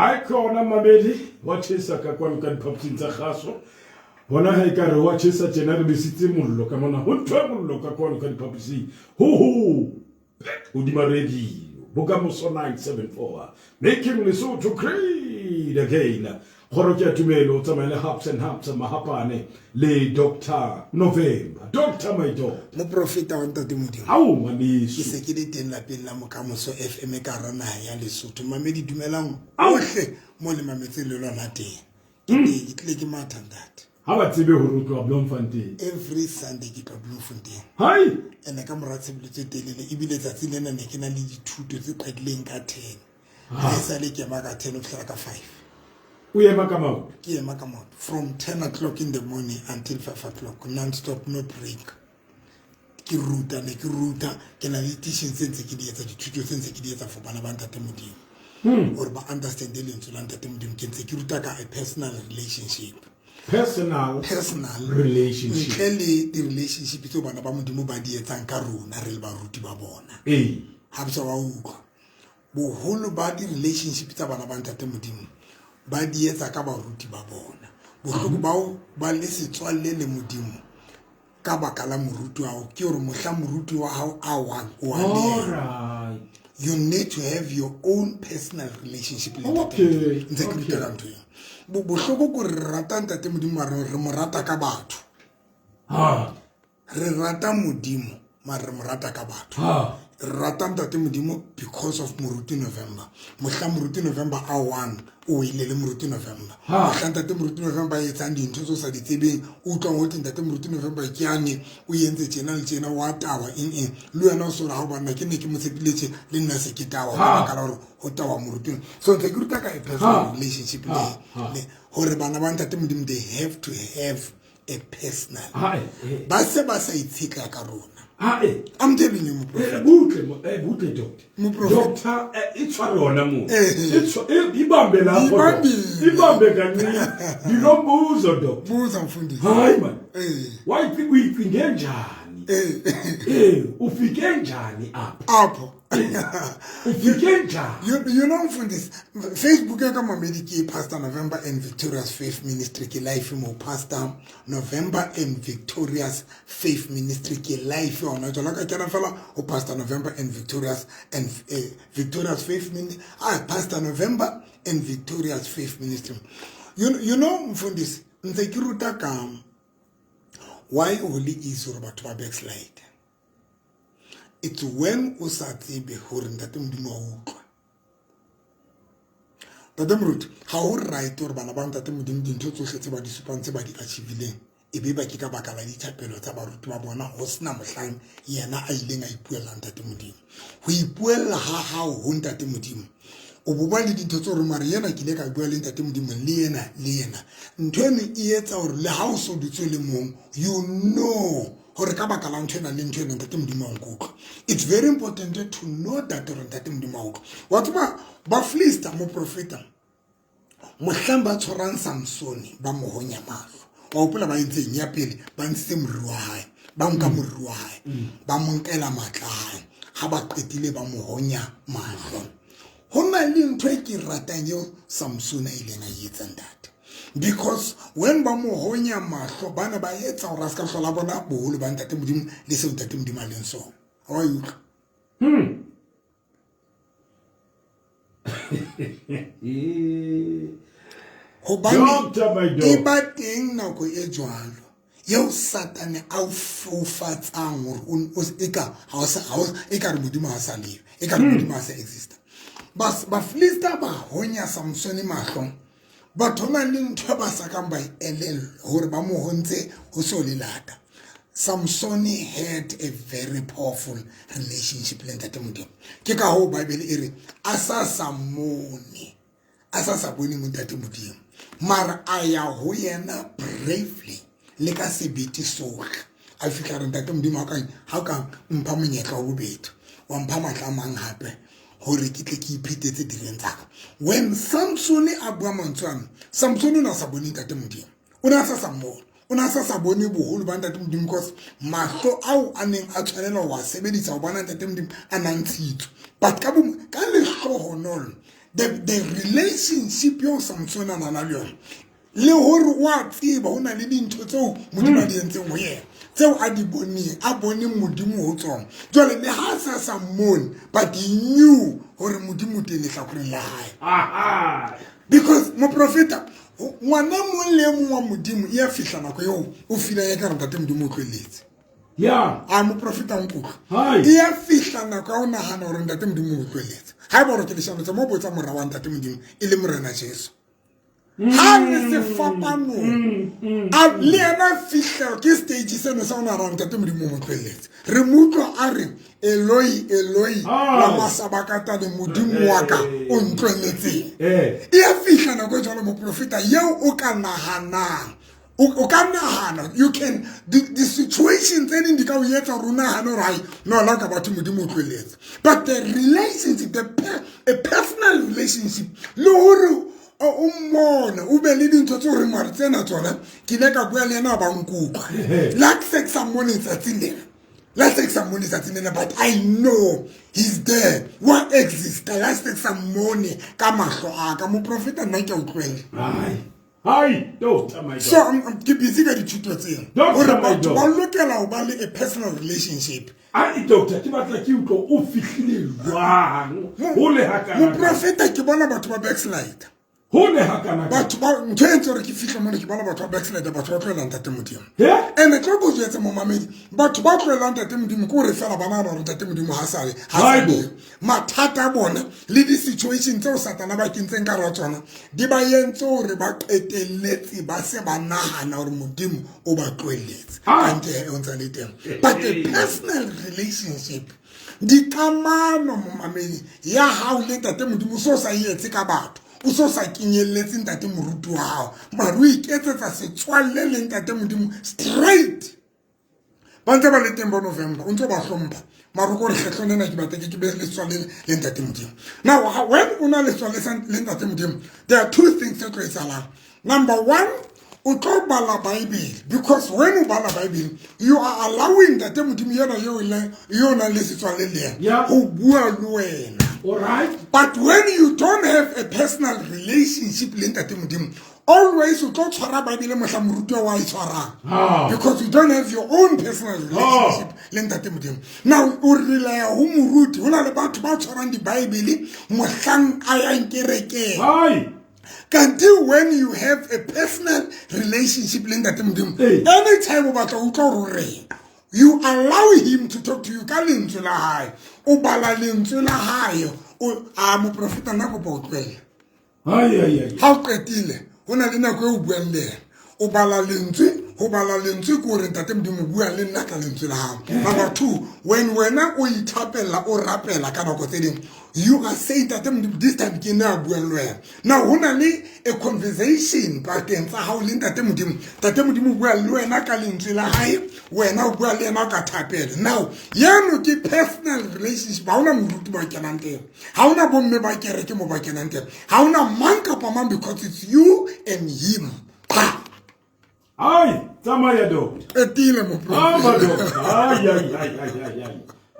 I khona mabedi wa tshisa ka kwano ka diphaposing tsa gaso bona ha ikare wa tshisa tjena re besitse mollo ka mona ho thwe mollo ka kwano ka diphaposing ho udima radio bokamoso 974 making Lesotho great again khoro ke atumelo tsamaya hubs and hubs mahapane le Dr. November Dr. Maido mo profeta wa ntate modimo au maniso ke se ke le teng lapeng la mokamoso FM ka rana ya Lesotho mamedi dumelang ohle mo le mametse le lona teng ke tle ke mathanda ha ba tsebe ho rutwa bloemfontein every Sunday ke ka bloemfontein hai ene ka moratsebile tse telele ibile tsatsi lena ne ke na le dithuto tse qadileng ka 10 ha sa le ke maka 10 o fela ka 5 uyema ka maoto ke ema ka maoto from 10 o'clock in the morning until 5 o'clock non-stop no break ke ruta ke na le teaching sense ke di etsa dithuto sense ke di etsa for bana ba ntate modimo or ba understand le ntse la ntate modimo ke ntse ke ruta ka a personal relationship relationship ntle le di relationship tse bana ba modimo ba di etsang ka rona re le ba ruti ba bona ha botsa wa utlwa boholo ba di relationship tsa bana ba ntate modimo ba di etsa ka baruti ba bona bohloko bao ba le setswalle le modimo ka baka la moruti wa ke hore mohla moruti wa hao a one alright you need to have your own personal relationship le ntate bohloko ko re rata ntate modimo re mo rata ka batho re rata modimo mara re mo rata ka batho rata ntate modimo because of moruti November mohla moruti November a one o ile le moruti November mohla ntate moruti November e tsang dintho tso sa di tsebeng o utlwa ho ntate moruti November ke ane o yentse tjena le tjena wa tawa le wena o sona ha bana ke ne ke mo tshepiletse le nna se ke tawa ka kala hore ho tawa moruti so ntse ke ruta ka a personal relationship le hore bana ba ntate modimo they have to have a personal ba se ba sa itshika ka rona I'm telling you, Doctor. Doctor, it's for Rona. It's Ibambe la Ibambe can you don't booze or doctor. Booze and fundi. Hi man. Why people we pingenjani? Ufigenjani up. You know from this Facebook ya kama mediki Pastor November and Victorious Faith Ministry ke life mo Pastor November and Victorious Faith Ministry ke life ona jola ka kana fela o Pastor November and Victorious Faith Ministry Pastor November and Victorious Faith Ministry you know from this ntse ke ruta ka why holy is or batho ba backslide. It's when o sa tsebe hore ntate modimo wa utlwa ntate moruti ha o right hore bana ba ntate modimo dintho tsohle tse ba di supang tse ba di achievileng e be ba ke ka baka la dithapelo tsa baruti ba bona ho sena mohlang yena a ileng a ipuella ntate modimo ho ipuella ha ho ntate modimo o boba le dintho tse hore mare yena ke ile ka bua le ntate modimo le yena ntho eno e etsa hore le ha o so ditswe le mong you know hore ka baka la ntho ena le ntho ena ntate modimo wa nkutlo it's very important to know that hore ntate modimo wa utlwa wa tseba ba Philista mo profeta mohlang ba tshwarang Samsoni ba mo honya mahlo wa hopola ba entse nya pele ba ntse moriri wa hae ba nka moriri wa hae ba mo nkela matla hae ha ba qetile ba mo honya mahlo hona le ntho e ke ratang yo Samsoni ile nga yetsa ntate because when ba mo honya mahlo bana ba etsa hore ska hlola bona boholo ba ntate modimo le se ntate modimo le nso how you ho ba e ba teng nako e jwalo yo satane a ufatsang hore o eka ha eka re modimo ha sa le eka re modimo ha sa exist ba Philista ba honya Samsoni mahlo ba thona le ntho ba sakang ba elel hore ba mo hontse ho so le lata Samson had a very powerful relationship le ntate modimo ke ka ho Bible e re asasa bone mo ntate modimo mara aya ho yena bravely le ka sebete sohle a fihla re ntate modimo ha ka mpha monyetla o bobedi wa mpha matla mang hape hore ke tle ke iphetetse direng tsa when Samson a bua mantswana Samson o na sa bone ntate modimo o na sa mmona o na sa bone boholo ba ntate modimo because mahlo ao a neng a tshwanela wa sebedisa ho bona ntate modimo a nantshitswe but ka le hlohonolo the relationship yo Samson and Analion. Le hore wa tseba hona le dintho tseo modimo di entseng ho yena tseo a di boneng a bone modimo ho tsona jwale le ha sa mmone but he knew hore modimo teng le hlakoreng la hae because mo profeta ngwana mo le mo wa modimo ya fihla nako yo o fila ya ka ntate modimo o tlweletse yeah mo profeta nkukho ya fihla nako o nahana hore ntate modimo o tlweletse ha ba re ke leshano tsa mo botsa mora wa ntate modimo ile morena Jesu ha se fapano a le ena fihla ke stage seno sa ona rang ntate modimo mo tlweletse re mutlo a re Eloi Eloi lama sabakata le modimo wa ka o ntlweletse ya fihla nako jalo mo profeta yeo o ka nahanang o ka nahana you can the situations any di ka o yetsa rona hano right no la ka batho modimo o tlweletse but the relationship a personal relationship lo hore o mmona o be le dintho tse re mare tsena tsona ke le ka bua le ena ba nkuka like sex someone is at in let's take some money that's in there, but I know he's there. What exists? Let's take some money. Come on, come on, prophet and make your queen. Hi, don't my God. So I'm keep busy with the tutor. Don't my God. Look at a personal relationship. I doctor, you must like you go officially wrong. Holy hakana. Prophet, I keep on about to backslide. Hone hakana. But ntento re ke fihla mona ke bana batho ba backslide batho ba tloela ntate modimo and tlo go jetse mo mamedi batho ba tloela ntate modimo ko re fela bana ba re ntate modimo ha sale mathata bona le di situation tseo satana ba kintseng ka ra tsona di ba yentse hore ba qetelletse ba se ba nahana hore modimo o ba tloeletse kante o ntse le teng but a personal relationship di kamano mo mamedi ya ha o le ntate modimo so sa yetse ka batho o so sa kinyelletse ntate moruti wa hao mara o iketsetsa setswalle le ntate modimo straight ba ntse ba le teng ba November o ntse ba hlompha mara go re kgetlonena ke batla ke be le setswalle le ntate modimo now when una le setswalle le ntate modimo there are two things that go etsalang number one o tlo bala Bible because when you bala Bible you are allowing ntate modimo yena yo na le setswalle le yena go bua le wena. All right. But when you don't have a personal relationship with ntate modimo always you go tshwara Bible mohla moruti wa itshwarang because you don't have your own personal relationship with ntate modimo now o rela ho moruti hona le batho ba tshwarang di Bible mohlang a yang kerekeng Kanti when you have a personal relationship with ntate modimo anytime o batla o tlo re you allow him to talk to you ka lentswe la hae o bala lentswe la hae o mo profeta na go botlwela ha o qetile hona le nako e o buang le o bala lentswe ho bala lentswe ko re ntate modimo bua le nna ka lentswe la hao number 2 when wena o ithapela o rapela ka nako tse ding you are saying that this time ke na bua le wena now hona le a conversation pakeng tsa hao le ntate modimo bua le wena ka lentswe la hae wena o bua le yena ka thapela now yano ke personal relationship ha ona moruti ba kenang teng ha ona bomme ba kereke mo ba kenang teng ha ona man kapa man because it's you and him Tamaya do. Etile mo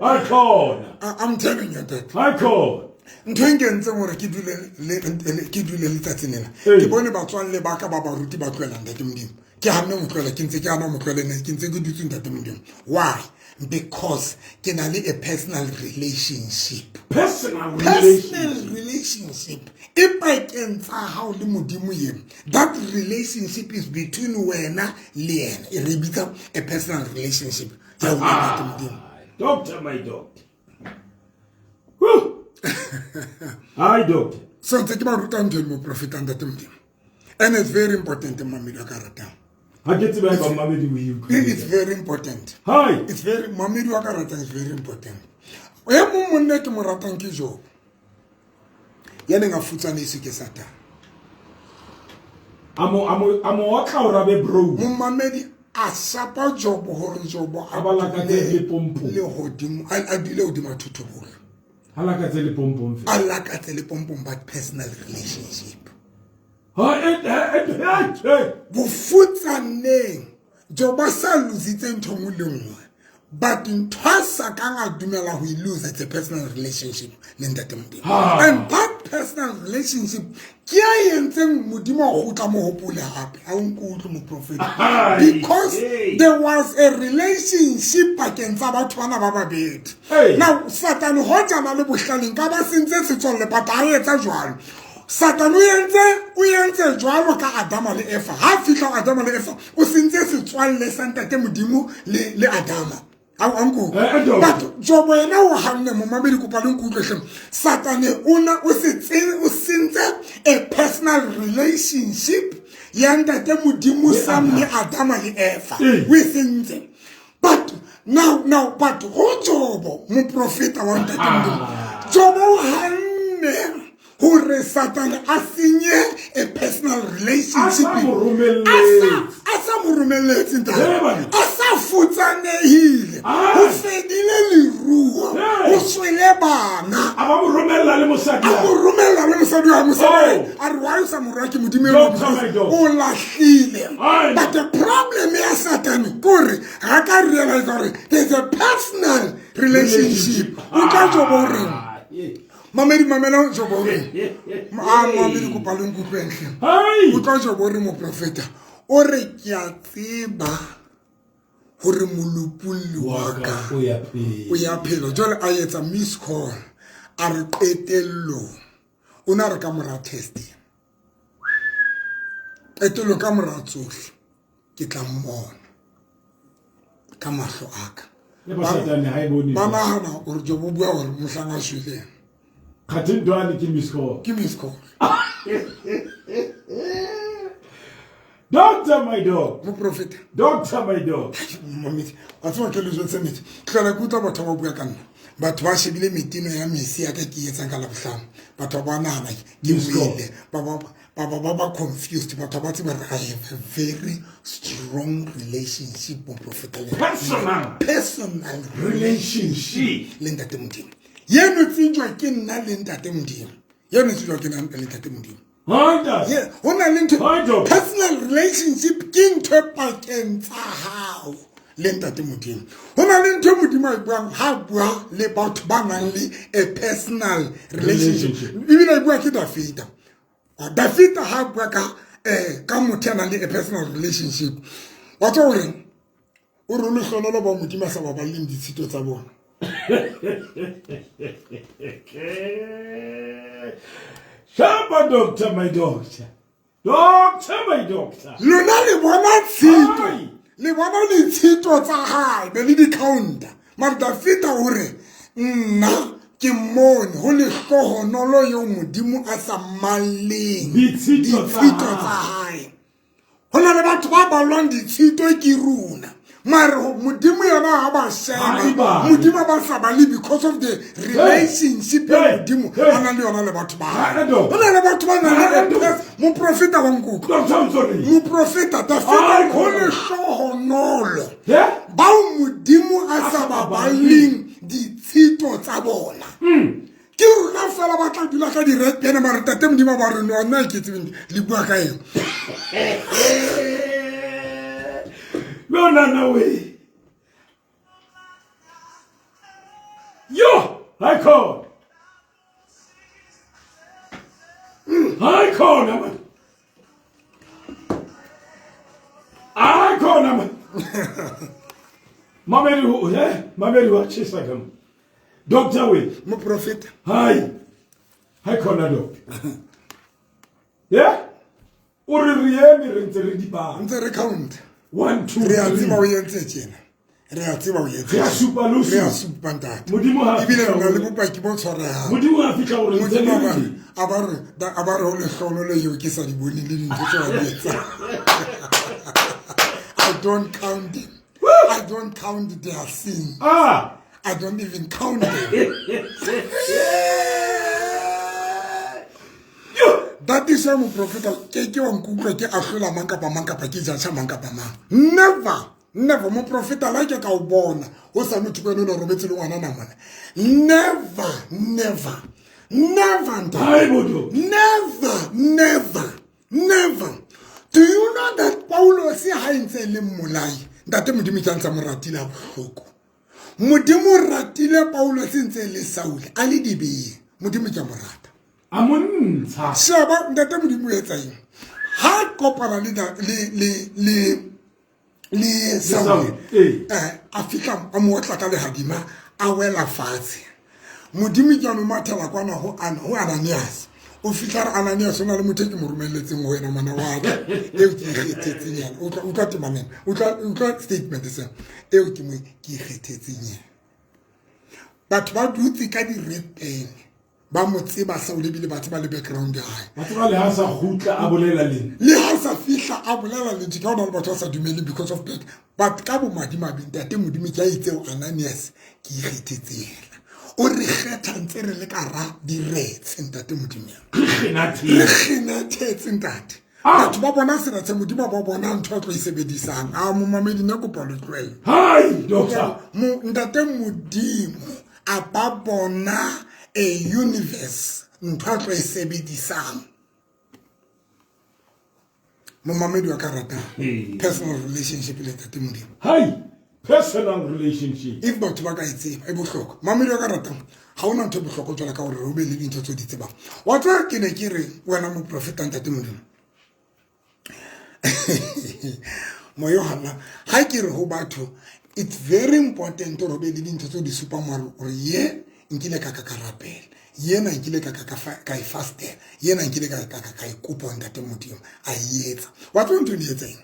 I'm telling you that. I call. Ntwenge ntse more ke dule le tatsinela. Ke bone ba tswan le ba ka ba ruti ba tloela ntate modimo. Ke ha nne mo tloela ke ntse ke ana mo tloela ne ke ntse ke dutse ntate modimo. Why? Because ke na le a personal relationship. Personal relationship. If I can how le modimo yena, that relationship is between wena le yena. It becomes a personal relationship. Doctor, my doctor. Woo! Hi, doctor. So take about return to my prophet and the and it's very important to Mammy Wakarata. I get to buy Mammy with you. It's very important. Hi. It's very Mammy Wakarata is very important. Where Mumonek Moratan Kijo Yanning a foot and Isike Sata. I'm waka or a bro. Mamadi a supper job or job. Abalaka pompo. I below the matuto. I like a telepom. I like a telepom, but personal relationship. Bo futsa neng Joba sa luzitse ntho mo le nngwe but ntwasa kanga dumela ho lose it's a personal relationship le ntate modimo and that personal relationship ke a yentseng modimo go tla mo hopole hape a unkutlo mo prophet because there was a relationship pakeng tsa batho bana ba babedi now Satan ho jana le bohlaleng ka ba sentse setswalle pata a etsa jwalo Satan o yentse jwalo ka Adama le Eva ha fihla Adama le Eva o sentse setswalle sa ntate modimo le Adama Uncle, but Jobo and our hand, Mamma Kupalun Satan, o sits a personal relationship, Yanda Temudimu Sam ni Adama ni Eva, within them. But now, but who Jobo, mu prophet, I want to do. Jobo hand. Who Satan assigne a personal relationship. Asa murumele tinta. Asa futane hile. Ufedile liruwa. Uswele bana. Amurumela le musadi. Amurumela le musadi wa musadi. Arwayo samuraki mudime. Ulashile. But the problem is Satan. Kuri. Haka realize there's a personal relationship. Ukajoboring. Mamedi mamela jobori mamedi kupalung kupenhle uka jobori mo profeta o re kya tseba hore molupulli wa ka o ya phela jole a etsa miss call a re qetello ona re ka mora test qetello ka mora tsohle ke tla mmona ka mahlo aka ba nahana o re jobo bua hore mohlanga shweleng Katin doani kimisko. Doctor, my dog. Mo prophet. Doctor, my dog. Mamit. Atwa ke le jotse met. Tlala kuta batho ba bua kana. Batho ba shebile metino ya mesi ya ka ke etsa ka la bohlano. Batho ba nahana ke buile. Ba confused. Batho ba tseba I have a very strong relationship with prophet. Personal relationship. Linda Timothy. Yenu tsinjwa ke nna le ntate modimo yenu tsinjwa ke nna le ntate modimo yeah ona le ntho personal relationship ke ntho pakeng tsa hao le ntate modimo ona le ntho modimo a buang ha bua le batho ba nang le a personal relationship ibile a bua ke David ha bua ka motho ana le a personal relationship wa tso re o re le hlonolo ba modimo sa ba le ditshito tsa bona Shaba doctor, my doctor. Doctor, my doctor. Luna le bona tshito. Le bona le tshito tsa hae, be le di counter. Ma David hore nna ke mone ho le hlohonolo yo modimo a sa maleng ditshito tsa hae. Hona le batho ba balong ditshito ke runa. Maro modimo yona ha ba sheba modimo ba sa bali because of the relationship modimo ana le yona le batho ba ona le batho ba na le mo profeta wa nkuku mo profeta ta feta go le hlohonolo ba modimo a sa ba baling ditshito tsa bona ke runa fela ba tla dula ka di red pena mara tate modimo ba re nna ke tsebeng le bua ka eng No way. Yo, I called. I called him. Mamelu watches like him. Doctor, wait. My prophet. Hi. Hi, Conado. Yeah? Uri riemi rintere di ba. Ntere count. 1, 2, 3. Reatima o yentse tjena. Reatima o yentse. Rea super lusi. Rea super ntate. Modimo ha. Ibile na le bopaki bo tshwareha. Modimo ha fitla o rentse le. Abare o le hlono le yo ke sa di bone le ntho tsa di etsa. I don't count them. I don't count their sin. I don't even count them. That is why my prophet ke wa nkukwe ke ahlola mankapa ke jatsha mankapa mang. Never my prophet like ka o bona o sa motho ka nona rometse le ngwana na mona. Never. Do you know that Paulo se ha ntse le molai ntate modimo tsa ntsa moratile a bohloko modimo ratile Paulo sentse le Saul a le dibeng modimo ke mo rata a montsha sheba ntate modimo etsa eng ha kopana le Saul a fitla a mo tla ka le hadima a wela fatshe modimo ke no mathela kwana ho Ananias o fitla Ananias ona le motho ke mo romelletseng ho wena mana wa ka e o ke kgethetseng yana o tla temamena o tla statement se e o ke mo ke kgethetseng yana batho ba dutse ka di red pen ba mo tseba Saul bile ba tseba le background ya hae ba tseba le ha sa khutla a bolela leng le ha sa fihla a bolela le ka ona le batho ba sa dumele because of that but ka bo madima binta te modimo ke a itseo Ananias ke kgethetseng o re kgetha ntse re le ka ra di retse ntate modimo re kgenathetse ntate batho ba bona sena tse modimo ba bona ntho a tlo isebedisang a mo mamedi na kopa lo tlwele hai doctor ntate modimo a ba bona a universe ntho a tlo isebedisang mo mamedi wa karata personal relationship le ntate modimo hai personal relationship if batho ba ka itseba e bohlokwa mamedi wa karata ha ona ntho bohlokwa tsela ka hore o be le dintho tse di tsebang wa tswa ke ne ke re wena mo prophet ntate modimo mo Yohana ha ke re ho batho it's very important to be le dintho tse di supa mo re ye nkile ka rapela yena nkile ka faster yena nkile ka ikupa ntate modimo a yetsa wa tswa ntho di etseng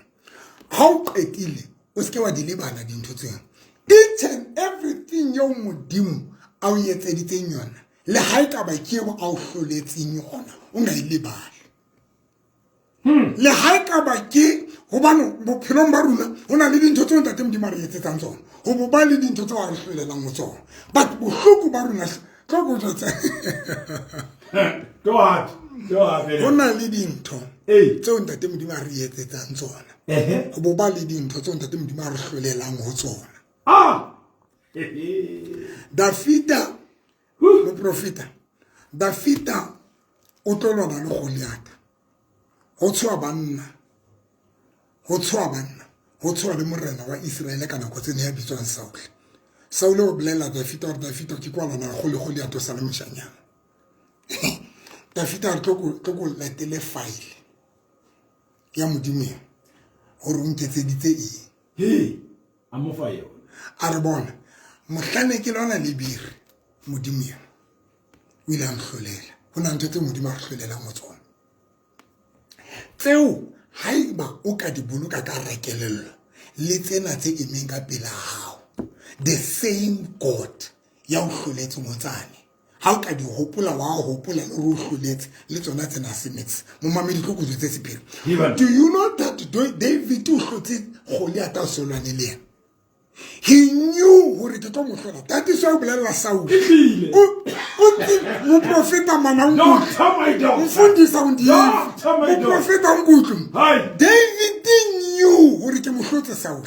ha o qetile o se ke wa dilebana dintho tsena each and everything yo modimo a o yetseditseng yona le ha e ka ba ke o a o hloletseng yona o nga ilebale le ha e ka ba ke hobane bophelong ba runa hona le dintho tse ntate modimo a re etsetsang tsona ho bo ba le dintho tse a re hlolelang mo tsona but bohloko ba runa ka go tsa go ahead hona le dintho tse ntate modimo a re etsetsang tsona ho bo ba le dintho tse ntate modimo a re hlolelang ho tsona Davida mo profeta Davida o tlolwana le Goliath ho tswa banna ho tswa le morena wa Israel ka nako tsene ya bitswang Saul o bolela Davida ke kwala na go le Goliath o sa le moshanyana Davida a tlo letele file ya modimo hore o nketseditse a mo fa yona a re bona mohlane ke lona le biri modimo o ile a nhlolela hona ntho tse modimo a re hlolelang mo tsona tseo haiba o ka di boloka ka rekelello le tsena tse emeng ka pela hao the same God ya o hloletse motsane ha o ka di hopola wa hopola le ro hloletse le tsona tsena semetse mo mamedi tlo go tse sepiri do you know that David o hlotse Goliath a solwane le yena he knew hore ke tlo mo hlola that is why o bolela Saul o profeta manangu mfundisa undiya o profeta ngutlu David knew hore ke mo hlotse Saul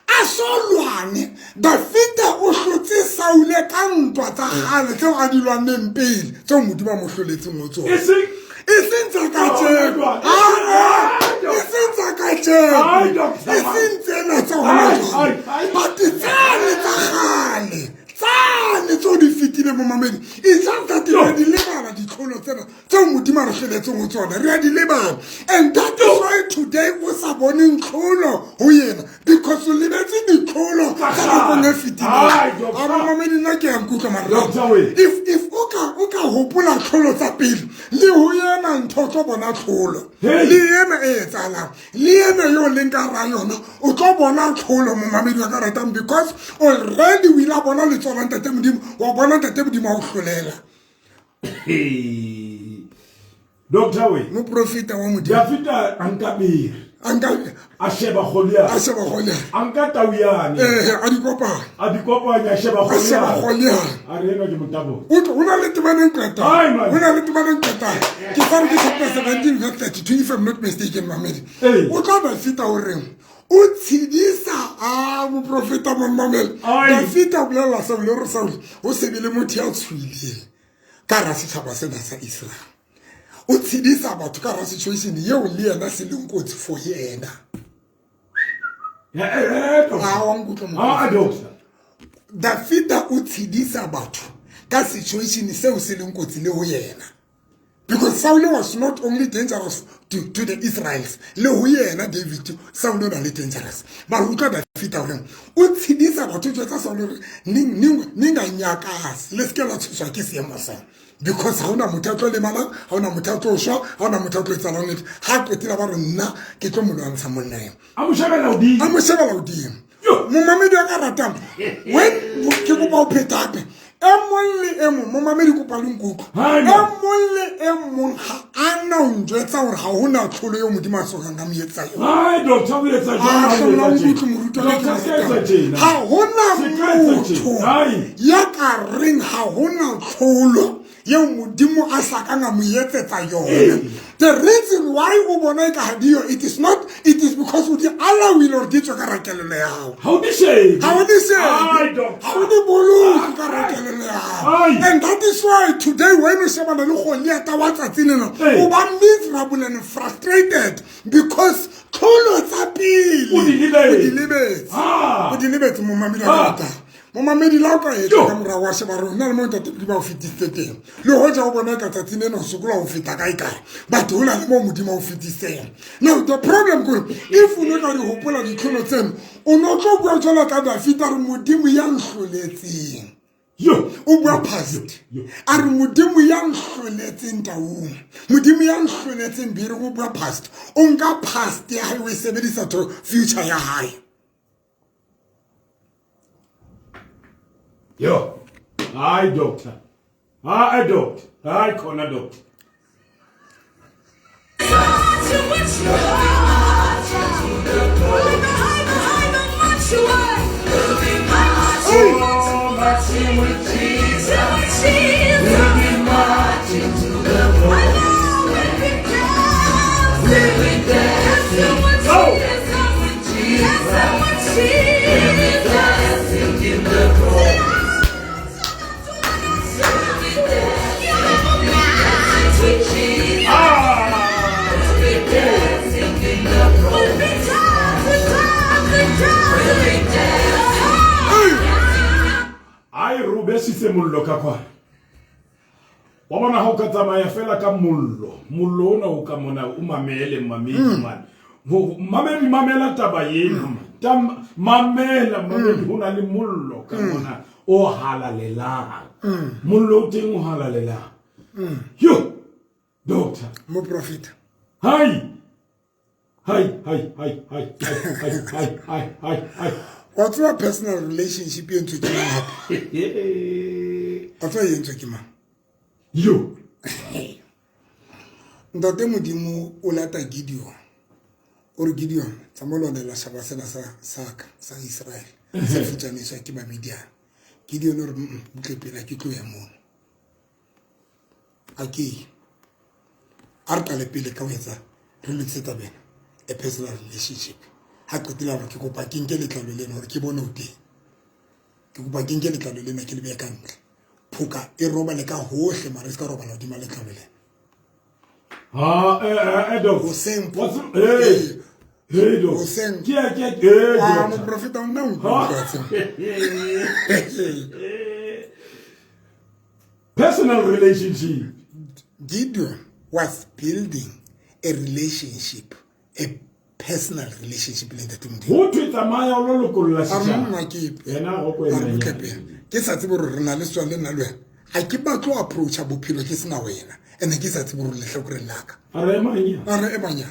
a solwane Davida o hlotse Saul ka ntwa tsa gale tse a di lwaneng pele tse modimo a mo hloletseng mo tsona isentse ka tshego isentse ka tshego isentse na tsona but tsane tsa gale tsane tso di fitile mo mamedi isentse tse di lebala di tlholo tsena tse modimo a re hloletseng mo tsona re a di lebala and that is why today o sa boneng tlholo ho yena because o lebetse di tlholo tsa go ne fitile a mamedi nna ke yang kutlo mara if o ka hopola tlholo tsa pele le ho yena ntho tlo bona tlholo le yena e etsalang le yena yo leng ka ra yona o tlo bona tlholo mo mamedi wa ka ratang because already we la bona le tsona ntate modimo wa bona ntate modimo a o hlolela Doctor we mo profeta wa modimo Davida ankabiri a sheba Goliath anka tauyane a di kopanya a sheba Goliath a re ena ke motabo una le temaneng kata ke fare ke chapter 17 verse 32 if I'm not mistaken mamedi o tla ba fita o reng o tshidisa mo profeta mo mamel Davida bolela Saul o sebile motho ya tshwileng ka ra setšhaba sena sa Israel o tshidisa batho ka ra situation yeo le yena se leng kotsi for yena Dafita o tshedisa batho ka situation seo se leng kotsi le ho yena. Because Saul was not only dangerous to the Israelites, le ho yena David, Saul was dangerous. But who got Dafita hore o tshedisa batho tsa Saul ninga nyakas. Let's get out to ke seemo sa. Because ha ona motho a tlo le mala, ha ona motho a tlo shwa, ha ona motho a tlo etsa lone. Ha qetela ba re nna ke tlo molwantsha monna ena. A mo shebela hodimo. Momamedi a ka ratang. When ke go ba o phetape. Emole emo momamedi ko palung kuku. Emole emo ana unjwetsa hore ha hona tlholo yo modimo a sokang ka moetsa yo. Hai doctor o etsa jwang ha hona motho ya ka reng ha hona tlholo yo modimo a sakanga moetsetsa yona. The reason why ubona ka hadiyo it is because with the Allah will or get your karakelelo yao. How do you say? How do bolu karakelelo yao. And that is why today when you say bana le go liata wa tsatsing no o ba miserable and frustrated because kholo tsa pele o di libetse mo mamela ka Momamedi la ka e ka mora wa se ba rona le mo tate ba o fitiste teng le ho ja o bona ka tsatsing eno sokola o fita kae but ho la le mo modimo o fitiste. Now the problem go if you no ka di hopola di khono tseno o no tlo bua tsela ka Dafita re modimo ya nhloletseng o bua past a re modimo ya nhloletseng taung modimo ya nhloletseng bire go bua past o nka past ya hae o sebedisa to future ya hae. Yo, hi doctor. Hi doctor. Hi corner doctor. Se mollo ka kwa wa bona ha o ka tsamaya fela ka mollo ona o ka mona o mamele man mamela taba yena mamela hona le mollo ka mona o halalelang mollo teng o halalelang yo doctor mo prophet hai what's your personal relationship you into up? What's your into kima? Yo. Ndate modimo o lata Gideon. Or Gideon, samolo ne la shabasela sa Israel. Sa fitjaniswa ke ba Midian. Gideon or mutlepela ke tlo ya mo. Aki. Arta le pele ka wetsa. Re letseta bena. A personal relationship. Ha qetela re ke kopa ke nke letlalo lena hore ke bone o teng ke kopa ke nke letlalo lena ke le beya ka ntle phuka e roba le ka hohle mara se ka roba la dima letlalo lena dog o seng dog o seng ke mo profeta o nna personal relationship. Gideon was building a relationship, a personal relationship le ntate modimo ho twetsa maya o lo lokolla sisa yena go kwena ke sa tsebo re na le tswa le nna le a ke ba tlo approach bophelo ke sena wena ene ke sa tsebo re le hlokore laka are emanya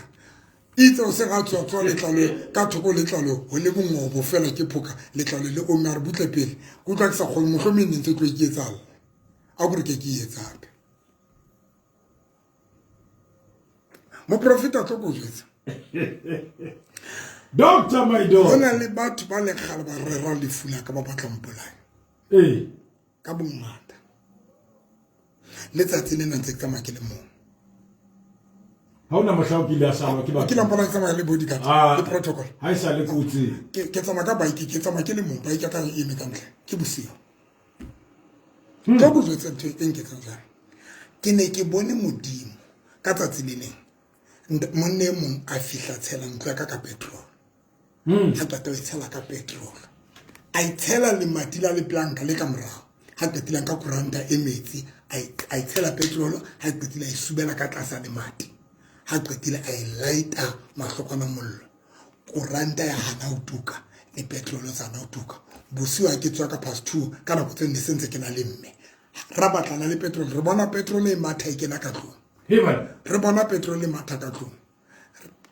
itse o se ga tswa letlalo ka thoko letlalo ho le bongobo fela ke phoka letlalo le o mare butle pele go tla ke sa kgone mohlomong ntse tlo iketsala a gore ke etsape mo profeta tlo go jetsa doctor my dog hona le batho ba le kgale ba rera le fula ka ba batla mpolaya ka bongata letsatsi le ntse ka makele mo ha ona mohlauki le asaba ke ba ke lampana tsa le bodyguard le protocol ha isa le kutsi ke tsama ka bike ke tsama ke le mo bike ka eme ka ntle ke bosigo ka go jwetsa ntho e nke tsang ke ne ke bone modimo ka tsatsi le leng monne mong a fihla tshela ntlo ka petrol ha tata o tshela ka petrol a itshela le matila le planka le ka morao ha qetile ka kuranta e metsi a itshela petrol ha qetile e subela ka tlasa le mati ha qetile a lighta mahlokwana mollo kuranta ya hana utuka le petrol sa na utuka bosiwa ke tswa ka past 2 ka nako tsene sentse ke na le mme ra batlana le petrol re bona petrol e matha e kena ka tlong re bona petrol e matha ka tlong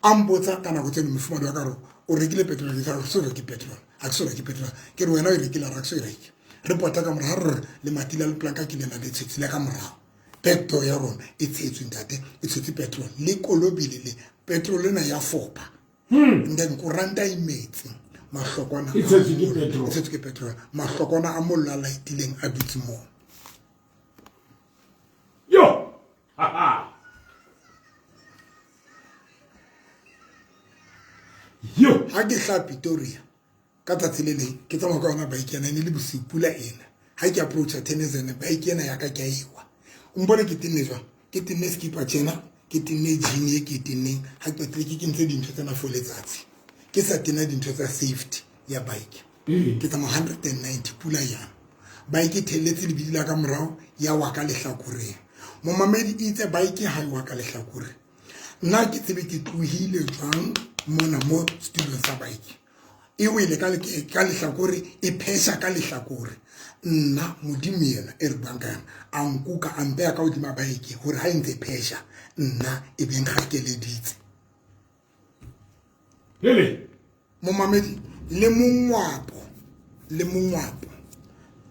ambotsa kana go tsene mofumadi wa karo o rekile petrol ke tsara so ke petrol a so ke petrol ke re wena o rekile ra so reke re pota ka mora re le matila le planka ke lena le tshitsile ka mora petrol ya rona e tshetswe ntate e tshetse petrol le kolobile le petrol ena ya fopa then kuranta imetsi mahlokwana e tshetse ke petrol mahlokwana a molla laitileng a dutse mo yo ha yo ha ke hla Pretoria ka tsatsi le leng ke tsama ka ona bike yana le bosiu pula ena ha ke approach Tennyson bike yana ya ka ke aiwa umbone ke tinne jwa ke tinne skipa tjena ke tinne jean e ke tinne ha ke tle ke ntse dintho tsena for letsatsi ke sa tina dintho tsa safety ya bike ke tsama 190 pula yana bike theletse le bidila ka morao ya wa ka lehlakore mo mamedi itse bike ha wa ka lehlakore nna ke tsebe ke tlohile jwang mona mo studio sa bike e wele ka lehlakore e phesha ka lehlakore nna modimo yena e re bankana a nkuka a mpeya ka hodima bike hore ha ntse phesha nna e beng khakeleditse lele mo mamedi le mongwapo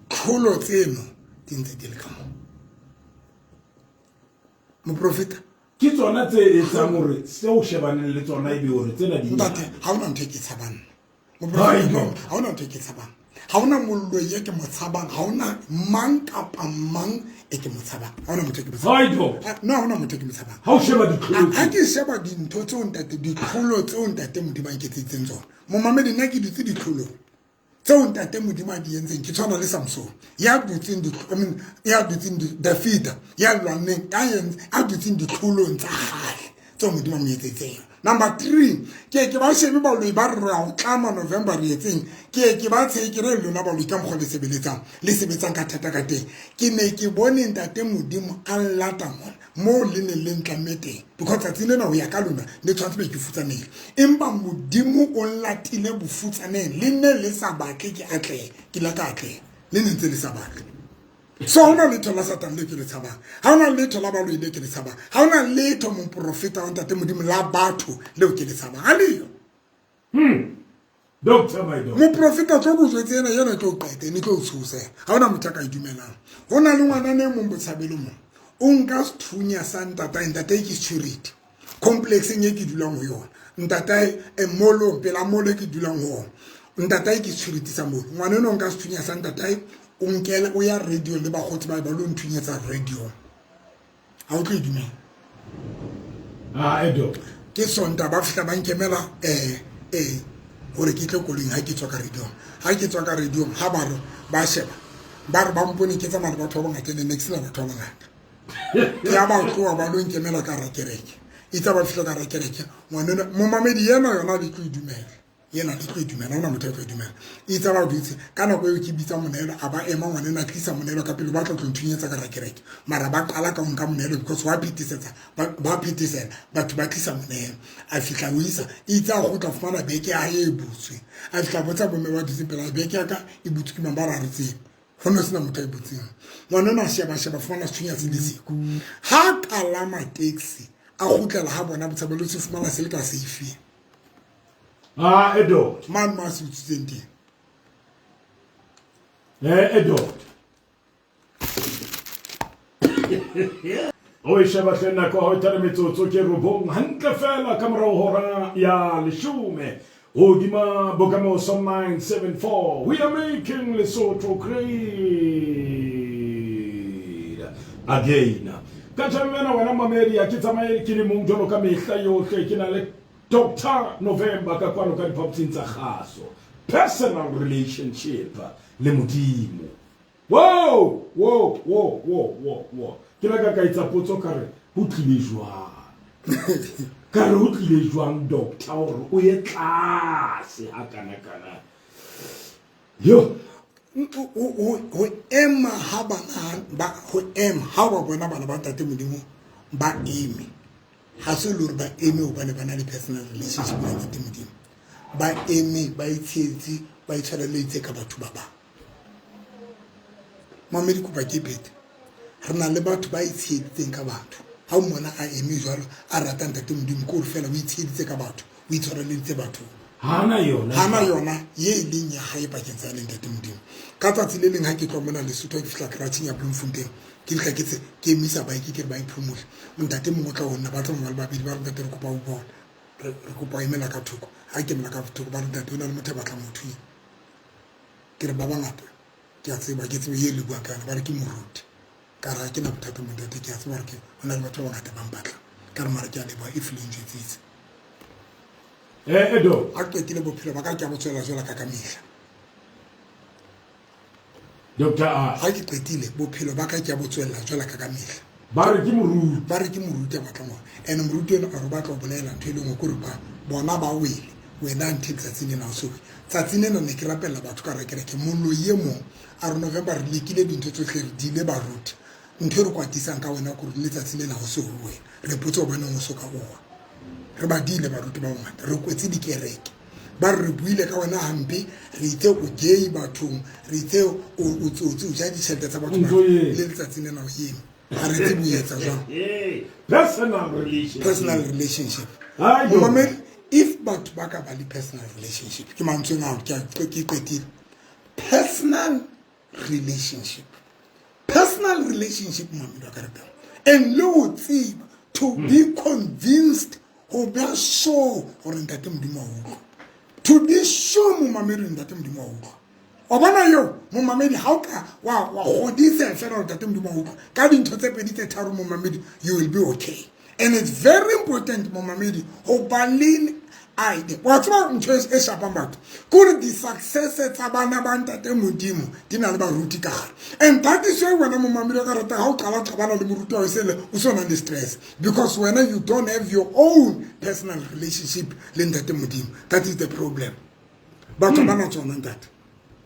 tlholo tseno di ntse di le ka mo profeta ke tsona tse etsang hore se o shebaneng le tsona e be hore tsena di ntate ha ona ntho ke tshabang mo profeta ha ona ntho ke tshabang ha ona mollo ye ke mo tshabang ha ona mang kapa mang e ke mo tshabang ha ona motho ke mo tshabang no ha ona motho ke mo tshabang ha o sheba ditlholo ha ke sheba dintho tse o ntate ditlholo tse o ntate modimo ke tsitseng tsona mo mamedi nna ke ditse ditlholo tse o ntate modimo di entseng ke tshwana le Samson ya dutseng ya dutseng David ya lwaneng a dutseng ditlholo tsa gale tse modimo mo etsetseng. Number 3 ke ba shebe ba lo ba ra o tlama November re etseng ke ba tshekere lona ba lo ka mogole sebetsang ka thata ka teng ke ne ke bone ntate modimo a lata mo le ne le ntlamete because a tsine na o ya ka lona le tshwantse ke futsaneng empa modimo o latile bofutsaneng le ne le sa batle ke atle ke la ka atle le ne ntse le sa batle so hona le thola Satan le ke le tshabang ha hona le thola ba lo ile ke le tshabang ha hona le tho mo profeta wa ntate modimo la batho le ke le tshabang ha le doctor my doctor mo profeta tso go tsetse ena yena tlo qete ne tlo tsuse ha hona motho ka idumelang hona le ngwana ne mo botshabelo mo o nka sthunya sa ntate ke security complex nye ke dulang ho yona ntate e molo pela molo ke dulang ho ntate ke security sa mo ngwana no nka sthunya sa ntate o nkela o ya radio le ba gotse ba lo nthunyetsa radio ha o tlo idumela edo ke sonta ba fihla ba nkemela hore ke tle kolong ha ke tswa ka radio ha ba sheba ba re ba mpone ke tsamaya batho ba ngata ne next la batho ba ngata ya ba tloa ba lo nkemela ka rakereke itsa ba fihla ka rakereke ngwana mo mamedi yena yona di tlo idumela yena le tlo idumela ona motho tlo idumela itsa ba dutse kana go ke bitsa monelo aba ema ngwana na tlisa monelo ka pele ba tlo nthunyetsa ka rakereke mara ba qala ka nka monelo because wa phitisetsa ba phitisela batho ba tlisa monelo a fihla o isa itsa go tla fumana beke a e butswe a fihla botsa bomme ba dutse pela beke ya ka e butswe ke mambara re tse hono sina motho e butseng ngwana na sheba fumana thunya se disiko ha kalama taxi a gutlela ha bona botsa ba lo se fumana se le ka safe edo man masu tsente edo o sheba hlena ko ho tana metsotso ke robong hantle fela ka mora hora ya leshume o dima bokamoso 974 we are making Lesotho great again ka tsamena wana mamedi ya ke tsamaye ke le mong jolo ka mehla yohle ke na le Dr. November ka kwano ka dipapatsi tsa kgaso personal relationship le modimo wow ke la ka itsa potso kare ho tlile jwang doctor o ye tlase ha kana Yo. Ho ema ha bana ba ho ema ha wa bona bana ba ntate modimo ba eme ha se lore ba eme o bana le personal relationship le ntate modimo ba eme ba itshetsi ba itshwareletse ka batho ba ba mamedi ko ba ke bete rena le batho ba itshetseng ka batho ha o mona a eme jwalo a rata ntate modimo ko re fela o itsheditse ka batho o itshwareletse batho hana yona ye leng ya hae bakeng tsa le ntate modimo ka tsatsi le leng ha ke tlo mona le sotho ke fihla kratching ya bloemfontein ke tla ke emisa bike ke ba iphumule ntate mongwe tla ona ba tla mo ba bidi ba re ntate re kopa o bona re kopa emela ka thoko ha ke mela ka thoko ba re ntate ona le motho ba tla motho ke re ba bangata ke a tseba ke tsebe ye le bua kana ba re ke moruti ka ra ke na bothata mo ntate ke a tseba ke ona le batho ba bangata ba mpatla ka re mara ke a leba if le njetsitse Edo a qetile bophelo ba ka ke a botswela jwala ka kamehla Dr. ha ke qetile bophelo ba ka ke a botswela jwala ka kamehla ba re ke moruti a batla mo ene moruti eno a re batla o bolela ntho e lengwe ko re ba bona ba wele wena nthe tsatsing ena o so tsatsing ena ne ke rapella batho ka re ke mollo ye mo a re November re lekile dintho tsohle re di ile baruti ntho e re kwatisang ka wena ko re le tsatsing ena o so wena re potso bona o so ka owa re ba dile baruti ba ngata re kwetse dikereke ba re buile ka wena hampe re itse o gay bathong re itse o tsotsi o ja ditšhelete tsa batho le letsatsing lena o yeme ga re tse boetsa jwang personal relationship momamedi if batho ba ka ba le personal relationship ke mantsweng ao ke qetile personal relationship momamedi wa karata and le o tseba to be convinced ho be sure gore ntate modimo wa utlwa to be sure momamedi ntate modimo wa utlwa o bona yo momamedi ha o ka wa godisa fela gore ntate modimo wa utlwa ka dintho tse pedi tse tharo momamedi you will be okay and it's very important momamedi ho ba le ide wa tswa ntho e shapang batho kore di-success tsa bana ba ntate modimo di na le baruti ka gare and that is why wena momamedi ka rata ga o qala tlhabana le moruti wa sele o sona le stress because when you don't have your own personal relationship le ntate modimo that is the problem batho ba na tsona ntate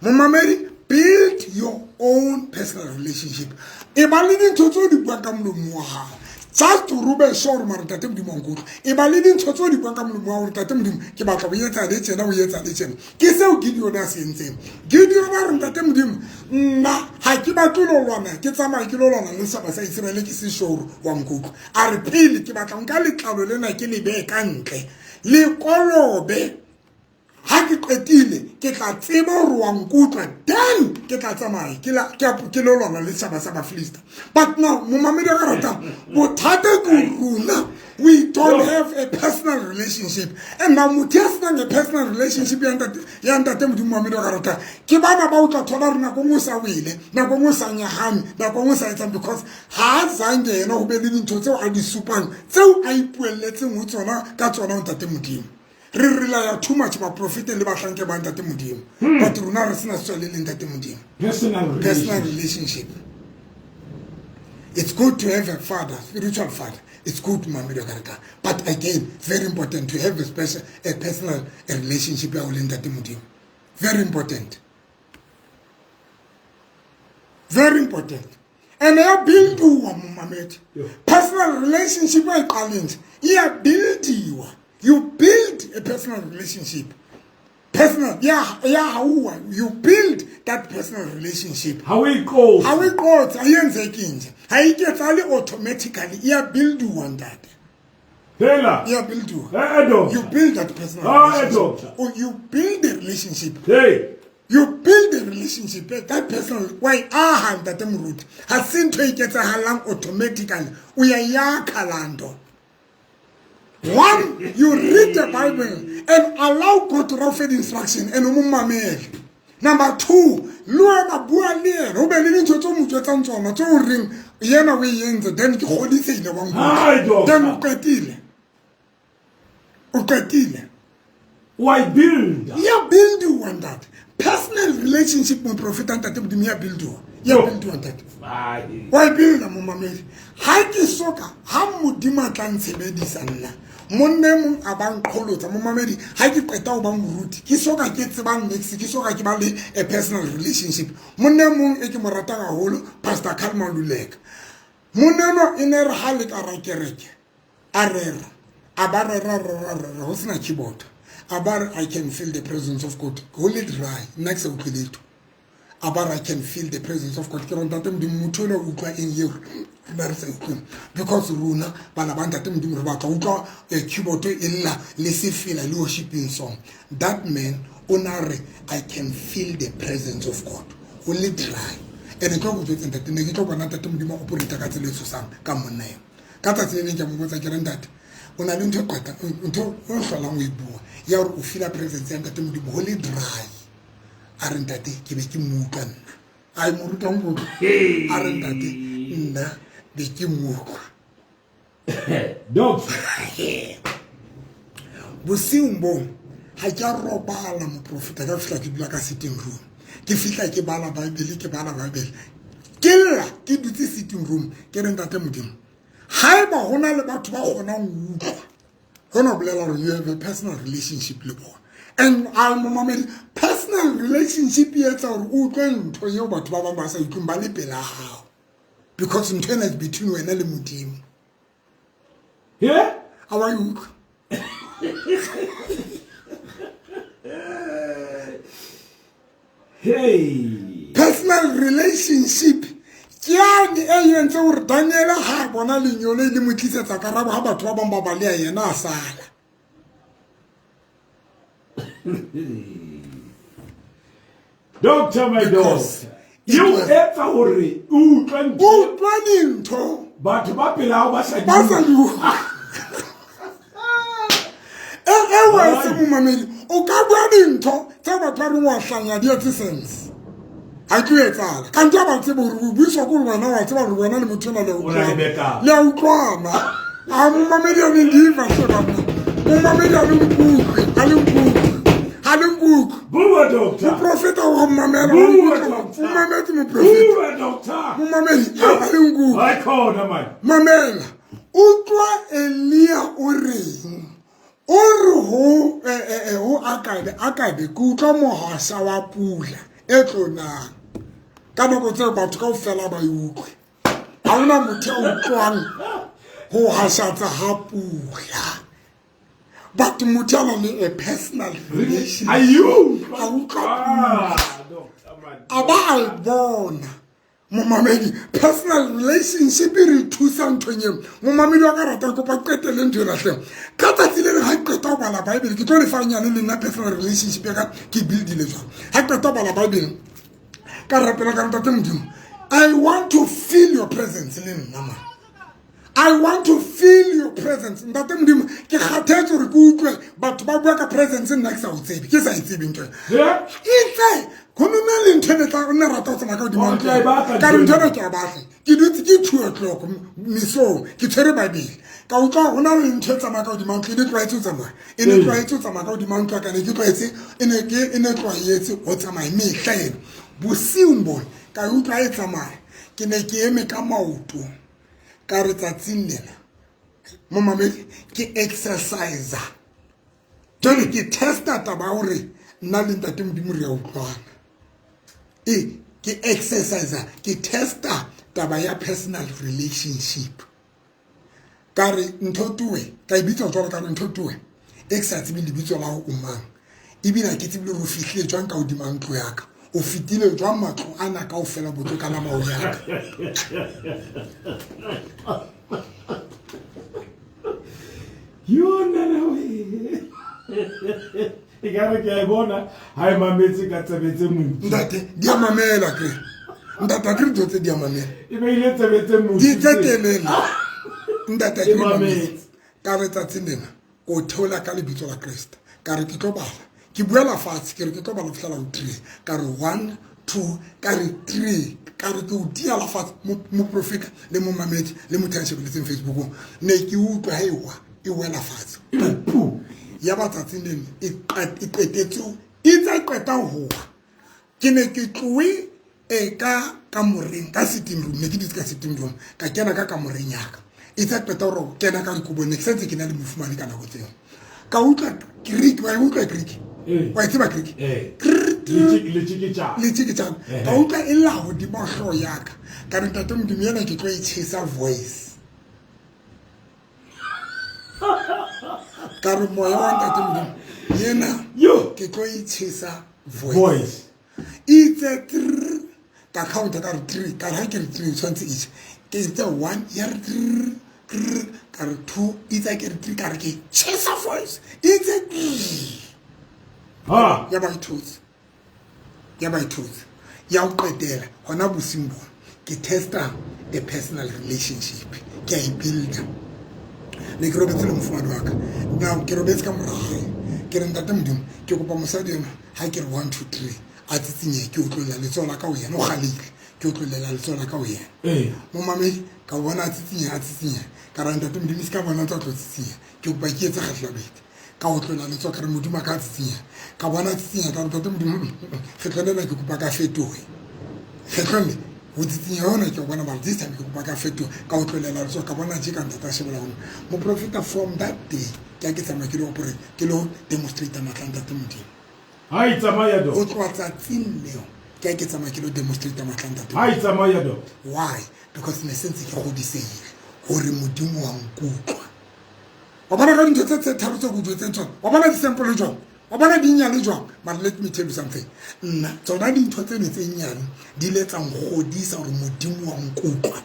momamedi build your own personal relationship e ba le dintho tse di bua ka molomo wa gago just to rube sure mara ntate modimo wa nkutlo e ba le dintho tse di bua ka molomo wa gore ntate modimo ke batla go etsa le tjena o etsa le tjena ke seo Gideon a se entseng Gideon ba re ntate modimo nna ha ke batlo lo lwana ke tsamaya ke lo lwana le saba sa Israel ke se sure wa nkutlo a re phele ke batla nka letlalo lena ke le be ka ntle le kolobe ha ke qetile ke tla tseba gore wa nkutlwa then ke tla tsamaya ke lo lwana le saba sa Bafilister but now momamedi ka rata bothata ke runa we don't have a personal relationship and now motho ya senang a personal relationship ya ntate modimo momamedi ka rata ke bana ba o tla thola re nako nngwe sa wele nako nngwe sa nyagame nako nngwe sa etsang because ha a zange yena go be le dintho tseo a di supang tseo a ipueletseng ho tsona ka tsona ntate modimo re rely too much ba profit le ba hlanke ba ntate modimo but runa re sena tswele le ntate modimo personal relationship it's good to have a father spiritual father it's good mamedi wa karata but again very important to have a personal relationship ya le ntate modimo very important and ya build wa mamedi personal relationship wa iqaleni ya buildiwa you build a personal relationship. You build that personal relationship. How it goes. I get automatically. You build one that. You build one. You build that personal relationship. Or you build a relationship. You build a relationship. That personal. Why that root has seen to get a halang automatically. We are kalando. One, you read the Bible and allow God to offer the instruction and umumamele. Number two, luana buale, robe living to mucho tanzona, to ring, yena we yenze, then ki hodise ile wangu. Then ukatile. Why build? Yeah, build you want that. Personal relationship with prophet and that me build you. Yeah, build you want that. Why build a mumamele? Haki soka, hamu dima kan sebedi sanna. monne mong a bang qholotsa mo mamedi ha ke qeta ho bang moruti ke soka ke tsebang next ke soka ke ba le a personal relationship monne mong e ke mo ratang haholo Pastor Kalman Luleka monne no ine re ha le ka ra kereke a rera a ba rera ho sena keyboard a ba I can feel the presence of God hold it right next week later a ba I can feel the presence of God ke rona tate modimo motho le utlwa eng yeo ba re sa utlwe because runa bana ba tate modimo re batla utlwa keyboard e lla le se fela le worshiping song that man honore I can feel the presence of God hold it right ene tlo go tsetse tate ne ke tlo bona tate modimo operate ka tsela e tshosang ka monna ka tsatsi le ke mo botsa ke re ntate ona le ntho qata ntho o hlolang o e bua ya hore o feel presence ya tate modimo hold it right a re ntate ke be ke muka nna ai mo ruta mo a re ntate nna be ke muka Dog bosiung bo ha ke robala mo profeta ka fihla ke dula ka sitting room ke fihla ke bala bible ke lla ke dutse sitting room ke re ntate modimo haeba hona le batho ba kgonang ho utlwa hona bolela hore you have a personal relationship le bona and I'm mamedi personal relationship yetsa hore o utlwe ntho yeo batho ba bang ba sa utlweng ba le pela hao because ntho ena is between wena le modimo yeah how are you hey personal relationship Kiani eyentse hore Daniel ha bona lenyole le motlisetsa karabo ha batho ba bang ba bale ya yena a sala Doctor my dog you ever hore utlwa dintho batho ba pela ba sa ba sa lu wa se mo mamedi o ka bua dintho tsa batho ba re wa hlanya di etse sense a ke etsala ka ntwa ba tsebo hore o buiswa ko wena wa tseba hore wena le motho na le utlwana a mo mamedi a le diva se ba mo mamedi a le mpuku Bua doctor profeta wa mamela doctor mamedi mo profeta Bua doctor mo mamedi a le nku I call them man mamela utlwa Elia o reng o re ho akabe ke utlwa mohasa wa pula e tlonang ka nako tse batho ka ofela ba utlwe ha ona motho o utlwang ho hasatsa ha pula but motho ana le a personal relationship are you a utlwa aba a bona mo mamedi personal relationship re thusa nthonyeng mo mamedi wa ka rata go pa qetele ntho la hle ka tsatsi le ha qeta ho bala bible ke tlo le fanya le nna personal relationship ya ka ke build le jwa ha qeta ho bala bible ka rapela ka ntate modimo I want to feel your presence le nna ma I want to feel your presence ntate modimo ke kgathetse hore ke utlwe batho ba bua ka presence nna ke sa o tsebe ke sa itsebe ntho itse konona le ntene tla nna rata o tsama ka dimang ka re ntene ke a batla ke dutse ke 2 o'clock miso ke tshwere bible ka utlwa hona le ntho tsama ka dimang ke di tloetse tsama e ne tloetse tsama ka dimang ka ne ke tloetse e ne tloetse o tsama me hleng bosiung bo ka utlwa e tsama ke ne ke eme ka maoto ka re tsatsing lena mo mamedi ke exercise jone ke testa taba hore nna le ntate modimo re a utlwana ke exercise ke testa taba ya personal relationship ka re ntho tuwe ka ibitsa tswa ka ntho tuwe exercise bi lebitso la ho umang ibina ke tsebile go fihlile jwang ka hodima ntlo ya ka o fitile jwa matlo ana ka o fela botlo ka la mao ya ka you know e gare ke a bona ha e mametse ka tsebetse motho ntate di a mamela ke ntate ke dotse di a mamela e be ile tsebetse motho di tsetelela ntate ke mametse ka re tsatsena o theola ka lebitso la Kriste ka re ke tlo bala ke buela fatshe ke re ke tlo bala fihla la 3 ka re 1 2 ka re 3 ka re ke o dia la fatshe mo profeta le mo mamedi le mo tshebeletse le Facebook ne ke utlwa haiwa e wela fatshe ya batsatsing lena e qetetse e tsa qeta ho ke ne ke tloe e ka moreng ka sitting room ne ke ditse ka sitting room ka kena ka moreng ya ka it's a petoro kena ka dikobo ne sentse ke na le mofumane kana go tseo ka utla Greek wa utla Greek wa tseba Greek le tshika ka utla e la go di moglo yaka ka re ntate modimo yena ke tlo itshisa voice ka re moya wa ntate modimo yena ke tlo itshisa voice it's a ka count ka re 3 ka ha ke re 3 tshwantse each ke it's a 1 ya re ka re 2 it's a ke re 3 ka re ke chesa voice it's a ya ba ithuts ya uqedela hona busimbo ke testa the personal relationship ke I build le ke robetse le mfumane wa ka now ke robetse ka morago ke re ntate modimo ke kopa mosadi yena ha ke re 1 2 3 a tsinye ke utlolela le tsona ka o yena o galile ke utlolela le tsona ka o yena mo mamedi ka bona a tsinya ka ra ntate modimo se ka bona tsa tlo tsinya ke kopa ke etsa gatlabete ka utlolela le tsona ka re modimo ka tsinya ka bona tsinya ka ntate modimo fetlela ke kopa ka fetoge fetlone o tsinya hona ke bona ba this time ke kopa ka fetoge ka utlolela le tsona ka bona je ka ntata shebela hona mo profeta from that day ke tsama ke lo operate ke lo demonstrate matlanta ntate modimo hai tsamaya do o tloatsa tsinleo ke tsama ke lo demonstrate matlanta ntate hai tsamaya do why because in a sense ke godisegile hore modimo wa nkutwa wa bona ka dintho tse tharo tse go jwetse tsona wa bona di sample jwang wa bona di nyane jwang but let me tell you something nna tsona dintho tse ne tse nyane di letsang godisa hore modimo wa nkutwa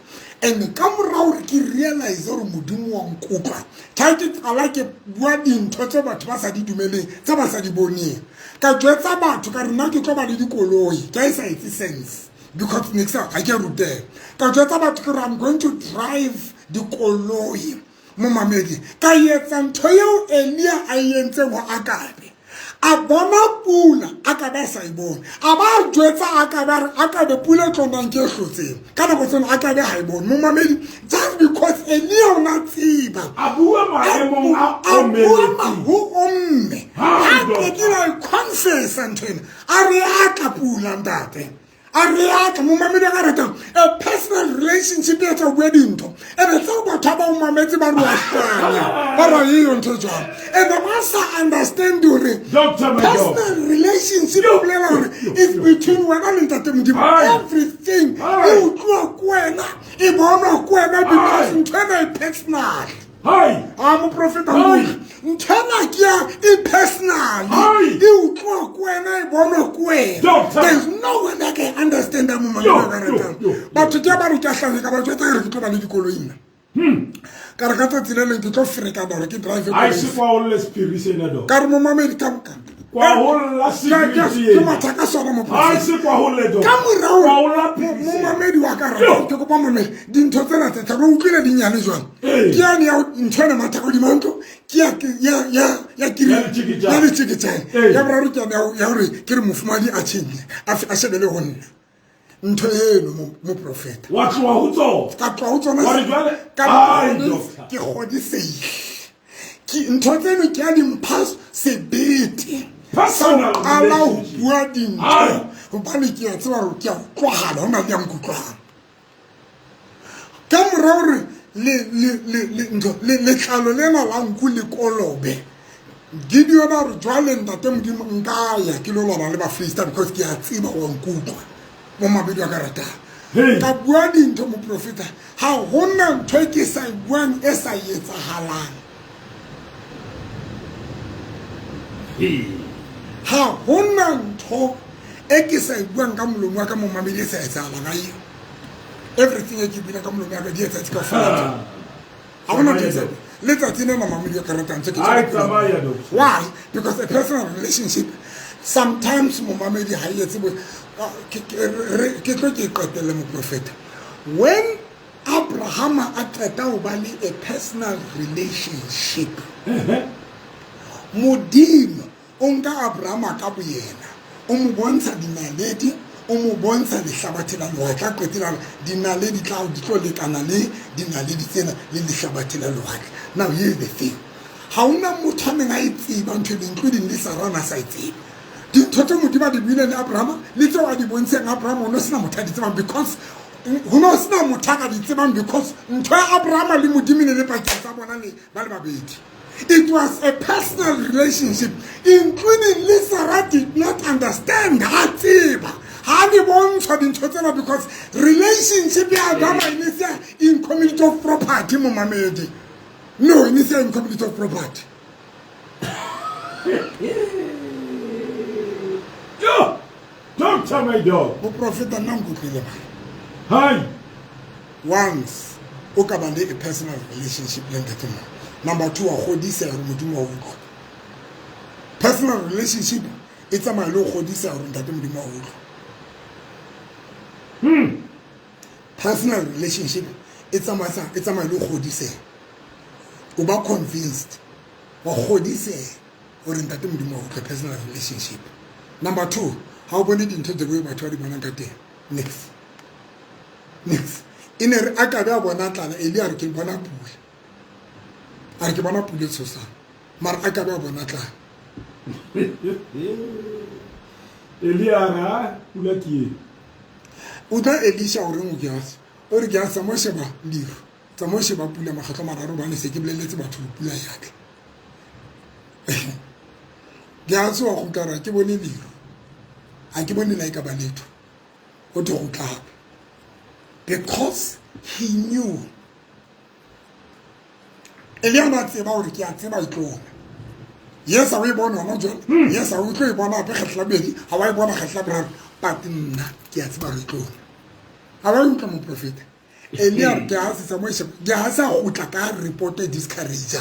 and ka morao re ke realize hore modimo wa nkutwa ka ke tsala ke bua dintho tse batho ba sa di dumeleng tse ba sa di boneng ka jwetsa batho ka rena ke tlo ba le dikoloi ka isa etse sense because next time I get rute ka jwetsa batho ke I'm going to drive dikoloi mo mamedi ka yetsa ntho yeo Elia a yentse mo Akabe a bona pula aka ba sa ibona a ba jwetsa aka be pula tlonang ke hlotseng ka nako tsena aka be ha ibona mo mamedi just because Elia ona tsiba abua maemong a omme ha ke dira confess antene a re aka pula ntate Ariata mumamedi ka rata a personal relationship at a wedding to and it's about taba umamedi ba ruashanya bara yiyo ntho jwa and the master understand you personal relationship is between one and ntate modimo everything you tlo kwena e bona kwena because ntwana is personal hi I'm a prophet ntwana kia personal you tlo kwena e bona kwena there's no one that can understand that moment but today ba re ka hlanya ka ba tshwetsa re ke tlo ba le dikoloina ka re ka tsilele ke tlo freka dora ke drive I see kwa all spirit ena do ka re mo mamedi ka kwa hola security ke mataka sona mo I see kwa hola do ka morao kwa hola mo mamedi wa ka ra ke kopa mamedi dintho tsena tse tla go utlwile di nyane jwang ke ya ya ntshwana mataka di manto ke ya kiri ya le tshikitsana ya bra re ke ya hore ke re mofumadi a tshenne a shebele ho nna ntho eno mo profeta wa tloa ho tsona ka tloa ho tsona wa re jwale ke godisehile ke ntho tseno ke a dimphaso sebete personal ala ho bua dintho hobane ke ya tseba hore ke a utlwahala hona le yang kutlwang ka morao re le tlalo lena la nku le kolobe Gideon a re jwale ntate modimo nka ya ke lo lwana le ba Philistine because ke a tseba wa nkutlwa mo mabedi wa ka rata ka bua dintho mo profeta ha hona ntho ke sa buang e sa etsahalang ha hona ntho e ke sa buang ka molomo wa ka mo mabedi e sa etsahalang ga io everything e ke bina ka molomo wa ka di etsa ka fela ha hona ntho letsatsi nena mamedi ya karata ntse ke why because a personal relationship sometimes mo mamedi ha yetse ke tlo ke qetelle mo profeta when Abraham a qeta ho ba le a personal relationship modimo o nka Abraham ka boyena o mo bontsha dinaledi o mo bontsha lehlabathe la lewatle qetela dinaledi tla di tlo lekana le dinaledi tsena le lehlabathe la lewatle now here's the thing ha una motho a neng a itseba ntho including le Sarah sa itseba dintho tse modimo di buile le Abraham le tse wa di bontsheng Abraham o no sena motho a di tsebang because Who knows now Mutaka di tsebang because ntwa Abraham le modimo ne le pakeng tsa bona le ba le babedi. It was a personal relationship, including Lisa did not understand Hatiba. How the one for the total because relationship in community of property, Mamadi. No, in community of property. Yo, don't tell my dog. O prophet and nam good. Hi. Once, Okabande a personal relationship linked. Number 2, Hodisa Mudimo. Personal relationship, it's a my low Hodisa or Datimimo. Personal relationship, it's a my low Hodisa. Uba convinced or Hodisa or in Datimimo, a personal relationship. Number 2, how about it into the way by 20 Managate? Next. In a Akada Bonata, Elia Kimbana. Arkibana pulit sosa. Mar akaba bonata. Eliara, ulaki. Uda Elisha orangias. Origias samosheba live. Samosheba pula makhatama mararubani sekible leti batu pula yake. Giaso akutara kiboni live. Akiboni like abaleto. Oto kuta. Because he knew. Eliana tseba hore ke a tseba itlo. Yes, I will born or not. Yes, I will go born up a baby. How I born a hatlabra, but not get itlo. I won't come prophet. Elian gas is a worship. Gaza Utaka reported discourage.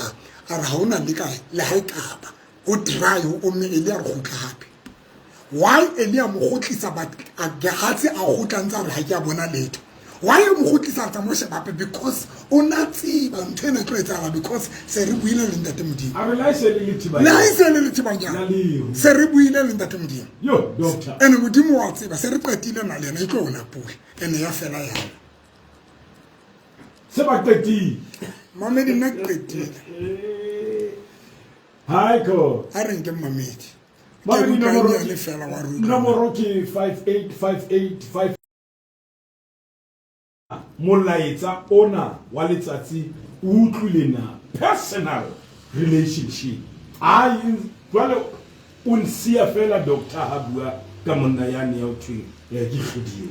Arhauna Nikai, like up. Would try o me Elia happy. Why Elia Mohoti Sabat a Gahazi Ahutanza Hayabona late? Why am I Samosheba? Because Onati and Tenetrata because Seribuina in the Timidi. I realize a little bit. Nice a little bit. Seribuina in the Timidi. Yo, doctor. And we do what Seripatina and I go on a pool and the Affair. Sebakti. Mamma did not get it. Hi, Co. I didn't get my mate. But no more Rocky 5858. Molaetsa ona wa letsatsi o utlwilena personal relationship ai jwale o nsia fela doctor ha bua ka monna yane ya uthwe ya gigediwe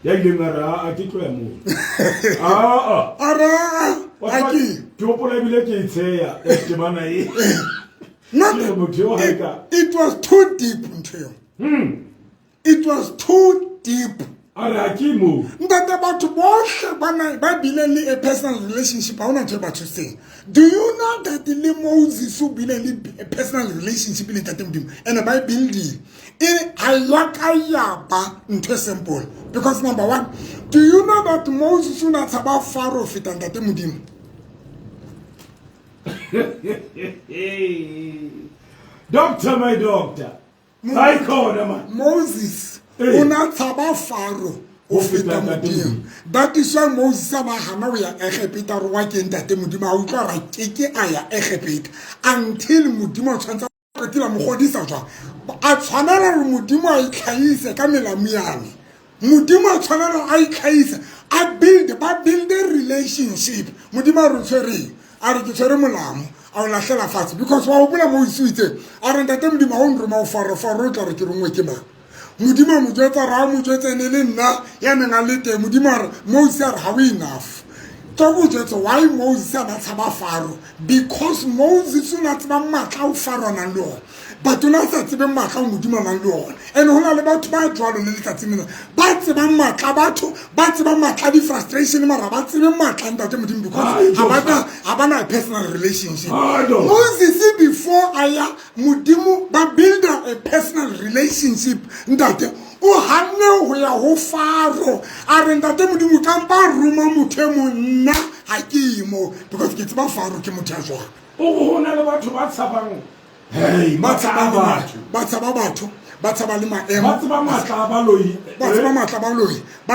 ya ile ngara a ke tloya mo ara aki ke opola bile ke itsheya ke bana e it was too deep into him. It was too deep. Arakimu. That about to wash a personal relationship. I want to say. Do you know that the Moses who be a personal relationship in the and a Bible deal? Into simple. Because number 1, do you know that Moses who not about Pharaoh fit and that him? Doctor, my doctor. I call him Moses. Una taba Pharaoh ofita modimo. That is why Moses abahana we ya Egipta ro wa ke ntate modimo a utlwa ra keke aya Egipta until modimo tshwantsa go tla mo godisa jwa a tshwanela re modimo a itlhaise ka melamiane. Modimo a tshwanela a itlhaise a build a relationship. Modimo re tshwere a re ke tshwere molamo a o lahlela fatshe because wa o bula mo isuitse a re ntate modimo a o nroma o faro tla re ke rongwe ke ma. Mudima mujeta ra mujeta nele nna ya nna le te mudima Moses are how enough to go why Moses na tsaba Pharaoh because Moses na tsaba matla Pharaoh na lo but una sa tsebe matla mudima na lo and hona le batho ba jwalo le letsatsing ba tseba matla batho ba tseba matla di frustration mara ba tsebe matla ntate mudimo because abana a personal relationship. Moses before aya mudimo ba build a personal relationship ndate o hanne ho ya ho Pharaoh a re ntate modimo kampa ruma mothemo nna ha ke imo because ke tseba Pharaoh ke motho o hona le batho ba tshabang hey matsaba batho ba tsaba le maemo ba tsaba matla ba loi ba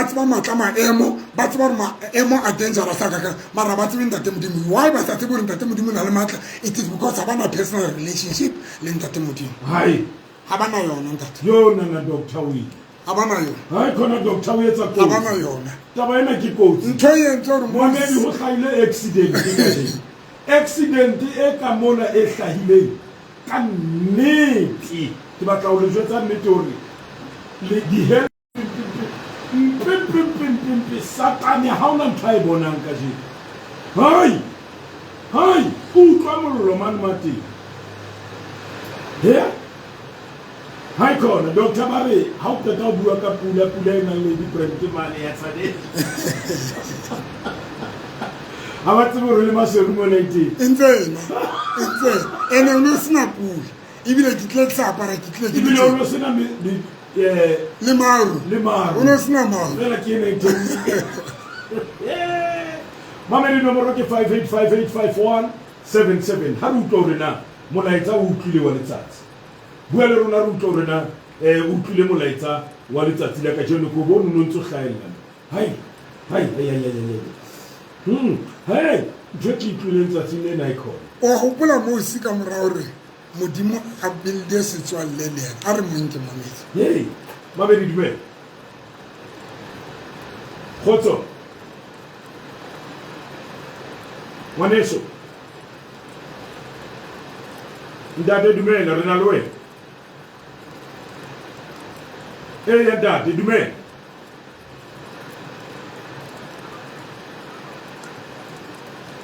tsaba matla maemo ba tsaba maemo a dangerous ka mara ba tsaba ntate modimo why ba tsaba ntate modimo na le matla it is because abana personal relationship le ntate modimo hai abana yona ntate yo nana doctor we ha bana yona ha khona doctor o etsa ha bana yona taba ena ke kotsi ntho e entse hore moamedi ho hlahile accident e ka mona e hlahileng ka nnete ke batla ho le jwetsa nnete hore le di satane ha ona ntho a e bonang ka jeno hai utlwa mollo mane mateng hai khona doctor ba re ha o qeta ho bua ka pula e nang le di-brand mane ya tsane ha ba tsebe hore le maseru mo nineteen ene o no sena pula ebile ke tle tsa apara ke tle ebile o no sena le maru o no sena maru fela ke ene mamedi nomoro ke 58585177 ha re utlwa hore na molaetsa o utlwile wa letsatsi bua le rona re utlwa hore na o utlwile molaetsa wa letsatsi la ka jeno ko bo no ntse hlaelana hai ntho ke utlwile letsatsing le na icon o gopola mo se ka mora hore modimo a builde setswalle le yena a re monke mamedi mabedi dumela khotso ngwaneso ntate dumela re na le wena ya ntate dumela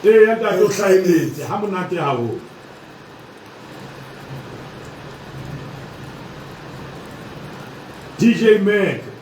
ya ntate o hlahelletse ha monate haholo DJ Mac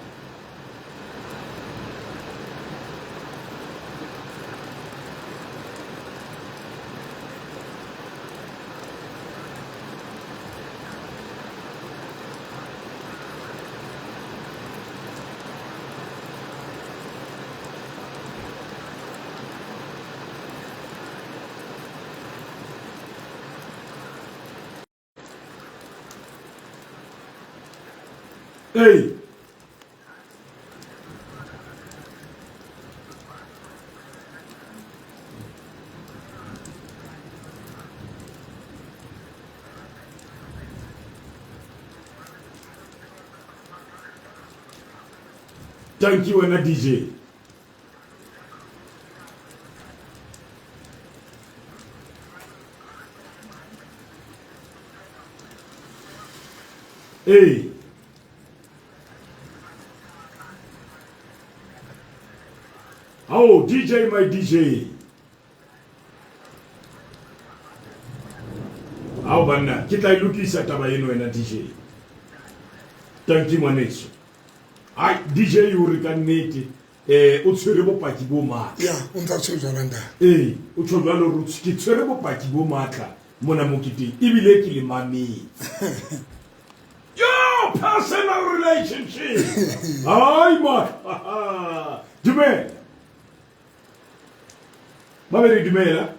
hey thank you and a DJ hey oh DJ my DJ ao banna ke tla ilukisa taba eno wena DJ thank you ngwaneso ai DJ o re ka nnete o tshwere bopaki bo matla ya o ntse tshwere jwana nda o tshwere lo rutsi ke tshwere bopaki bo matla mona mo kiteng ebile ke le mametse yo personal relationship ai ma dumela mabedi dumela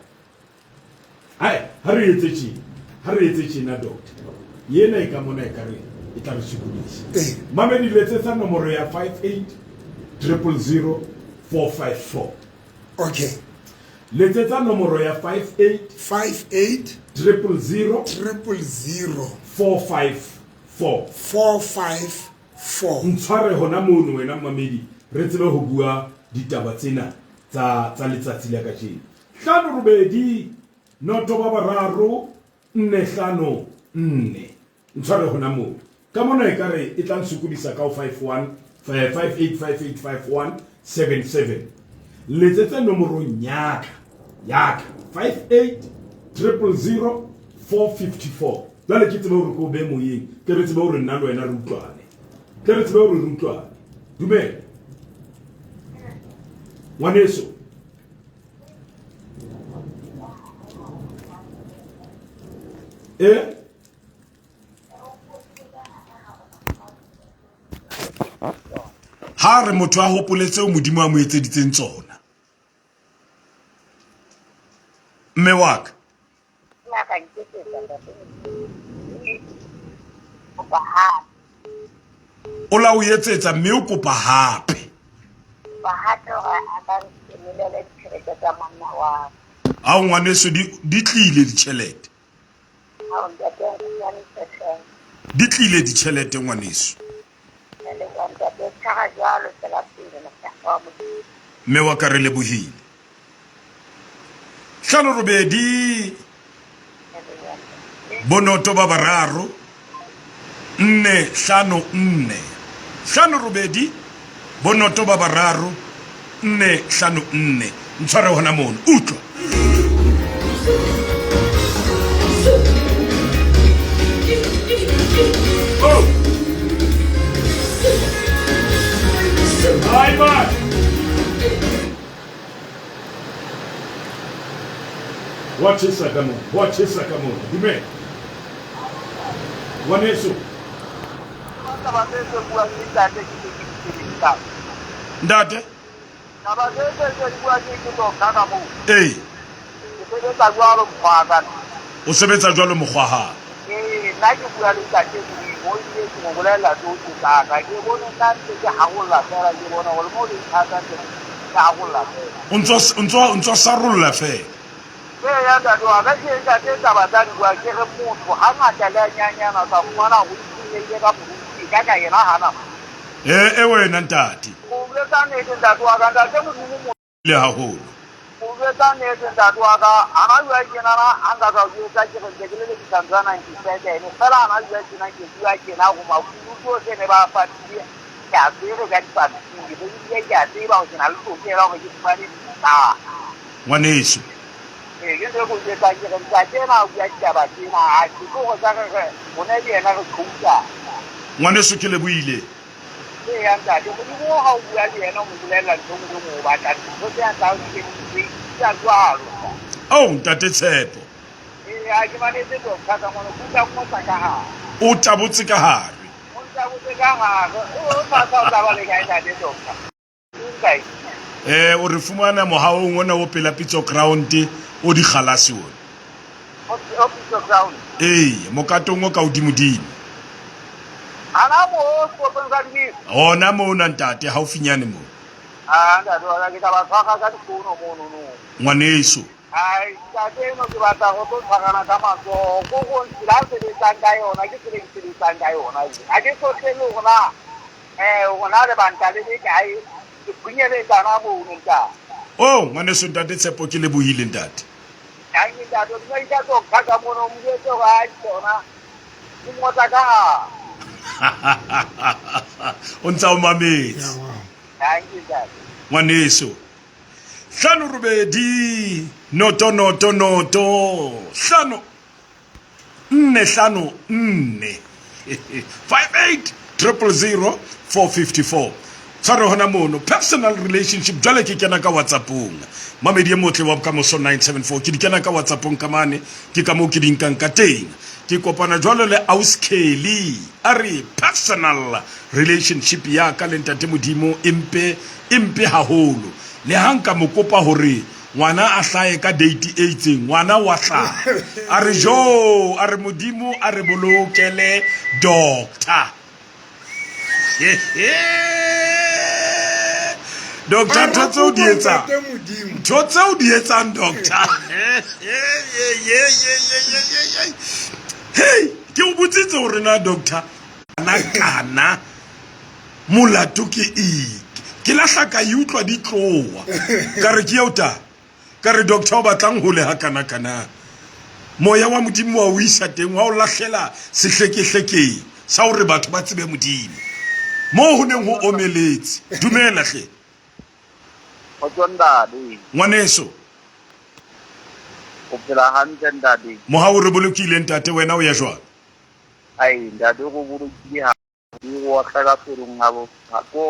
ai ha re etse na doctor yena e ka mona e ka re e tla re sokodisa mabedi letsetsa nomoro ya 58000454 okay letsetsa nomoro ya 58000454 ntshware hona mono wena mamedi re tsebe ho bua ditaba tsena tsa letsatsi la kajeno 5 noto ba bararo 454 ntshware hona mono ka mona e kare e tla nsukodisa ka 58585177 letsetsa nomoro nyaka 58000454 jwale ke tsebe hore ko be moyeng ke re tsebe hore nna le wena re utlwane dumela ngwaneso ha re motho a hopoletse o modimo a mo etseditseng tsona mme wa ka o la o etsetsa mme o kopa hape ha ngwaneso di tlile ditjhelete di tlile ditjhelete ngwaneso mme wa ka re lebohile hlano robedi bonoto ba bararo 454 hlano robedi bonoto ba bararo 454 ntshware hona mono utlwa oh bye bye watch this akamono dime waneso ndate hey o sebetsa jwalo mokgwaha untso sarolla fe ya da do ga ke ga te ta ba da gwa ke re motho ha ngata le nyanyana ka fumana ho ile ka buruti ka ka yena hana wena ntate o le ka ne te da do ga da te mo le haholo o le ka ne te da do ga ana yo ke na anga ga yo ka ke ke le le Tanzania 97 ne sala ana yo ke na ke ya ke na go ma ku to ke ne ba fa ti ya ke re ga pa ti ke ya te ba o ke na lu ke ra go ke pa ni ta ngwaneso ngwaneso ke lebohile oh ntate Tshepo o tabotse ka hare o re fumana mohaong ona o pela pitso ground o di kgalase ona mokatong o ka odimodimo ona mona ntate haufinyane mo ngwaneso oh ngwaneso ntate Tshepo ke lebohile ntate o ntsa o mametse ngwaneso 5 noto 5 4 58 454 tshware hona mono personal relationship jwale ke kena ka WhatsAppong mamedi e motle wa bokamoso 974 ke di kena ka WhatsAppong ka mane ke ka mo ke di nkang ka teng ke kopana jwale le Auskeli are personal relationship ya ka le ntate modimo impe haholo le hanka mokopa hore ngwana a hlae ka date e itseng ngwana wa hla are jo are modimo are bolokele doctor Doctor Totso dietsa doctor hey ke o botsitse hore na doctor kana molato ke ke lahla ka utlwa di tlowa ka re ke yota ka re doctor o batlang ho le hakana moya wa modimo wa o isa teng wa o lahlela sehlekehleke sa hore batho ba tsebe modimo mo ho neng ho omeletse dumela hle ngwaneso o phela hantle ntate moha o re bolokile ntate wena o ya jwang ai ntate go bolokile ha di go tla perong ha bo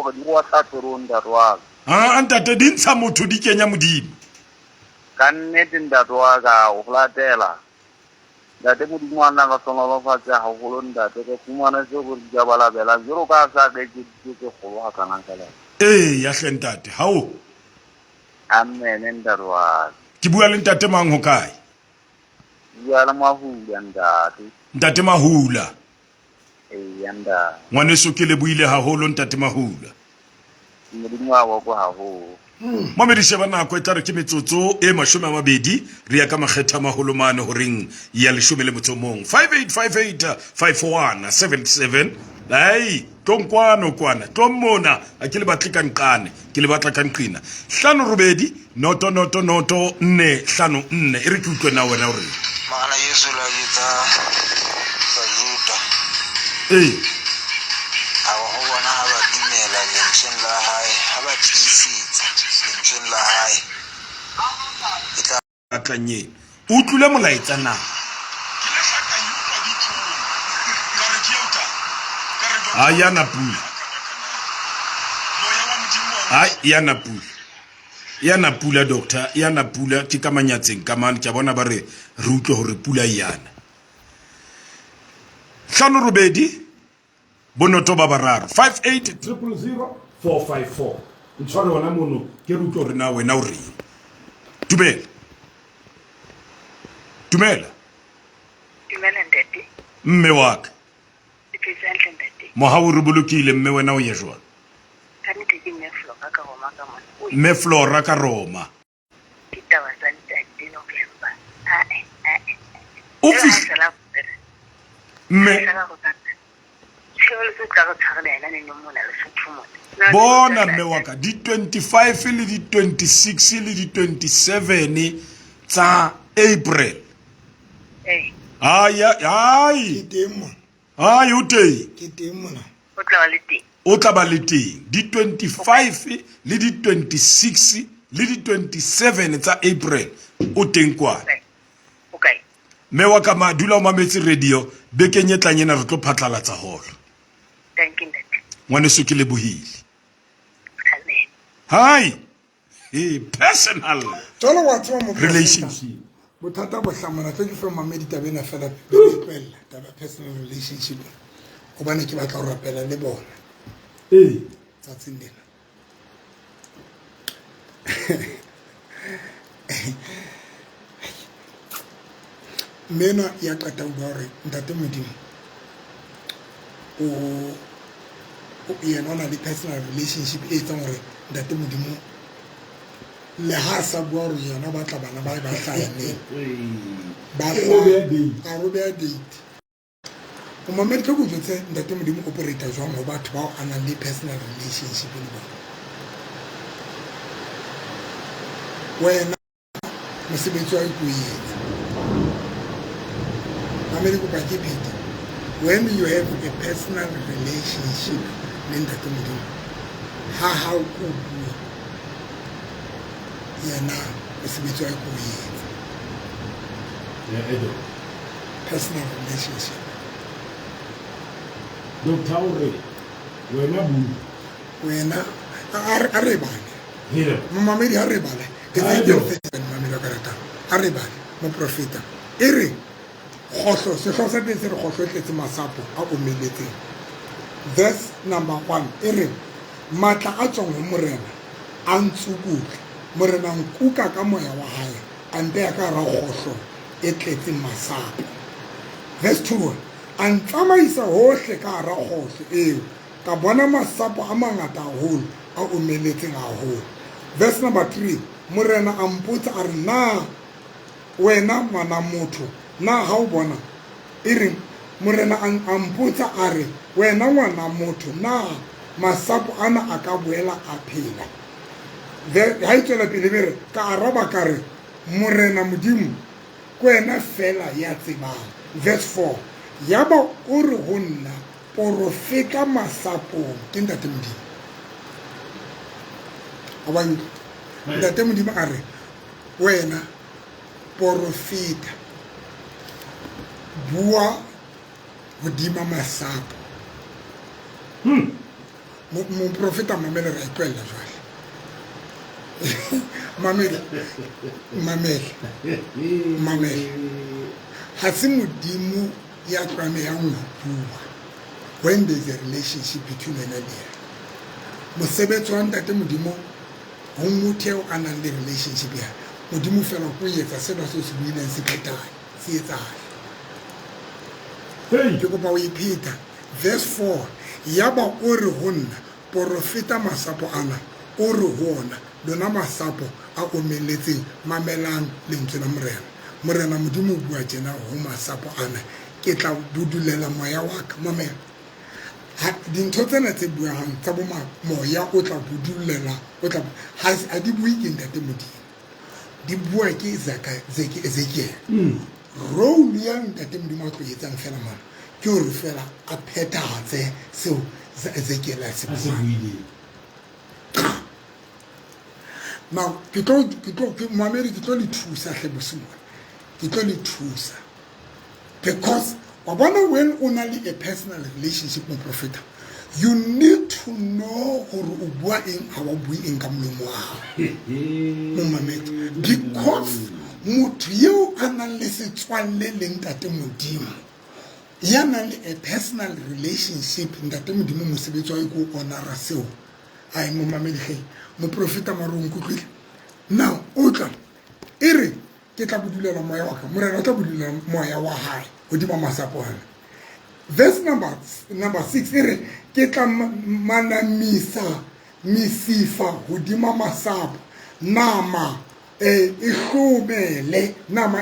go di go tla perong da rwa ntate di ntsha motho di kenya modimo ka nnete ntate wa ka o flatela ntate modimo a nna ka tsona fa tsa ha go lo ntate ke fumana se go di bala bela jero ka sa ke ke go wa kana kala ya hle ntate ha o amen ndarwa ke bua le ntate mang ho kae ya la mahula ntate mahula yanda ngwaneso ke le buile haholo ntate mahula modimo wa go haholo mamedi sheba nako e tla re ke metsotso e 20 re ya ka makgetha maholo mane ho reng ya 10 le motsomong 5858 541 77 Ai, tonkwana kwana, tomona, akile batle ka nqane, ke le batla ka nqina. 5 noto noto noto 4 5 4. E re ke utlwe na wena hore. Magana Yesu la bitsa Juda. Ha ho bona ha ba dumela lentsweng la hae, ha ba tiisitse lentsweng la hae. E tla Atlanye. Utlwile molaetsa na. Ayana pula. Ai yana pula. Yana pula doctor, yana pula ke ka manyatseng ka man ke bona ba re utlwe hore pula yana. 5 bonoto ba bararo 58 000 454. Ntshware wona mono ke re utlwe hore na wena o re. Dumela. Dumela. Dumela ntate. Mme wa ka. Ke ntate. Mohawu re bolokile mme wena o ye jwang? Ka nnete ke mme Flora ka Roma ka mona. Mme Flora ka Roma. Ke taba tsa ntate November. Office mme bona mme wa ka di 25 le di 26 le di 27 tsa April. Ai o teng. Ke teng mona. O tla ba le teng di 25 le di 26 le di 27 tsa April o teng kwa. Okay. Me wa ka madula o mametse radio bekeng e tlang ena re tlo phatlalatsa holo. Thank you ntate. Ngwane so ke le bohile. Amen. Hi. Personal Jalo wa tswa mo relationship. Bothata bo hlamana tse ke fe mamedi tabena fela pela taba personal relationship. O bana ke batla go rapela le bona. Tsatsing lena. Mena ya qata uba hore ntate Modimo o yena ona le personal relationship e tsang hore ntate Modimo le ha sa bua hore yena ba tla bana ba hlahane ba a date o mamedi ka go jotse ntate Modimo operator jwang go batho ba o ana le personal relationship le bona wena mosebetsi wa ikuetsa mamedi go ba ke pheta when you have a personal relationship le ntate Modimo ha o go bua yena mosebetsi wa ikuetsa personal relationship. Doctor Ore, wena a re bane mamedi a re bane ke mamedi ka rata a re bane mo profeta e re khotlo se sa tse re khotlo tletse masapo a omeletseng. Verse number 1 e re matla a tsong mo morena a ntsukutle morena nkuka ka moya wa hae ante ya ka ra khotlo e tletse masapo. Verse 2 an tsamaisa hohle ka ra khotlo eo ka bona masapo a mangata haholo a omeletseng haholo. Verse number 3 morena a mpotsa a re na wena ngwana motho na ha o bona e re morena a mpotsa a re wena ngwana motho na masapo ana a ka boela a phela. Ha itswela pele bere ka araba ka re morena Modimo ko wena fela ya tsebang. Verse 4 yaba o re ho nna porofeta masapong ke ntate Modimo abang ntate Modimo a re wena porofeta bua hodima masapo mo profeta mamele ra ipella jwale mamele ha se Modimo ya tlamehang ho bua when there is a relationship between wena le yena. Mosebetsi wa ntate Modimo ho motho eo a nang le relationship ya Modimo fela go etsa se ba se se buileng se phetae se etsahale. Ke kopa o ipheta verse 4 yaba o re ho nna porofeta masapo ana o re ho ona lona masapo a omeletseng mamelang lentswe la morena Modimo bua tjena ho masapo ana ke tla budulela moya wa ka mamela dintho tsena tse buang tsa bo moya o tla budulela o tla ha di bue ke ntate Modimo di bua ke Ezekiel role ya ntate Modimo a tlo etsang fela mona ke hore fela a phethahatse seo Ezekiel a se buile. Now ke tlo mamedi ke tlo le thusa hle bosimo ke tlo le thusa because when only a personal relationship with prophet, you need to know who bua in our bui in kamlomo because motho yo ana le setswalle le ntate Modimo ya na le a personal relationship ntate Modimo mo sebetso a go honora seo ai mo mamedi he mo prophet marong kutlwile now o tla ere ke tla budulela moya wa ka morena tla budulela moya wa hae godimo masapwana verse number 6 ere ke tla manamisa misifa godimo masapo nama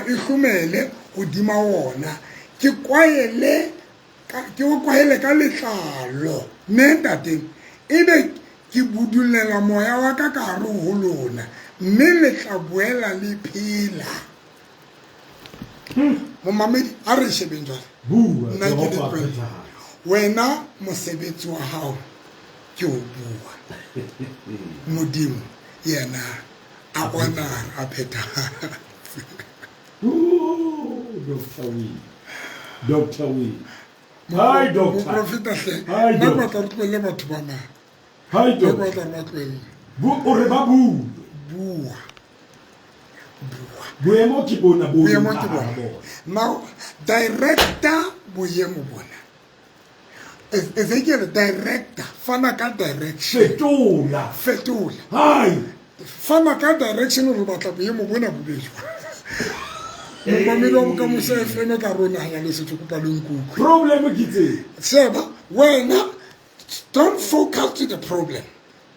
ihlumele godimo wona ke kwaele ka letlalo nenda teng ebe ke budulela moya wa ka ka re ho lona mme le tla boela le phela Momamedi a re shebeng jwale nna ke le tloela wena mosebetsi wa hao ke o bua Modimo yena a bona a phetha Doctor we hi doctor profeta hle hi na doctor batla re tlohelle batho bana hi ba doctor batla re tlohelle o re ba bua boemo ke bona boemo ke bona now director boemo bona Ezekiel director fana ka direction fetola hi fana ka direction re batla boemo bona bo bejwa Momamedi wa ka Musa FM ka rona ya le setho kopa lenkuku problem ke tse seba wena don't focus to the problem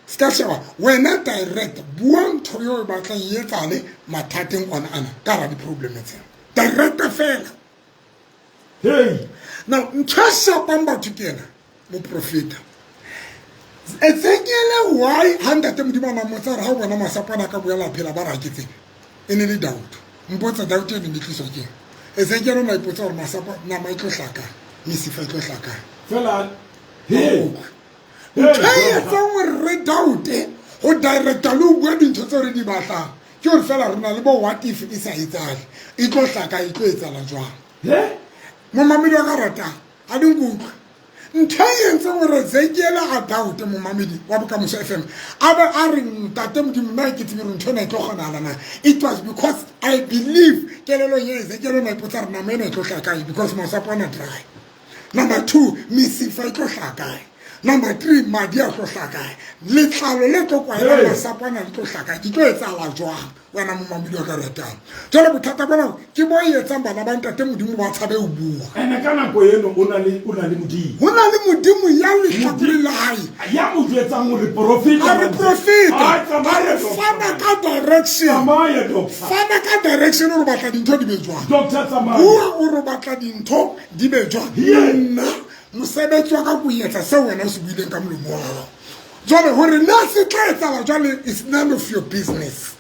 ska sheba wena direct buang thoyo ba tla yetsale mathateng ona ana ka ra di problem tse direct fela hey now ntsha pamba tukena mo profeta Ezekiel why handa te Modimo na motsara ha bona masapana ka boela phela ba raketseng ene le doubt mpotsa doubt ene le tliswa ke Ezekiel na ipotsa hore masapa na maitlo hlaka misifa itlo hlaka fela hey hey tsa re doubt ho director lo bua dintho tse re di batlang ke hore fela rena le bo what if e sa etsale itlo hlaka itlo etsala jwang Momamedi wa ka rata a di nkutlwa nthayense gore Ezekiel a doubt Momamedi wa Bokamoso FM abe a re ntate Modimo nna ke tsebe re ntho ena e tlo kgonala na it was because I believe kelelo ye Ezekiel na ipotsa re nama ena e tlo hlaka because masapana dry number 2 misifa e tlo hlaka number 3 madi a tlo hlaka letlalo le tlo kwaela masapana le tlo hlaka di tlo etsala jwang wena Momamedi wa ka ratang jole bothata bona ke bo etsang bana ba ntate Modimo ba tshabe o bua ene kana go eno ona le Modimo hona le Modimo ya le hlakile la hae ya mo jwetsang gore profeta a re profeta tsamaya fana ka direction fana ka direction o batla dintho di be jwang doctor tsamaya o re batla dintho di be jwang nna mosebetsi wa ka go etsa se wena o se buileng ka molomo wa gago jwale hore na se tla etsala jwale is none of your business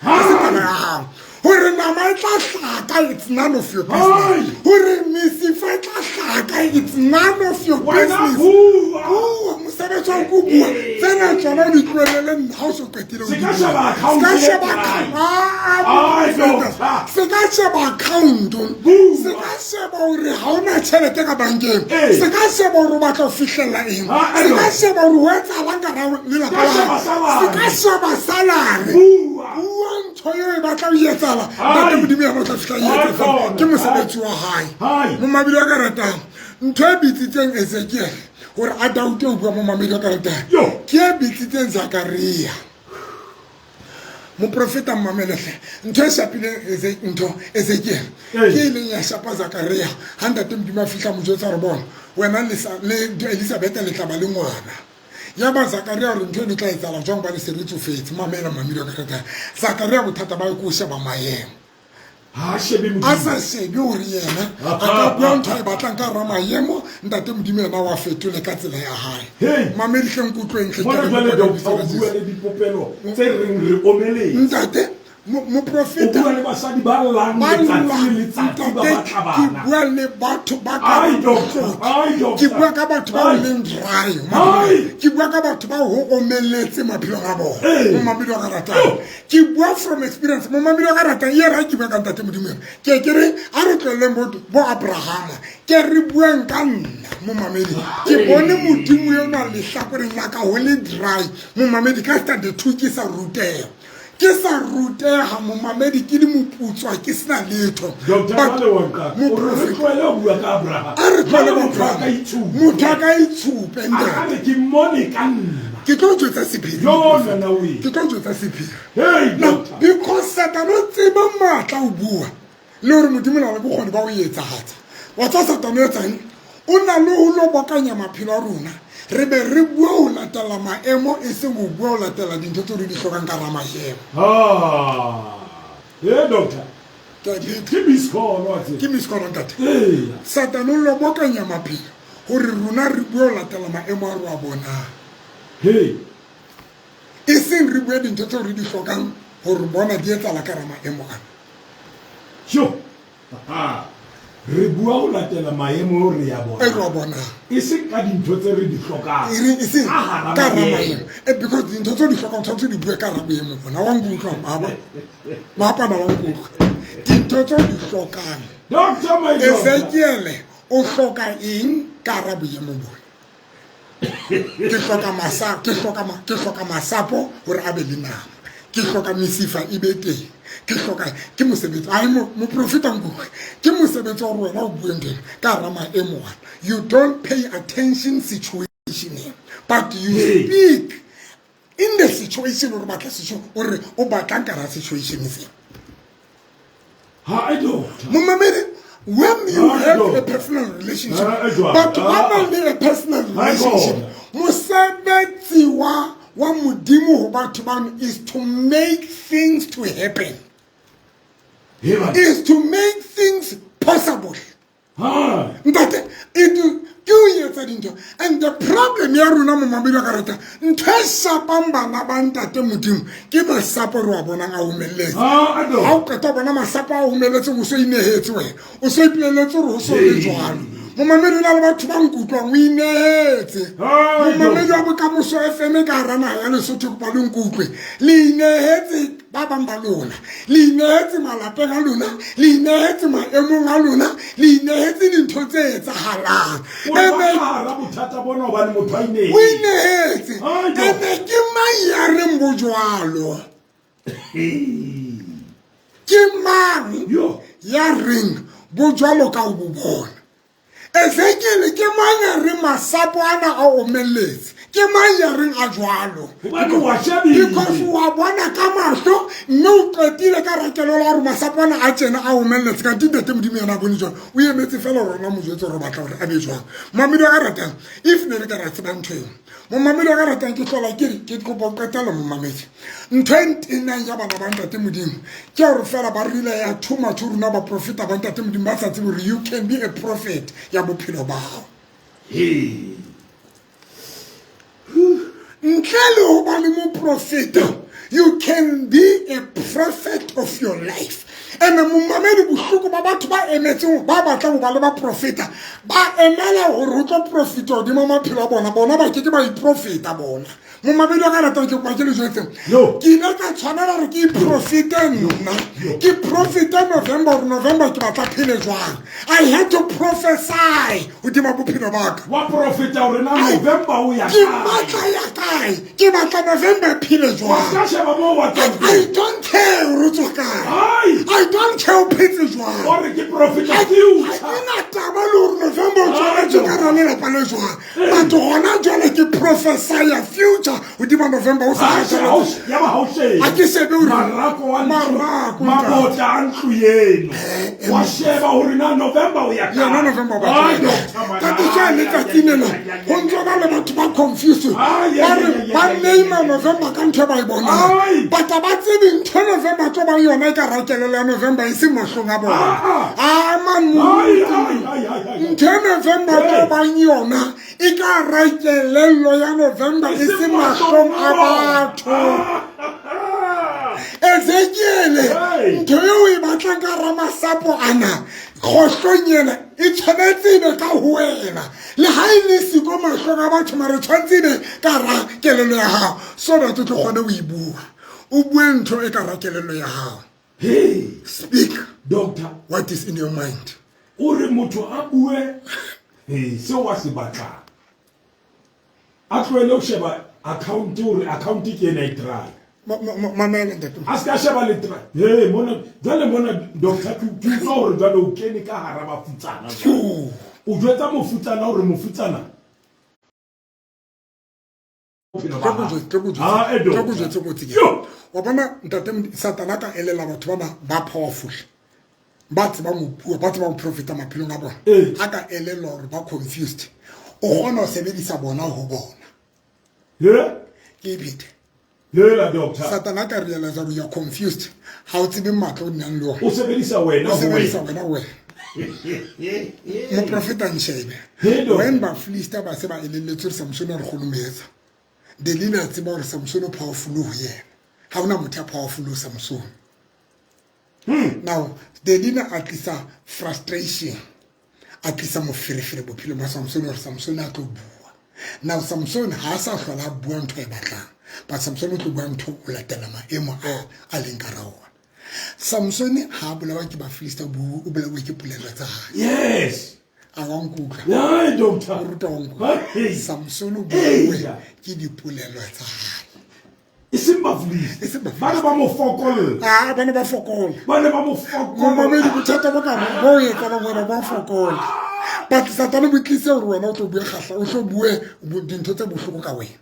hore nama e tla hlaka it's none of your business hore misifa e tla hlaka it's none of your business mosebetsi wa go bua tsena tsona di tloelele nna ha o se qetile se ka sheba account se ka sheba account se ka sheba hore ha ona tšhelete ka bankeng se ka sheba hore o batla o fihlella eng se ka sheba hore o etsalang ka lelapa la se ka sheba salary bua ntho eo e batla o etsala ntate Modimo ya batla fihla etsa ke mosebetsi wa hae Momamedi wa ka ratang ntho e bitsitseng Ezekiel hore a daute o bua Momamedi wa ka ratang ke e bitsitseng Zakaria moprofeta mmamelehle ntho e shapileng Ezekiel ke e leng ya shapa Zakaria ha ntate Modimo a fihla mo jwetsa re bona wena le Elizabeth le tla ba le ngwana ya ba Zakaria re ntho e tla etsala jwang ba le seritso fetse mamela Momamedi wa ka ratang Zakaria bothata ba go sheba maemo Ha shebe mo. Asa shebe hore yena a ka bua ntho e batlang ka rama yemo ntate modimo yena wa fetole ka tsela ya hae. Mamedi hleng kutlweng hle Mona jwale doctor o bua le dipopelo tse reng re omeletse. Ntate mo profeta o bua le basadi ba llang letsatsi ba batla bana. Ke bua le batho ba ka ke bua ka batho ba leng dry. Ke bua ka batho ba ho omeletse maphelo a bona. Mo mamedi wa karata ke bua from experience. Mo mamedi wa karata ye ra ke bua ka ntate modimo ke re a re tloleng bo Abraham ke re buang ka nna mo mamedi ke bone modimo yo na le hlakoreng la ka ho le dry mo mamedi ka sta de thuki sa ruteho ke sa ruteha mo mamedi ke di moputswa ke sina letho mo profeta o bua ka Abraham a re tlole motho ka itshupe ntate ke mone ka nna ke tlo tshwetsa sephiri ke tlo tshwetsa sephiri because Satan o tseba matla o bua le hore modimo la le bokgoni ba o etsahatsa wa tsa Satan o etsang o na le ho lo bokanya maphelo a rona re be re bua ho latela maemo e se go bua ho latela dintho tse re di hlokang ka ramaemo doctor ke miskono ntate Satan o lo bokanya maphelo hore rona re bua ho latela maemo a rona bona e seng re bua dintho tse re di hlokang hore bona di etsa la ka ramaemo a re bua ho latela maemo re ya bona e re bona e se ka dintho tse re di hlokang e se ka ramaemo because dintho tse di hlokang tshwanetse di bue ka ramaemo bona wa nkutlwa mapa na wa nkutlwa dintho tse di hlokang doctor my Ezekiel o hloka eng ka ramaemo bona ke hloka masapo hore a be le nama ke hloka mesifa e be teng ke hloka ke mosebetsi ai mo profeta ngwe ke mosebetsi wa rona o bueng teng ka rama emo you don't pay attention situation but you speak in the situation or batla situation or o batlang ka situation se I don't momamere when you have a personal relationship but when a personal relationship mosebetsi wa modimo ho batho ba is to make things to happen. Is to make things possible. But and the problem ya rona mo mabelo ka rata ntho shapang bana ba ntate modimo ke ba sapo ro bona a umelletse ha o ka ta bona masapa a umelletse go so inehetse we o so ipileletse ro so le jwalo mo mamedi la batho ba nkutlwa o inehetse mo mamedi wa bokamoso FM ka rana ya Lesotho go ba le nkutlwe le inehetse ba bang ba lona le inehetse malapeng a lona le inehetse maemong a lona le inehetse dintho tse etsahalang bothata bona ba le motho a inehetse o inehetse ebe ke mang ya reng bojwalo ke mang ya reng bojwalo ka o bo bona Ezekiel ke mang ya reng masapo ana a omelletse ke mang ya reng a jwalo because wa bona ka mahlo mme o qetile ka rakelo la hore masapo ana a tsena a omelletse ka ntate modimo yana bone jwalo o emetse fela rona mo jwetse re batla hore a be jwalo mamedi a ratang if ne re ka ratsa ntho eo mo mamedi a ratang ke hlola ke kopa qetela mo mamedi ntho ena ya bana ba ntate modimo ke hore fela ba rile ya too much runa ba profeta ba ntate modimo ba sa tsebe hore you can be a prophet ya bophelo ba hao ntle ho ba le mo profeta you can be a prophet of your life and momamedi bohloko ba batho ba emetseng ba batla go ba le ba profeta ba emela hore o tlo profeta hodimo maphelo a bona ba ke ba iprofeta bona momamedi wa ka ratang ke kwa ke le jwetseng ke ile ka tshwanela hore ke iprofete nna ke profeta November ke batla phele jwang I had to prophesy hodimo bophelo ba ka wa profeta hore na November o ya ke batla ya kae ke batla November phele jwang I don't care hore o tswa kae I don't care phetse jwang hore ke profeta future ke na taba le hore November o tswa ke ka rana le pale jwang but hona jwale ke prophesy ya future hodima November o sa ya ba hause a ke sebe hore marako wa mabota a ntlo yeno wa sheba hore na November o ya ka November ba ka ke na le tsatinela go ntse ba le batho ba confused ba re ba name November ka ntho ba ibona but ba tsebe ntho November tlo ba yona ka rakelelo ya November ise mohlong a bona man ntho November tlo ba yona e ka rakelelo ya November ise mohlong a batho Ezekiel ntho eo e batlang ka ramasapo ana khohlonyela e tshwanetse be ka ho wena le ha ile siko mahlong a batho mare tshwanetse be ka ra kelelo ya hao so that tlo kgone ho ibua o bue ntho e ka ra kelelo ya hao. Hey, Speak, doctor. what is in your mind? Ore motho a bue se wa se batla a tloele o sheba account ore account ke ena e try Mamela ntate. aska sheba le try hey mona dale mona doctor ke tlo re dale o kene ka hara ba futsana o jwetsa mofutsana ore mofutsana wa bona ntate Satana ka elela batho ba powerful ba tseba mo bua ba tseba mo profita maphelong a bona a ka elela hore ba confused o gona o sebedisa bona ho bona ke bit la doctor Satana ka realize that you are confused ha o tsebe matlo o nang le o sebedisa wena o sebedisa wena mo profita nshebe when ba Philista ba se ba elelletse Samson re khulumeza Delila tseba hore Samson powerful ho yena ha ona motho a powerful o Samson now Delila atlisa frustration atlisa mo ferefere bophelo ba Samson hore Samson a tlo bua now Samson ha sa hlola bua ntho e batlang but Samson o tlo bua ntho o latela maemo a leng ka raona Samson ha bolawa ke ba Philista o bolawa ke polelo tsa hae yes awangkutla yeah doctor Samson o bolawa ke dipolelo tsa hae isimba Philista bana ba mo fokola bana ba fokola bana ba mo fokola mamedi bothata ba ka bo e ka ngwana ba fokola but Satana bo tlise hore wena o tlo bua gahla o tlo bue dintho tse bohloko ka wena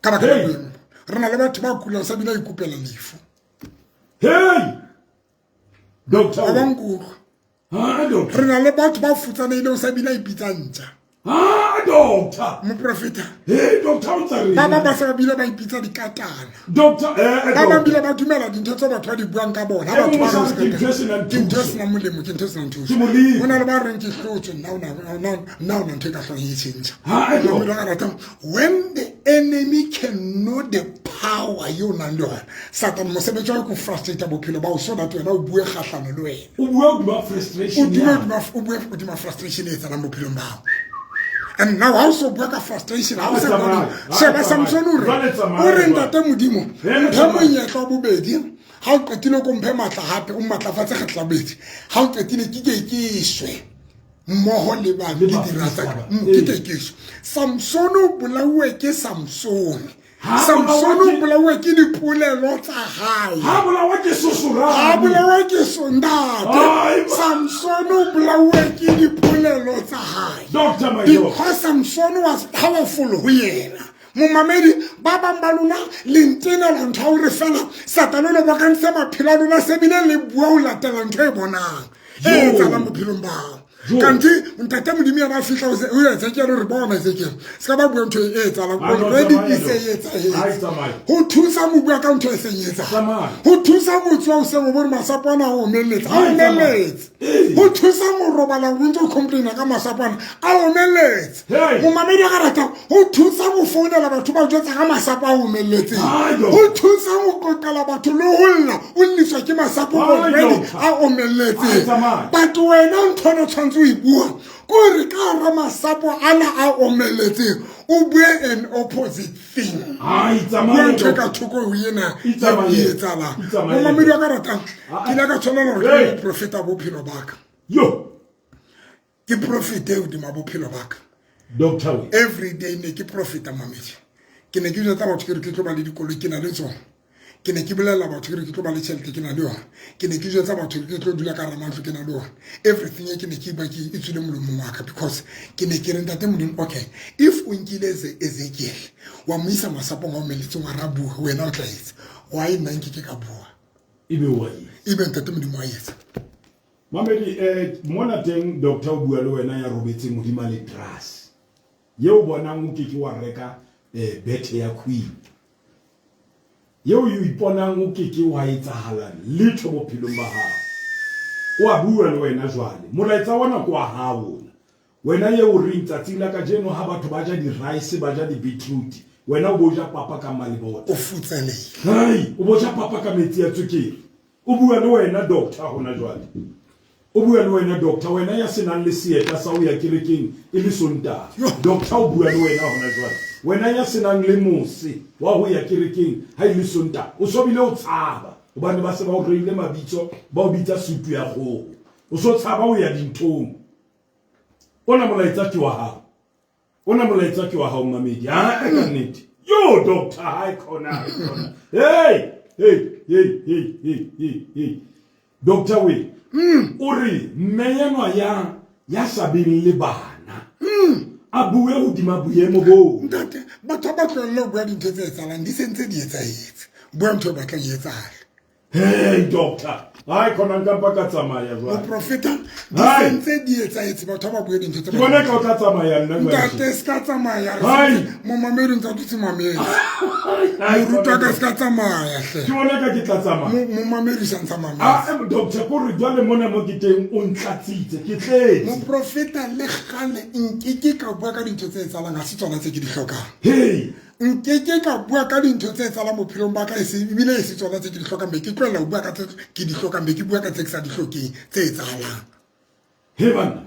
ka ba ka bua rena le batho ba kula sa bina ikupela lefu hey doctor abangkulo doctor rena le batho ba futsana ile o sa bina ipitsantsa doctor mo profeta hey doctor o tsare ba sa bina ba ipitsa dikatana doctor ba bile ba dumela dintho tse batho ba di buang ka bona batho ba mo ke interest na molemo ke interest na nthuso bona le ba reng ke hlotse now ntho ka hlong e change when the enemy can know the power you nang le yona Satan mo sebetsa go frustrate bophelo ba o so that wena o bue kgahlano le wena o bua ba frustration o bue o frustration e tsana bophelong ba and now also bua ka frustration ha o se bona sheba Samson o re ntate modimo ntho mo nyetla bobedi ha o qetile go mphe matla hape o matlafatse kgatlabedi ha o qetile ke iswe mmoho le ba le dirata ke Samson o bolawe ke Samson o bolawe ke dipolelo tsa hae ha bolawa ke susura ha bolawa ke sondate Samson o bolawe ke dipolelo tsa hae doctor my because Samson was powerful ho yena momamedi ba bang ba lona le ntena la ntho o re fela Satana le ba kantse maphelo a lona se bile le bua o latela ntho e bonang e tsala mophilong ba kanti ntate modimo ya ba fihla o etsa ke re bona Ezekiel ska ba bua ntho e tsala already e se etsa ho thusa mo bua ka ntho e se etsa ho thusa mo tswa o se mo bona masapana o meletse ho thusa mo robala o ntse o complain ka masapana a o meletse mo mamedi ga rata ho thusa mo founela batho ba jotsa ka masapa o meletse ho thusa mo kokala batho le holla o nniswa ke masapo already a o meletse but wena nthono tshwantse o ibua ko re ka ra masapo ana a omeletse o bue an opposite thing tsamaya ka thoko ho yena e tsala mo mamedi wa ka ratang ke la ka tshwana le profeta bophelo baka ke profete o di mabophelo baka doctor every day ne ke profeta mamedi ke ne ke jwa tsa batho ke re ke tlo ba le dikolo ke na le tsona ke ne ke bolela batho ke re ke tlo ba le tšhelete ke na le yona ke ne ke jwetsa batho ke tlo dula ka ramantlo ke na le yona everything ke ne ke ba ke e tswile molomong wa ka because ke ne ke re ntate modimo okay if o nkile Ezekiel wa mo isa masapong a omeletseng wa rabua wena o tla etsa wa e nna ke ka bua ebe ntate modimo a etsa mamedi mona teng doctor o bua le wena ya robetse modimo le trust yeo bonang o ke wa reka bete ya queen yeo yo iponang o ke wa etsahala letho bophelong ba hao wa bua le wena jwale molaetsa wana kwa hao wena yeo re ntsatsing la ka jeno ha batho ba ja di rice ba ja di beetroot wena o boja papa ka malibota o futsele hai o boja papa ka metsi ya tswekere o bua le wena doctor hona jwale o bua le wena doctor wena ya senang le sieta sa o ya kerekeng e le sonta doctor o bua le wena hona jwale wena ya senang le mose wa ho ya kerekeng ha e le sonta o sobile o tshaba hobane ba se ba o reile mabitso ba o bitsa supu ya go o so tshaba o ya dinthong ona molaetsa ke wa hao ona molaetsa ke wa hao mamedi ha ka nnete yo doctor hai khona hey doctor we uri meyano ya sabeng le bana a bue hodima boemo bo ntate batho ba tlole bua dintho tse etsalang di sentse di etsahetse bua ntho ba tla etsala hey doctor hai khona nka pa ka tsamaya mo jwa profeta di sentse di etsahetse batho ba bua dintho tse ke bona ka o tla tsamaya nna ntate ska tsamaya Hai. mo mamedi ntse tutse mamedi ruta ka ska tsamaya hle ke bona ka ke tla tsamaya mo mamedi sa ntsa mamedi doctor ko re jwale mona mo ke teng o ntlatsitse ke tletse mo profeta le gale nkeke ka bua ka dintho tse etsalang ha se tsona tse ke di hlokang hey nkeke ka bua ka dintho tse etsalang bophelong ba ka ebile e se tsona tse ke di hlokang be ke tlohela ho bua ka tse ke di hlokang be ke bua ka tse ke sa di hlokeng tse etsalang hey bana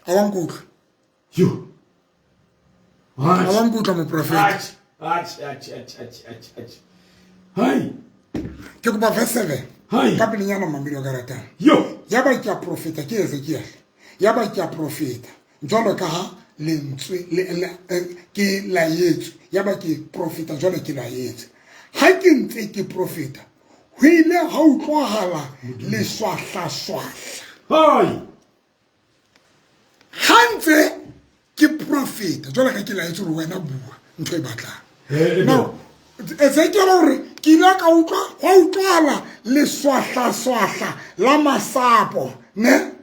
a wa nkutlwa yo a wa nkutlwa mo profeta hai ke kopa verse 7 Hai. ka pelenyana mamedi wa ka ratang yo ya ba ke a profeta ke Ezekiel ya ba ke a profeta jwalo ka ha lentswe ke la yetso ya ba ke profeta jwalo ke la yetso ha ke ntse ke profeta ho ile ha utlwahala le swahla hai hantse ke profeta jwalo ka ke la yetso re wena bua ntho e batlang no Ezekiel hore ke la ka utlwahala le swahla la masapo ne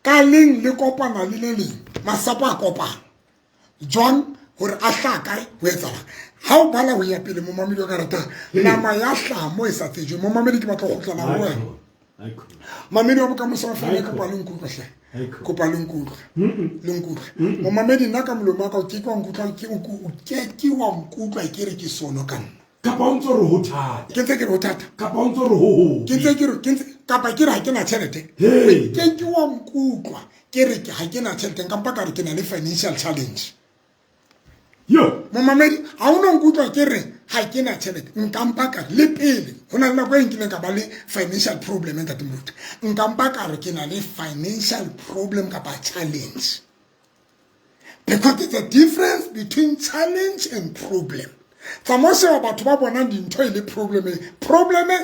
ka leng le kopana le le leng masapo a kopana John hore a hlaka ho etsala ha o bala ho ya pele mo mamedi wa karata nama ya hlamo e sa tsejwe mo mamedi ke batla go tlala ho wena mamedi wa bokamoso wa fana ka palong ku hle ko palong ku lengku mo mamedi nna ka molomo ka o ke kwa nkutla ke wa nkutla ke re ke sono ka nna ka pa ntse re ho thata ke ntse ke re ho thata ka pa ntse re ho ke ntse kapa ke re ha ke na tšhelete Hey. ke wa nkutlwa ke re ke ha ke na tšhelete nka mpa ka re ke na le financial challenge yo mo mamedi ha o no nkutlwa ke re ha ke na tšhelete nka mpa ka le pele ho na le nako e nkileng ka ba le financial problem ntate motho nka mpa ka re ke na le financial problem kapa challenge because there's a difference between challenge and problem tsamose wa batho ba bona dintho e le problem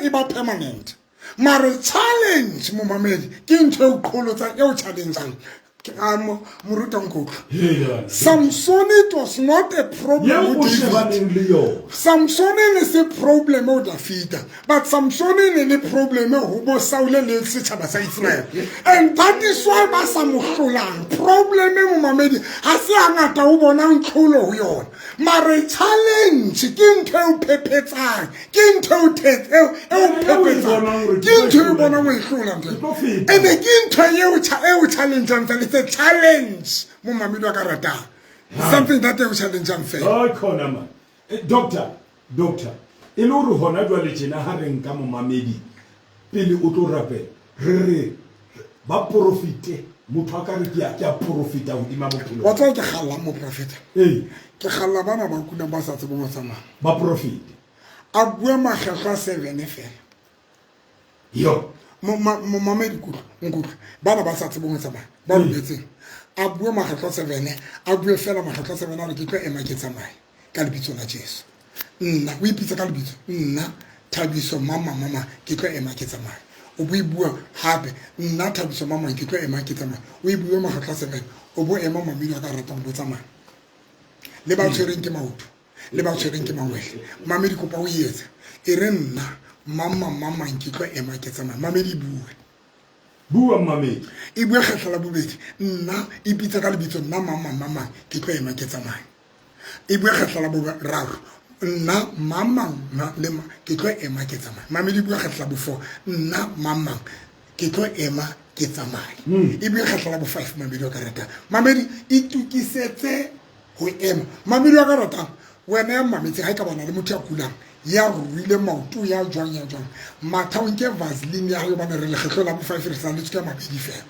e ba permanent mare challenge mo mamedi ke ntho e qholotsa e o challengeang Muruta nkutla Samson it was not a problem with David. Samson is a problem with David, but Samson is a problem with Saul and Israel. And that is why Basamukulan problem Mamedi has a Taubon Kolo yon. Mare challenge Ginto Pepeta, Ginto Tet, Pepeta, Ginto Bonawikulan. And again to you challenge and it's a challenge. Something that they will challenge and fail. Oh, Konama. Doctor. Eluru hona jwale tjena ha re nka mo mamedi. Pele o tlo rapela. Re ba profite. Motho a ka re ke a profita hodima bophelo. Wa tswa ke galla mo profeta. Ke galla bana ba kula ba sa tsebo tsamaya. Ba profite. A bua magagla 7 fela. Yo. Mo mamedi nkutla bana ba sa tsebong tsamaya ba robetseng a bua magagla 7 a bua fela magagla 7 a re ke tlo ema ke tsamaya ka lebitso la Jesu nna o ipitsa ka lebitso nna Thabiso mama ke tlo ema ke tsamaya o bua hape nna Thabiso mama ke tlo ema ke tsamaya o bua magagla 7 o bo ema mamedi a ka ratang bo tsamaya le ba tshwereng ke maoto le ba tshwereng ke mangwele mamedi kopa o yetsa e re nna mama ke tlo ema ke tsamaya mamedi bua bua mamedi e bua kgetla la bobedi nna e pitsa ka lebitso nna mama ke tlo ema ke tsamaya e bua kgetla la boraro nna mama le ke tlo ema ke tsamaya mamedi bua kgetla la bo4 nna mama ke tlo ema ke tsamaya e bua kgetla la bo5 mamedi wa karata mamedi e tukisetse ho ema mamedi wa karata wena ya mametse ha e ka bona le motho ya kulang ya ruile maoto ya jwang matha o nke vaseline ya yo bana re le kgetlo la bo5 re sa le tsika mabedi fela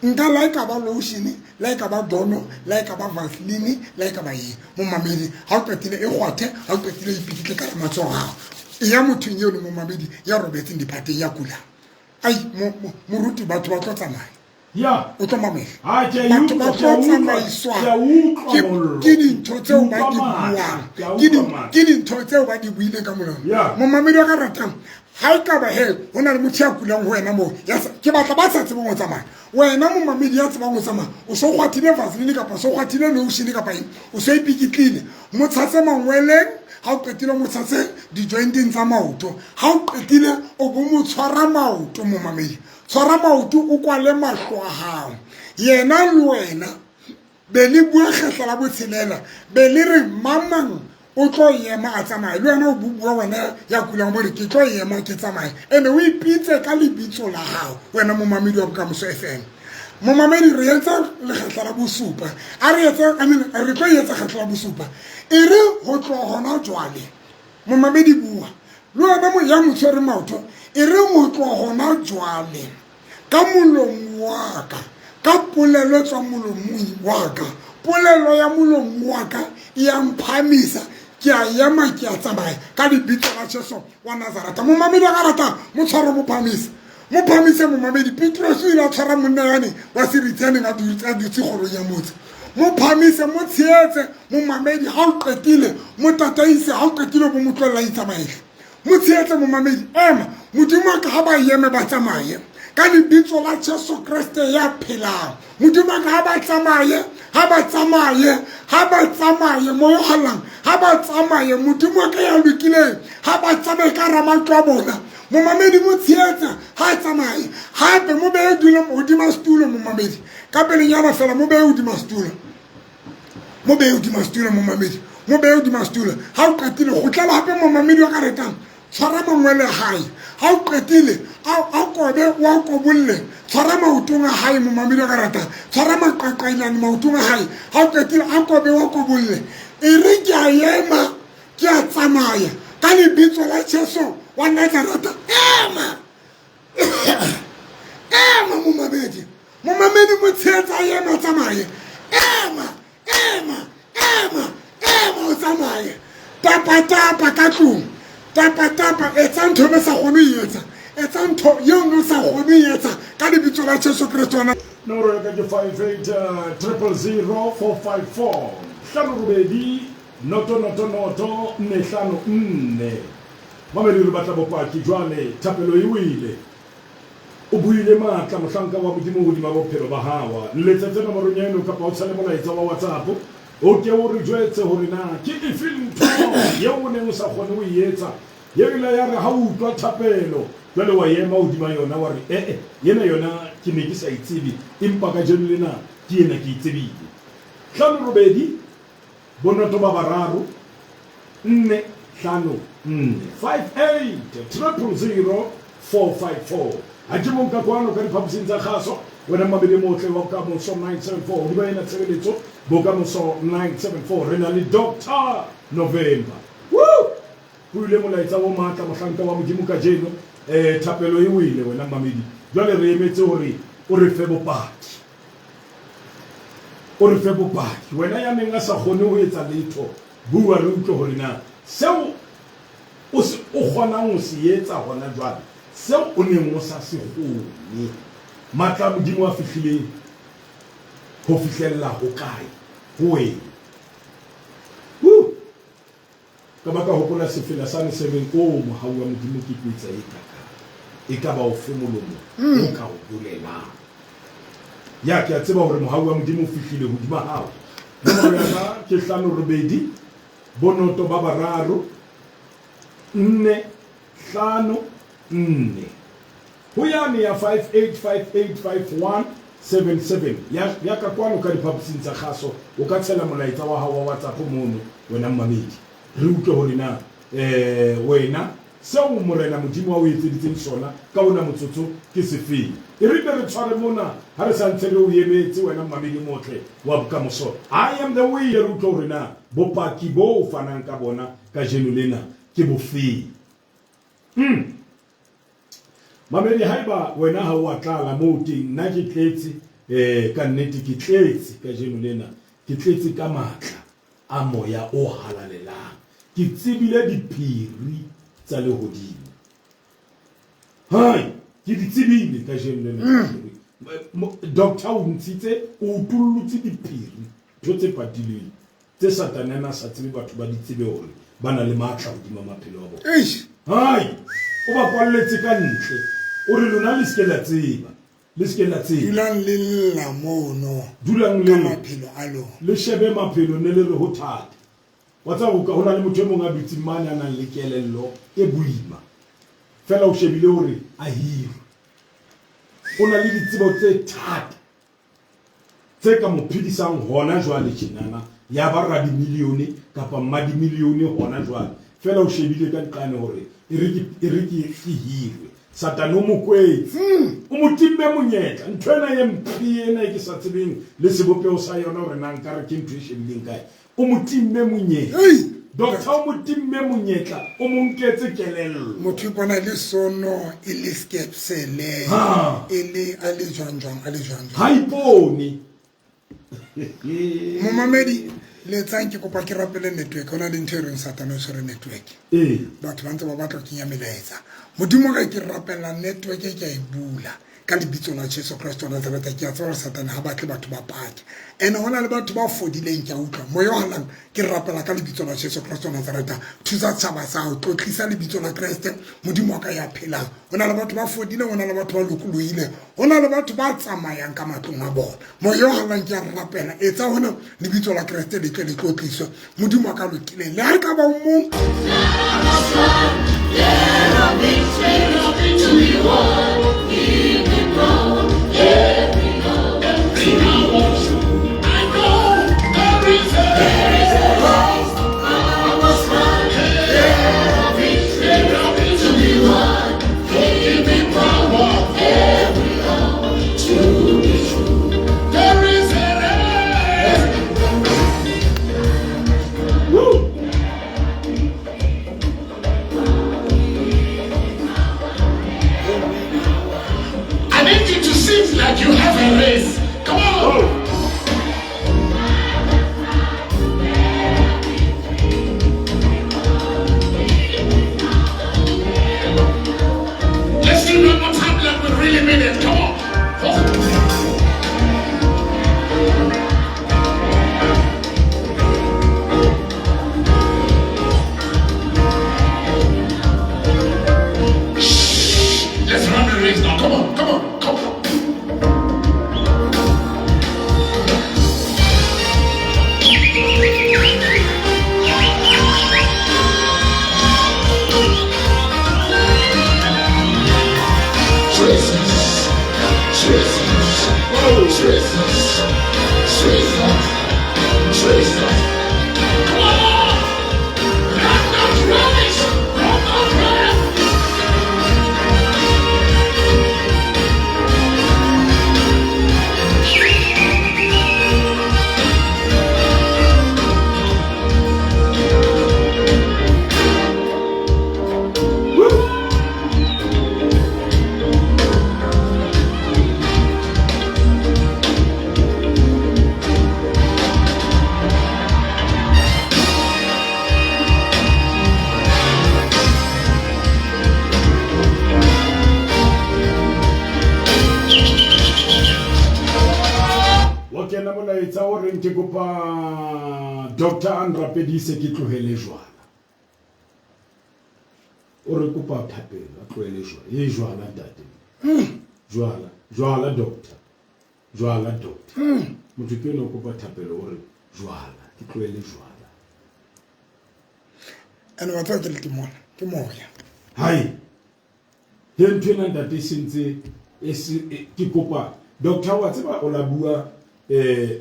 nka la ka ba lotion la ka ba dono la ka ba vaseline la ka ba ye mo mamedi ha o qetile e gwathe ha o qetile e pikitle ka matsogo ha ya motho nyeo mo mamedi ya robetse dipate ya kula ai mo ruti batho ba tlo tsamaya ya o tlo mamela ha ke batho ba tlo tsamaiswa ke dintho tseo ba di buang ke dintho tseo ba di buile ka molao mo mamedi wa ka ratang ha e ka ba he ho na le motho ya kulang ho wena mo ke batla ba sa tsebong ho tsamaya wena mo mamedi ya tsebang ho tsamaya o so kgwathile vaseline kapa so kgwathile lotion kapa eng o so ipikitlile mo tshase mangweleng ha o qetile mo tshase di-jointeng tsa maoto ha o qetile o bo mo tshwara maoto mo mamedi tshwara maoto o kwale mahlo a hao yena le wena be le bua kgetla la botshelela be le re mamang o tlo ema a tsamaya le wena o bua wena ya kulang mo re ke tlo ema ke tsamaya ene o ipitse ka lebitso la hao wena mo mamedi wa bokamoso FM mo mamedi re etsa lekgetla la bosupa a re etsa re tlo etsa kgetla la bosupa e re ho tlo hona jwale mo mamedi bua le wena mo ya motshwere maoto e re mo tlo hona jwale ka molomo wa ka polelo tswa molomong wa ka polelo ya molomo wa ka ya mphamisa ke a ema ke a tsamaya ka lebitso la Jesu wa Nazareta mo mamedi ka rata mo tshwaro mo phamise mo mamedi Petros o ile a tshwara monna yane wa Siritiane ga dutse kgoro ya motse mo phamise mo tsheetse mo mamedi ha o qetile mo tataise ha o qetile bo mo tlwella itsamaile mo tsheetse mo mamedi ema modimo ka ha ba yeme ba tsamaye ka lebitso la Jesu Kriste ya phelang modimo ka ha ba tsamaye mo yohalang ha ba tsamaye modimo ka ya lokileng ha ba tsamaye ka ramatwa bona mo mamedi mo tsheetsa ha tsamaye hape mo be dula mo hodima stulo mo mamedi ka pele ya ba fela mo be hodima stulo mo be hodima stulo ha o qetile go tla hape mo mamedi wa ka retang tshwara mangwele hae ha o qetile a kobe wa kobolle tshwara maotong a hae mo mamedi wa ka ratang tshwara maqaqailane maotong a hae ha o qetile a kobe wa kobolle e re ke a ema ke a tsamaya ka lebitso la Jesu wa Nazareta ema mo mamedi mo tsheetsa ema tsamaye ema o tsamaye tapa ka tlong tapa etsa ntho be sa kgone etsa etsa ntho yeo no sa kgone etsa ka lebitso la Jesu Kristo na nomoro ya ka ke 58000454 hlano robedi noto 454 mamedi re batla bopaki jwale thapelo e wile o buile matla mohlanka wa modimo hodima bophelo ba hawa letsetse nomoro nyeno kapa o tshale molaetsa wa WhatsApp o ke o re jwetse hore na ke e film to yeo o neng o sa kgone ho etsa ye ile ya re ha o utlwa thapelo jwale wa yema hodima yona wa re yena yona ke ne ke sa itsebi empa ka jeno lena ke yena ke itsebile hlano robedi bonoto ba bararo 4 5 58 000454 a ke monka kwano ka diphaposing tsa kgaso wena mabedi motle wa ka mo 974 di ba ena tshebeletso boka mo 974 re na le Dr. November buile molaetsa wa matla mohlanka wa modimo ka jeno thapelo e wile wena mamedi jwale re emetse hore o re fe bopaki wena ya neng a sa kgone ho etsa letho bua re utlwe hore na seo o kgonang ho se etsa hona jwale seo o neng o sa se kgone matla modimo a fihlileng ho fihlella ho kae ho wena ka baka hopola sefela sa 7 mohau wa modimo ke kwetsa e ka ba o fe molomo o ka o bolela ya ke a tseba hore mohau wa modimo o fihlile hodima hao nomoro ya ka ke 5 robedi bonoto ba bararo 4 5 4 huyani ya 58585177 ya ka kwano ka diphaposing tsa kgaso o ka tshela molaetsa wa hao wa WhatsApp mono wena mmamedi re utlwe hore na wena seo morena modimo wa o etseditseng sona ka ona motsotso ke sefeng e re re tshware mona ha re sa ntse re o emetse wena mmamedi motle wa bokamoso. I am the way re utlwe hore na bopaki bo o fanang ka bona ka jeno lena ke bofeng. Mamedi haiba wena ha o atlala mo teng nna ke tletse ka nnete ke tletse ka jeno lena ke tletse ka matla a moya o halalelang ke tsebile diphiri tsa lehodimo. Hai ke di tsebile ka jeno lena doctor o ntshitse o tullutse diphiri tse patileng tse satanana sa tsebe batho ba di tsebe hore bana le matla hodima maphelo a bona. Hai o ba kwalletse ka ntle o re lona le skela tseba dulang le lla mono dulang le maphelo a lona le shebe maphelo ne le re ho thata wa tsa ho na le motho e mong a dutse mane a nang le kelello e buima fela o shebile hore a hiro o na le ditsebo tse thata tse ka mo phedisang hona jwale tjenana ya ba ra dimilione kapa madimilione hona jwale fela o shebile ka nqane hore e re ke hirwe satano mo kwetse o mo timme monyetla nthwena ye mpiena ke sa tsebeng le sebopeo sa yona hore nang ka re ke ntwe shebileng kae o mo timme monyetla doctor o mo timme monyetla o mo nketse kelello motho bona le sono e le skepsele e le a le jwanjwang ha ipone momamedi le tsang ke kopa ke rapele network ona le ntho e reng satano se re network batho ba ntse ba batla kenya melaetsa modimo ga ke rapela network e ke a e bula ka lebitso la Jesu Kristo wa Nazareta ke a tswa satana ha batle batho ba pake ene hona le batho ba fodileng ke a utlwa moyo halang ke rapela ka lebitso la Jesu Kristo wa Nazareta thusa tshaba sa o tlotlisa lebitso la Kriste modimo ka ya phelang hona le batho ba fodile hona le batho ba lokolohile hona le batho ba tsamayang ka matlong a bona moyo halang ke a rapela etsa hona lebitso la Kriste le tle le tlotliswa modimo ka lokile le ha ka ba mo like you have a race. Come on. Let's do one more time like we really mean it. Come on. Let's run the race now. Come on, come on, come on. Doctor Andrapedise ki tlohele jwala. O re kopa thapelo a tlohele jwala. Ye jwala ntate. Jwala doctor. Jwala doctor. Motho ke no kopa thapelo o re jwala, ki tlohele jwala. Ene wa tsa ke le moya. Hai. he ntwena ntate sentse ke kopa doctor wa tseba o la bua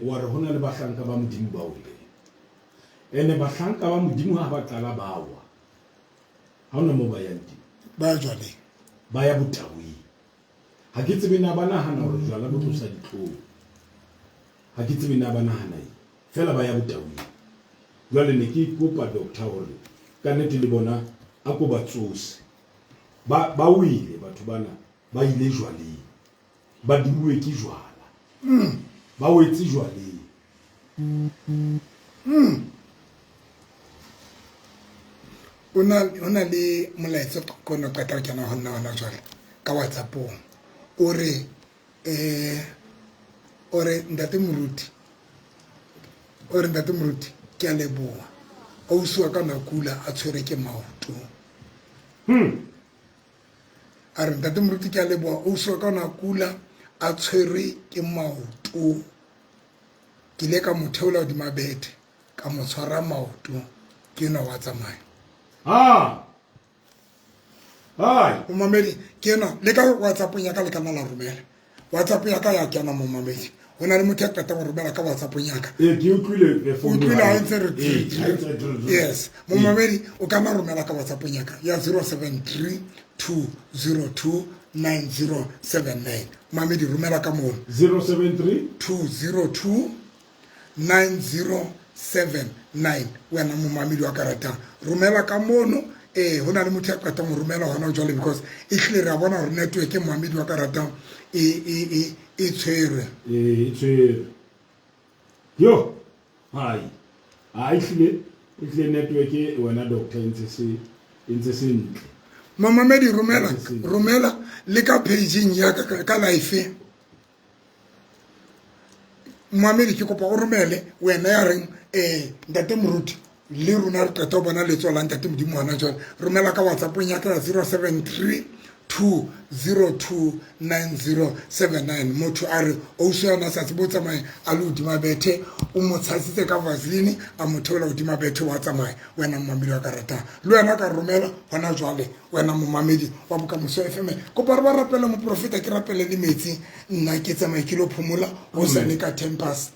wa re hona le bahlanka ba modimo ba o ene bahlanka ba modimo ha ba qala bawa ha ona mo ba yanti ba jwale ba ya botawi ha ke tsebe na bana hana hore jwala bo tlosa ditlhong ha ke tsebe na bana hana fela ba ya botawi jwale ne ke kopa doctor hore ka nnete le bona a ko ba tsose ba wile batho bana ba ile jwaleng ba diruwe ke jwala ba wetse jwaleng ona le molaetsa kono qeta ke na honna hona jwale ka WhatsApp ore ntate Moruti ke a leboha o uswa ka nakula a tshwere ke maoto a re ntate Moruti ke a leboha o uswa ka nakula a tshwere ke maoto ke le ka motheola di mabete ka mo tshwara maoto ke na wa tsamaya o mamedi ke na le ka WhatsApp ya ka le kana la romela WhatsApp ya ka ya kena mo mamedi ona le motho a qeta go romela ka WhatsApp ya ka ke utlwile ha ntse re yes mo mamedi o kana romela ka WhatsApp ya ka ya 073 202 9079 mamedi romela ka mo 073 202 9079 wena mo mamedi wa karata romela ka mono hona le motho a qeta mo romela hona jwale because e hle ra bona hore network e mamedi wa karata e tshwere yo hai a hle network wena doctor ntse se ntle mamamedi romela le ka paging ya ka live mamedi ke kopa o romele wena ya reng ntate Moruti le rona re qeta bona le tswala ntate modimo hona jwale romela ka WhatsApp ya ka 073 202 9079 motho a re o uswana sa se botsa mai a le udima bethe o mo tshasitse ka vaseline a motheola udima bethe wa tsamaya wena mmamedi wa karata le wena ka romela hona jwale wena mmamedi wa Bokamoso FM kopa re ba rapela mo profeta ke rapele le metsi nna ke tsamaya ke lo phomola o sa le ka 12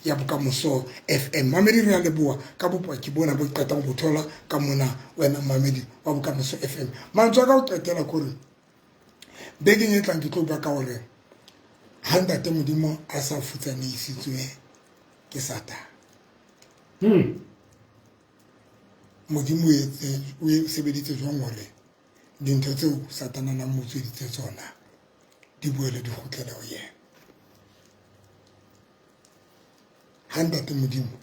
ya Bokamoso FM mamedi re a leboa ka bopaki bona bo qeta go thola ka mona wena mamedi wa Bokamoso FM mantswa ka o qetela kore begeng e tlang ke tlo ba ka hore ha ntate modimo a sa futsaneisitswe ke Satan modimo o sebeditse jwang hore dintho tseo Satana na motsweditse tsona di boele di kgutlele ho yena ntate modimo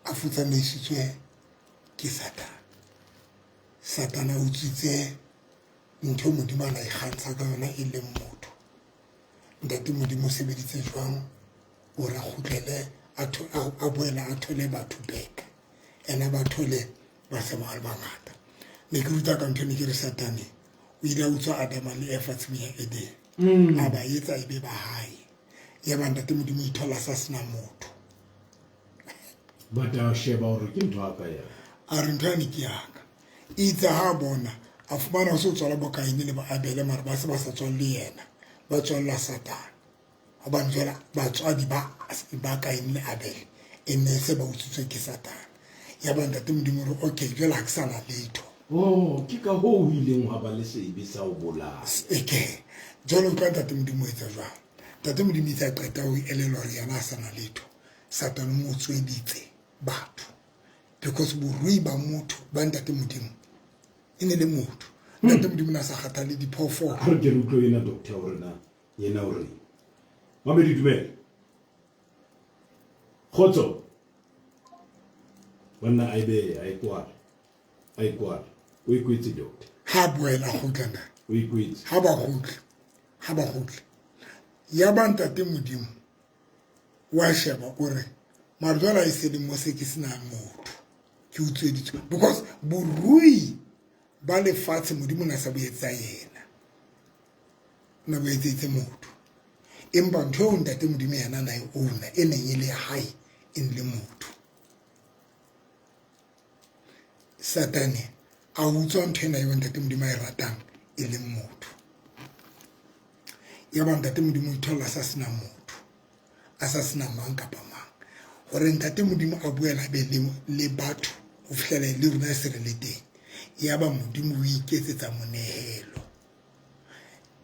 a futsaneisitswe ke Satana o tsitse ntho modimo a na ikgantsha ka yona e leng motho ntate modimo o sebeditse jwang o ra kgutlele a boela a thole batho back ena ba thole ba se ba bangata ne ke ruta ka ntho ne ke re Satane o ile a utswa Adama le Eva tsenya Eden a ba etsa e be ba hae ya ntate modimo ithola sa sena motho ba ta sheba hore ke ntho aka ya a re ntho ne ke yaka itse ha bona a fumana so tswala bokaine le ba Abele mara ba se ba sa tswang le yena ba tswalla Satana ba ntjela ba tswadi ba Kaine le Abele ene se ba utsitswe ke Satana ya ntate modimo re okay jela ha ke sana letho ke ka ho o ileng wa ba le sebe sa o bolaya eke jalo ka ntate modimo etsa jwang ntate modimo itse qeta o elelo re yana a sana letho Satana mo tsweditse batho because borui ba motho ba ntate modimo ene le motho ntate modimo na sa kgathale diphoofolo ha ke re utlo ena doctor hore na yena o re mamedi dumela khotso bana ai kwa o ikwetse doctor ha boela khutlana o ikwetse ha ba khutle ya ba ntate modimo wa sheba ore marjala e se le mo se ke sina motho ke utsweditswe because borui ba le fatshe modimo na sa boetsa yena na boetse motho empa ntho ntate modimo yana na e ona ene ile hae en le motho Satane a utswa ntho ena yo ntate modimo a e ratang e leng motho ya ba ntate modimo ithola sa sena motho a sa sena mang kapa mang gore ntate modimo a buela be le batho go fitlhela le rona se re le teng ya ba modimo o iketsetsa monehelo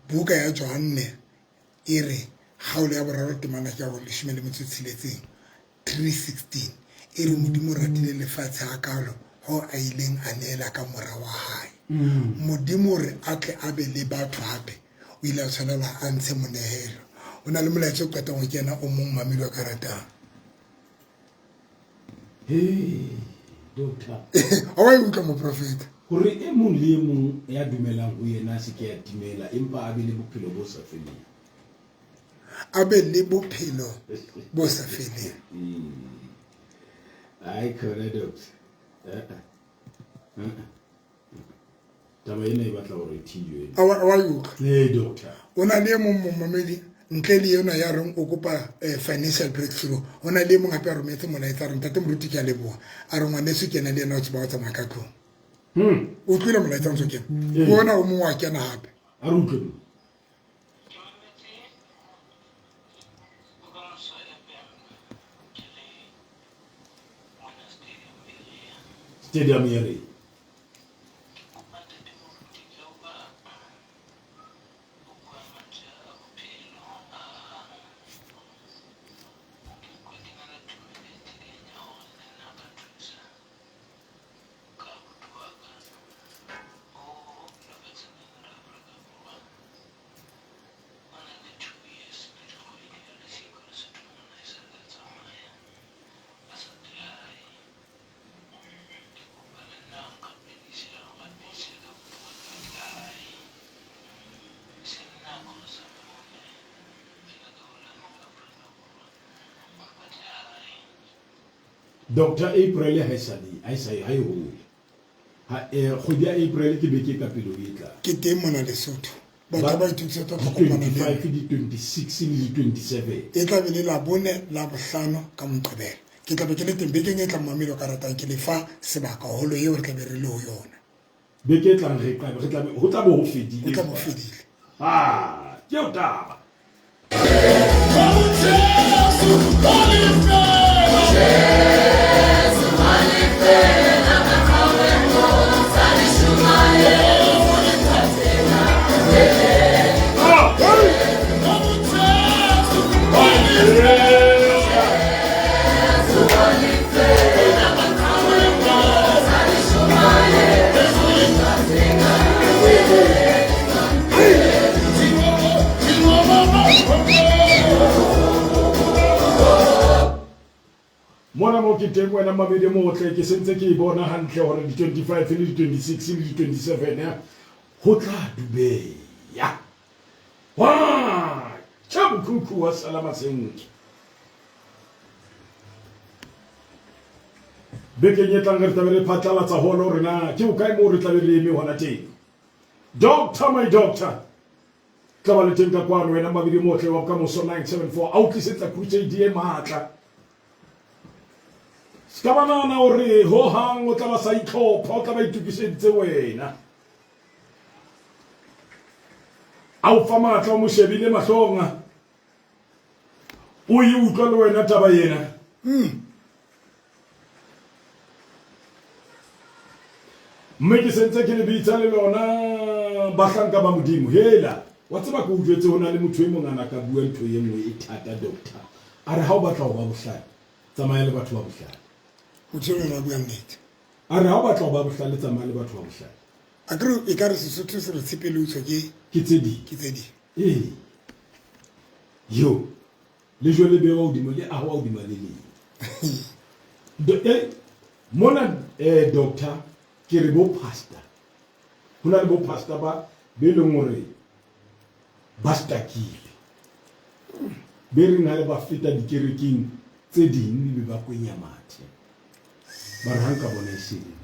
buka ya Johanne e re gaolo ya boraro temana ke go 16 3:16 e re modimo ratile lefatshe a kalo ho a ileng a neela ka mora wa hae modimo re atle a be le batho hape o ile a tshwanela a ntshe monehelo o na le molaetso o qetang go kena o mong mamelo wa karata Doctor wa e utlwa mo profeta gore e mong le e mong ya dumelang ho yena se ke ya timela empa a be le bophelo bo sa feleng a be le bophelo bo sa feleng ai khona doctor taba ena e batla gore thijwe a wa utlwa doctor o na le mo momamedi ntle le yona ya reng o kopa financial breakthrough o na le mo gape a rometse molaetsa reng tate moruti ke a leboa a re ngwane se kena le yena o tseba go tsamaya ka tlong o tlile molaetsa ntse kena bona o mongwe wa kena gape a re utlwe stadium ya re Dr. April Haisali, I say I hold. Kgodia April ke beke ka pelo e tla. Ke teng mona Lesotho. Batho ba ithusa tota go kopana le 25 di 26 le 27. E tla be le la bone la bohlano ka Moqebelo. Ke tla be ke le teng bekeng e tla mamelo karata ke le fa sebaka holo eo re tla be re le ho yona. Beke e tlang re tla be ho tla bo ho fedile. Ho tla bo fedile. Ke o taba. Mona mo ke teng wena mabedi mo tle ke sentse ke bona hantle hore di 25 le di 26 le di 27 ya ho tla dubeya wa chabukuku wa salama senki beke nyetlang re tabere phatla tsa holo rena ke o kae mo re tlabere eme hona teng doctor my doctor tla ba le teng ka kwano wena mabedi mo tle wa ka mo so 974 outlisetsa crusade e matla Skabanana ore ho hang o tla ba sa itlhopha o tla ba itukiseditse wena a o fa matla o mo shebile mahlonga o e utlwa le wena taba yena mme ke sentse ke le bitsa le lona ba hlanka ba modimo hela wa tseba go utlwetse hona le motho e mongana ka bua ntho ye nngwe e thata doctor a re ha o batla go ba bohlale tsamaya le batho ba bohlale Motho na bua nnete. a re ha o batla go ba bohlale tsamaya le batho ba bohlale a kere e ka re Sesotho se re tshepele utswa ke tsedi yo le jo le bewa odimo le a ho odimo le le mona doctor ke re bo pastor hona le bo pastor ba be le ngore basta kile be re na le ba feta dikereking tse ding le ba kwenya mathe ba re hanka bona isile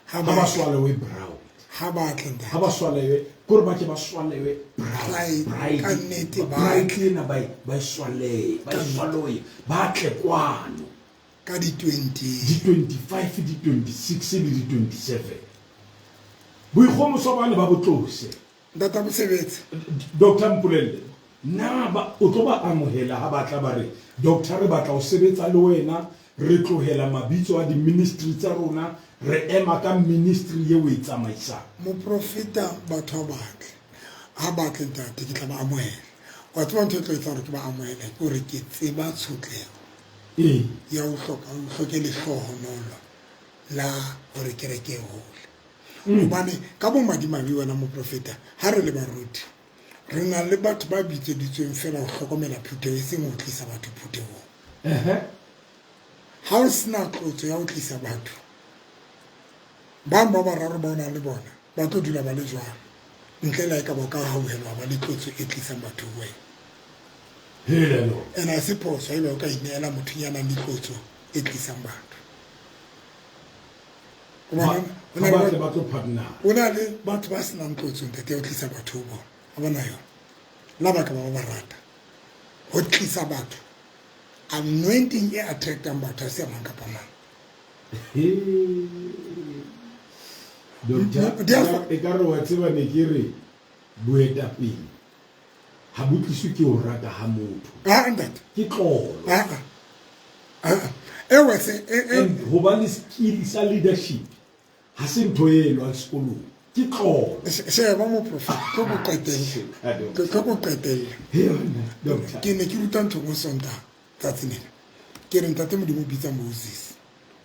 ha ba swalewe brown ha ba tla ha ba swalewe gore ba ke ba swalewe Bright, ka nnete ba bright na ba swalewe ba tle kwano ka di 20 di 25 di 26 le di 27 boikgomoso ba le ba botlose data mosebetsi Dr. Mpulele na ba o tlo ba amohela ha ba tla ba re doctor re batla o sebetsa le wena re tlohela mabitso a di ministry tsa rona re ema ka ministry ye o e tsamaisa mo profeta batho ba batle ha ba tle ntate ke tla ba amohela wa tswa ntho tlo etsa re ke ba amohela ke re ke tseba tshotlego ya o hloke le hlohonolo la hore kereke e hole hobane ka bo madimabe wena mo profeta ha re le baruti re na le batho ba bitseditsweng fela ho hlokomela phuteo e seng ho tlisa batho phuteong ha o sena tlotso ya ho tlisa batho bang ba bararo ba ona le bona ba tlo dula ba le jwalo ntle la ka ba ka hauhelwa ba le tlotso e tlisang batho wena hello ena se phoso ile o ka ineela motho ya nang le tlotso e tlisang batho ona le batho ba senang tlotso ntate o tlisa batho bona a bona yona la ba ka ba ba rata ho tlisa batho anointing e attractang batho a se mang ka pamang Doctor e ka re wa tseba ne ke re boetapele ha bo tliswe ke o rata ha motho ntate ke tlolo ewe se ho ba le skill sa leadership ha se ntho e lwa sekolong ke tlolo sheba mo profeta ko go qetella doctor ke ne ke ruta ntho mo sonta tsatsine ke re ntate modimo bitsa Moses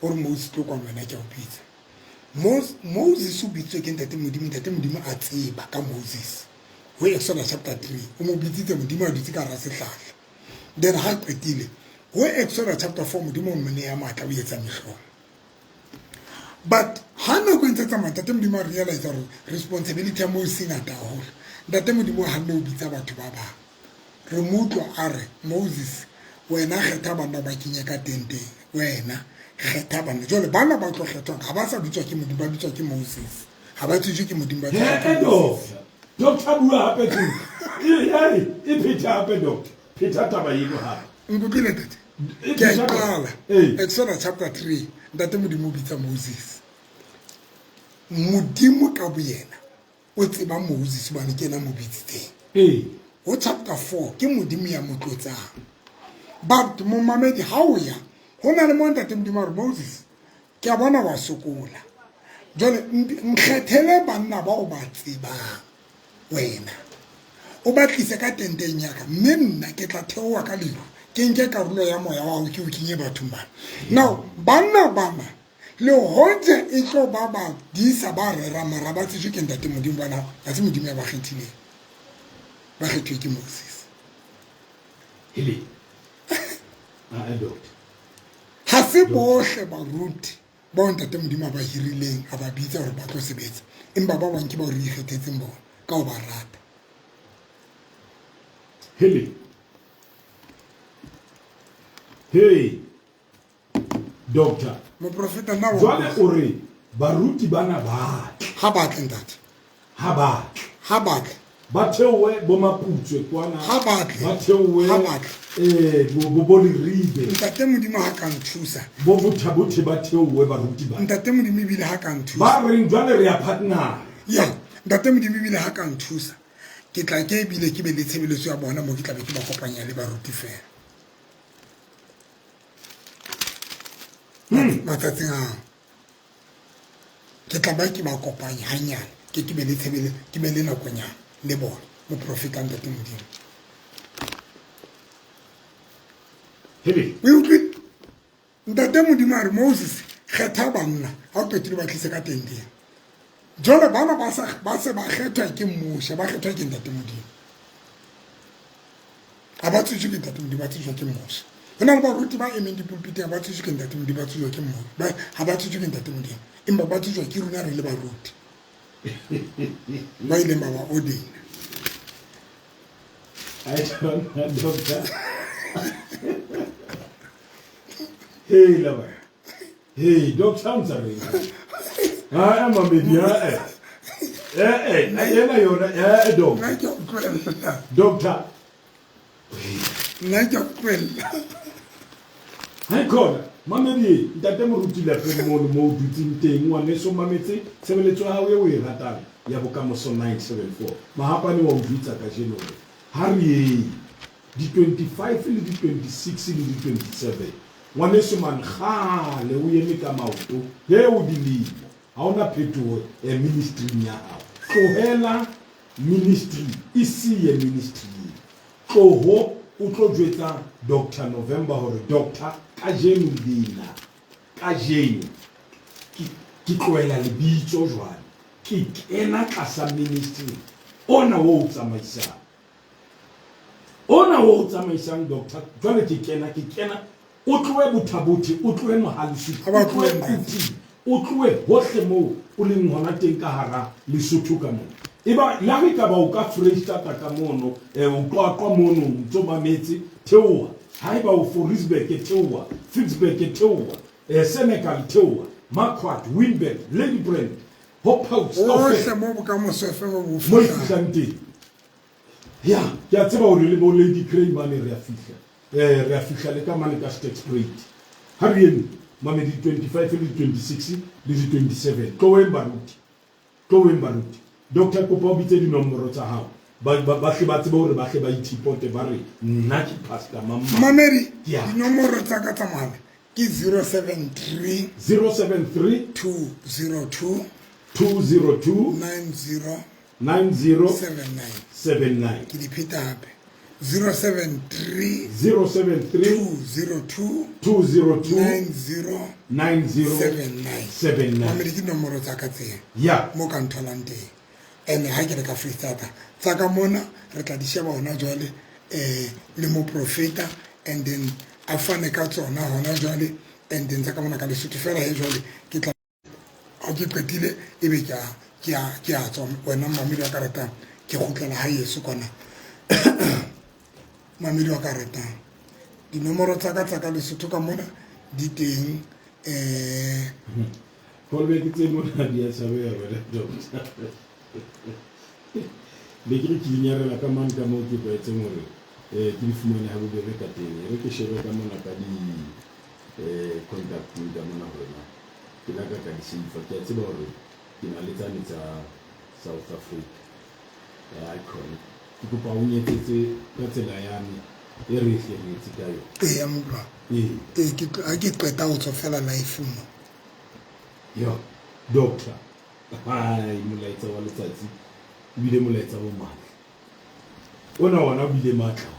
or Moses tlo kwa mena ke o bitsa Moses o bitswe ke ntate modimo a tseba ka Moses ho Exodus chapter 3 o mo bitsitse modimo a dutse ka ra sehlahla then ha qetile ho Exodus chapter 4 modimo o mone ya matla o etsa mehlolo but ha no go ntse tsamaya ntate modimo a realize hore responsibility ya Moses ngata haholo ntate modimo ha no bitsa batho ba ba re motho a re Moses wena kgetha bana ba kinye ka tente wena kgetha bana jole bana ba tlo kgethwa ha ba sa bitswa ke modimo ba bitswa ke Moses ha ba tsitswe ke modimo ba tsitswe Doctor bua hape tu e pheta hape doctor pheta taba yeno hape ngukile tete ke qala Exodus chapter 3 ntate modimo bitsa Moses modimo ka boyena o tseba Moses bana ke na mo bitsitseng o chapter 4 ke modimo ya motlotsang but mo mamedi ha o ya hona le mo ntate modimo re Moses ke a bona wa sokola jole nkgethele banna ba o ba tsebang wena o batlise ka tenteng ya ka mme nna ke tla theoa ka lero ke nke karolo ya moya wa ho ke o kinye bathong bana now banna bana le hoje e tlo ba ba disa ba rera mara ba tsitswe ke ntate modimo bana a se modimo ya ba kgethile ba kgethwe ke Moses hele doctor ha se bohle baruti ba ntate modimo ba hirileng a ba bitsa hore ba tlo sebetsa empa ba bang ke ba re ikgethetseng bona ka o ba rata hey doctor mo profeta na jwale o re baruti bana ba ha ba tle ntate ha ba ba theowe bo maputswe kwana ha ba tle ba theowe ha ba bo le ribe ntate modimo ha ka nthusa bo bothabothe ba theowe baruti ba ntate modimo bile ha ka nthusa ba reng jwale re ya partner ya ntate modimo bile ha ka nthusa ke tla ke bile ke be le tshebeletso ya bona mo ke tla be ke ba kopanya le baruti fela matsatsing a ke tla ba ke ba kopanya hanyane ke be le tshebeletso ke be le nakonyana le bona mo profeta ntate modimo hele we utlwe ntate modimo a re Moses kgetha banna ha o qetile ba tlise ka tenteng jole bana ba se ba kgethwa ke mmusha ba kgethwa ke ntate modimo ha ba tsitswe ke ntate modimo ba tsitswe ke mmusha hona le baruti ba emeng dipulpiteng ba tsitswe ke ntate modimo ba tsitswe ke mmusha ha ba tsitswe ke ntate modimo empa ba tsitswe ke rona re le baruti ba ile ba ba ordina doctor hey lava hey doctor I'm sorry I'm a media yena yona doctor nna ke kwela Hai khona mamedi ntate mo rutile pe mo mo dutsing teng wa ne so mametse tshebeletso ya hao e o e ratang ya bokamoso 974 mahapane wa o dutsa ka jeno ha re di 25 le di 26 le di 27 ngwane se man khale o yeme ka maoto he o dilimo ha ona phetoho ministry ya hao tlohela ministry isiye ministry tloho o tlo jwetsa Dr November hore doctor ka jeno dina ka jeno ki tloela lebitso jwale ki kena tlasa ministry ona wo tsamaisang doctor jwale ki kena o tloe bothabothi o tloe mohalisi o tloe hohle mo o leng hona teng ka hara Lesotho ka mo eba la re ka ba o ka Freestata ka mono o qoqwa mono ntsoba metsi theowa haiba o Forisberg theowa Fitzberg theowa Senegal theowa Marquardt Windberg Ladybrand Hope House ohle mo bokamoso fe bo mo fitante ya ke tseba o le bo Lady Crane mane re a fihla le ka mane ka State Street ha re ene mamedi 25 le 26 le 27 Tlowen Dr Kopa o bitse dinomoro tsa hao ba hle ba tsebe hore ba hle ba ithipote ba re nna ke pastor mamma mamedi dinomoro tsa ka tsa mala ke 073 202 9079 ke di pheta hape 073 202 9079 mamedi ke nomoro tsa ka tse ya mo ka ntholang teng ene ha ke re ka Freestata tsa ka mona re tla di sheba hona jwale le mo profeta and then a fane ka tsona hona jwale and then tsa ka mona ka Lesotho fela he jwale ke tla a ke qetile ebe ke a tswa wena mamedi wa ka ratang ke khutlela ha Yesu kona mamedi wa ka ratang dinomoro tsa ka Lesotho ka mona di teng Kolbe ke tse mona di a sabe ya bana doctor le ke kinyare la ka man ka mo ke ba etse more ke di fumane ha bobebe ka teng re ke shebe ka mona ka di contact ka mona hona ke la ka di sifa ke a tseba hore ke na le tsane tsa South Africa ya icon ke kopa o nyetsetse ka tsela ya me e re hleletse ka yo ya mpa ke qeta ho tsofela life mo yo doctor hai molaetsa wa letsatsi bile molaetsa wa mane ona bile matla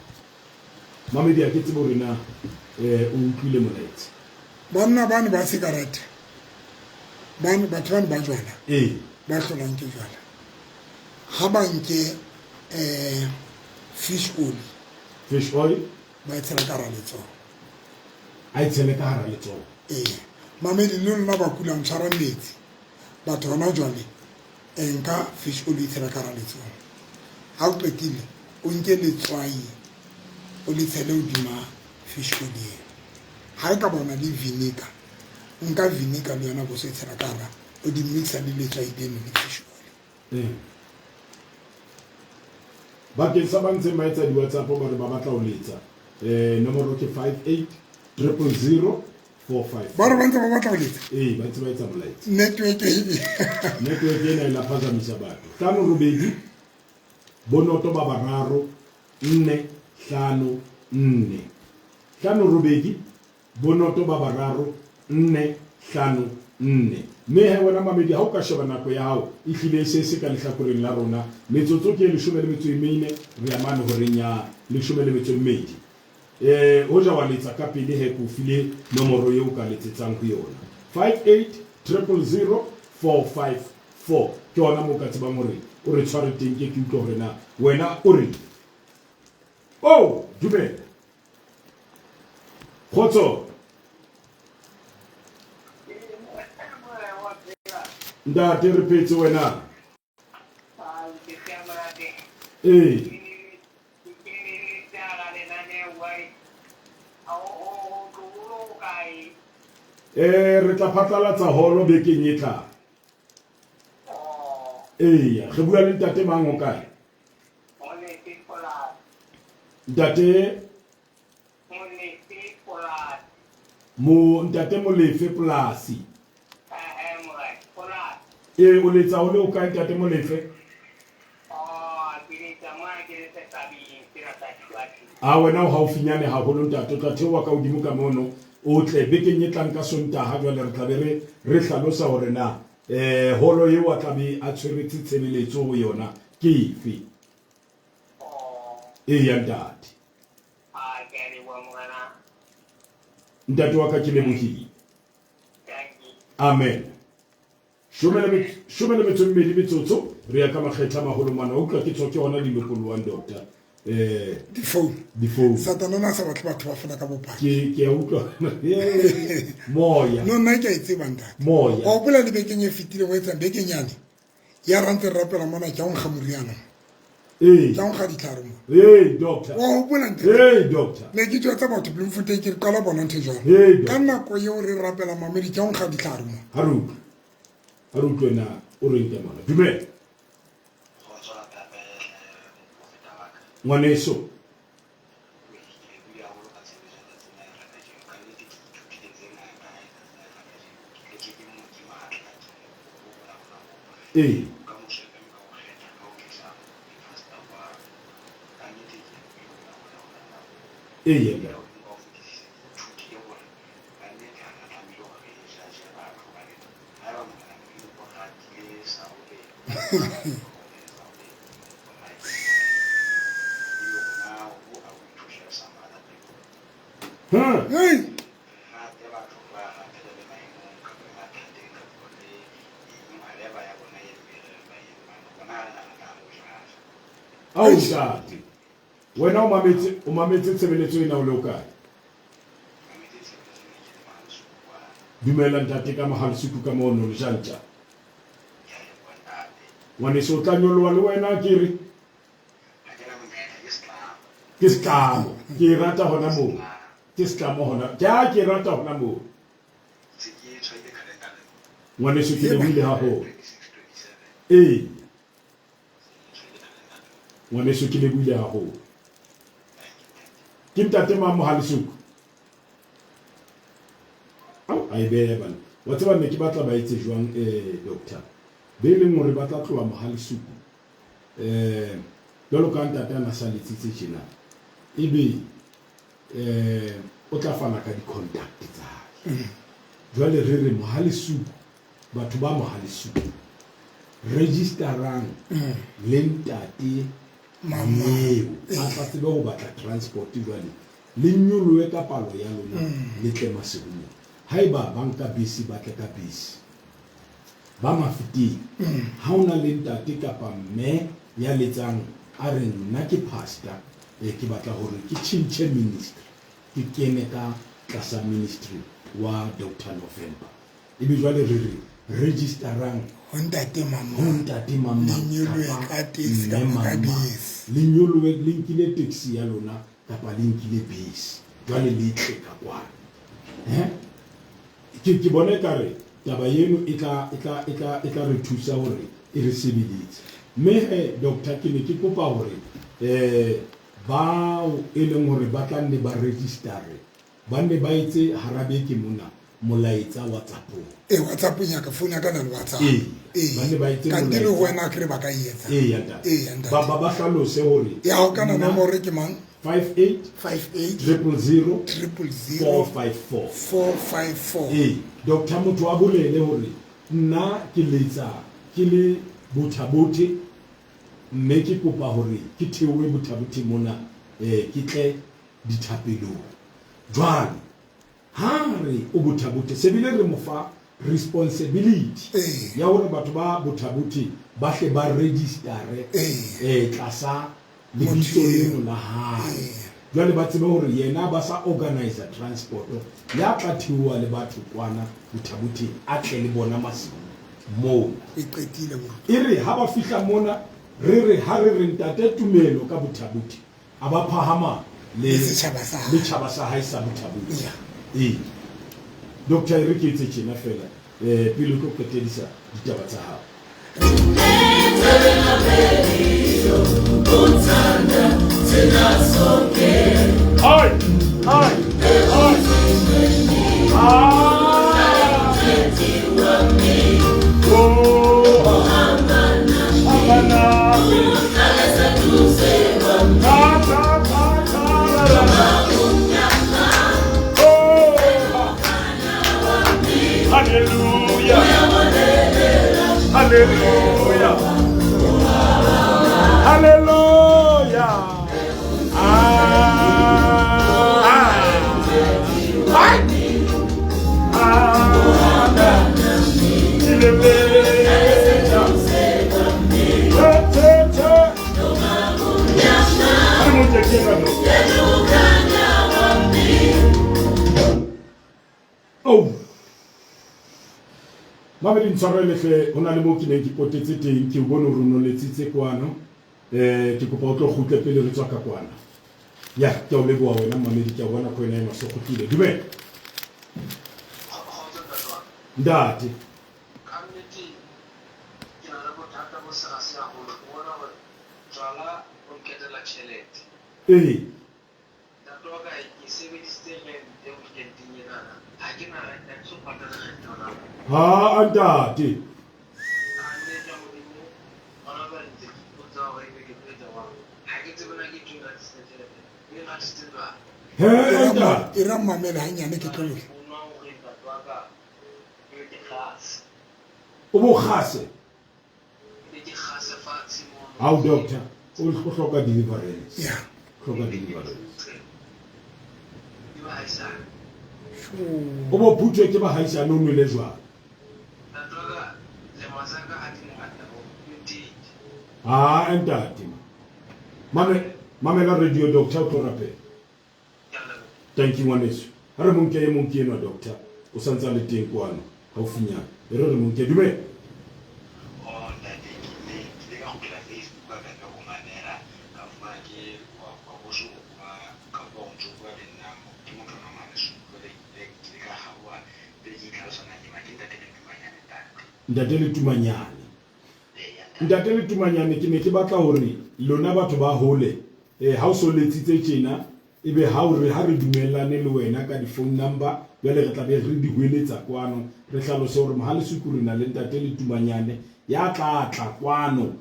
mamedi a ke tsebo rena o utlwile molaetsa banna bane ba cigarette bane batho bane ba jwala ba hlolang ke jwala ha ba nke fish oil ba tsela ka hara letsoho a tsela ka hara letsoho mamedi le lona ba kulang tshwara metsi batho hona jwale nka fish oil tsela ka hara letsoho ha o qetile o nke letswai o le tshele hodima fish oil ha e ka bona le vinegar nka vinegar le yona bo se tsela ka hara o di mixa le letswai teng le fish oil ba ke sa bantse ba etsa di WhatsApp ba re ba batla o letsa nomoro ke 580045 ba re ba ntse ba batla o letsa ba ntse ba etsa molaetsa network ena la phazamisa batho tlano robedi bonoto ba bararo 454 tlano robedi bonoto ba bararo 454 mme he wena mamedi ha o ka sheba nako ya hao e hlile se ka lehlakoreng la rona metsotso ke 14 re amane hore nya 12 ho ja wa letsa ka pele he ko file nomoro eo ka letsetsang ho yona 58000454 ke ona mo ka tseba more o re tshware teng ke utlwa hore na wena o re dumela khotso ntate re phetse wena re tla phatlalatsa holo bekeng e tlang re bua le ntate mang o kae ntate mo ntate Molefe polasi o letsa o le o kae ntate Molefe wena o haufinyane haholo ntate tla theowa ka hodimo ka mono o tle bekeng e tlang ka Sontaha jwale re tlabe re hlalosa hore na holo eo a tlabe a tshweretse tshebeletso ho yona ke efe ya ntate ntate wa ka ke lebohile amen shome le metso mmedi metsotso re ya ka makgetha maholo mana o utlwa ke tswa ke hona dilokoloang doctor di phone satana na sa batho ba fana ka bopaki ke a utlwa moya no nna ke a itseba ntate moya o bola le bekeng e fitile go etsa bekeng yana ya rante rapela mona ke a nkga moriana ke a nkga ditlhare mo doctor o bola ntate doctor le ke tšwa tsa batho bloemfontein ke qala bona ntho jalo ka nako yeo re rapela mamedi ke a nkga ditlhare mo harutlwe na o reng ke mana dumela ngwaneso ntate wena o mametse tshebeletso ena o le o kae dumela ntate ka Mahalsuku ka mono le jantja ngwaneso o tla nyolowa le wena ke re ke setlamo ke rata hona moo ke setlamo hona ke rata hona moo ngwaneso ke lebile haholo ngwaneso ke lebile haholo ke ntate Mahalsuku ai be bana wa tseba ne ke batla ba etse jwang doctor be leng hore ba tla tloa Mahalsuku jalo ka ntate ana sa letsitse tjena ebe o tla fana ka di-contact tsa hae jwale re Mahalsuku batho ba Mahalsuku registerang le ntate mameo a tla tsebe ho batla transport jwale le nyolowe ka palo ya lona le tle Maserumo haeba banka bisi ba tle ka bisi ba mafiteng ha ona le ntate kapa mme ya letsang a re nna ke pastor ke batla hore ke change ministry ke kene ka tlasa ministry wa Dr. November ebe jwale re registerang ntate mama le nyolowe le nkile taxi ya lona kapa le nkile bisi jwale le tle ka kwana ke bone kare taba yeno e tla re thusa hore e re sebeletse mme doctor ke ne ke kopa hore ba e leng hore ba tla nne ba registere ba ne ba etse harabeke mona molaetsa WhatsApp-ong WhatsApp-ong ya ka phone ya ka na le WhatsApp ba ne ba etse ka dile ho wena kre ba ka etsa ba hlalose hore ya ho kana nomoro ke mang 58 000 454 Dr. Motho a bolele hore nna ke letsa ke le bothabote mme ke kopa hore ke theowe bothabote mona ke tle dithapelong jwale ha re o bothabote se bile re mofa responsibility ya hore batho ba bothabote ba hle ba registere tlasa lebitso leno la hae jwale ba tsebe hore yena ba sa organizer transport ya tla theowa le batho kwana bothabote a tle le bona Maserumo mo e qetile mo e re ha ba fihla mona re ha re ntate Tumelo ka bothabote a ba phahama le tshaba sa hae sa bothabote Dr. Eric etse tjena fela pele ko ketedisa ditaba tsa hao Hi. Oh. Mama di ntshwarele hle hona le mo ke neng ke potetse teng ke bona hore no letsitse kwano ke kopa o tlo khutle pele re tswa ka kwana ya ke o leboa wena mamedi ke bona ko ena ema so khutile dumela ndati eh ha andati he andati ira mamela hanyane ke tlo o bo khase how doctor o hloka deliverance ya hloka deliverance o bo phutwe ke ba haisa no nwele jwa ah andati mamela radio doctor to rape thank you waneso ha re monke no doctor o santsa le teng kwano ha o finya re monke dume ndatele tumanyane ke ne ke batla hore lona batho ba hole ha o so letsitse tjena ebe ha o re ha re dumellane le wena ka di phone number ya le re tla be re di hweletsa kwano re hlalose hore mohale sekuru na le ntatele tumanyane ya tla kwano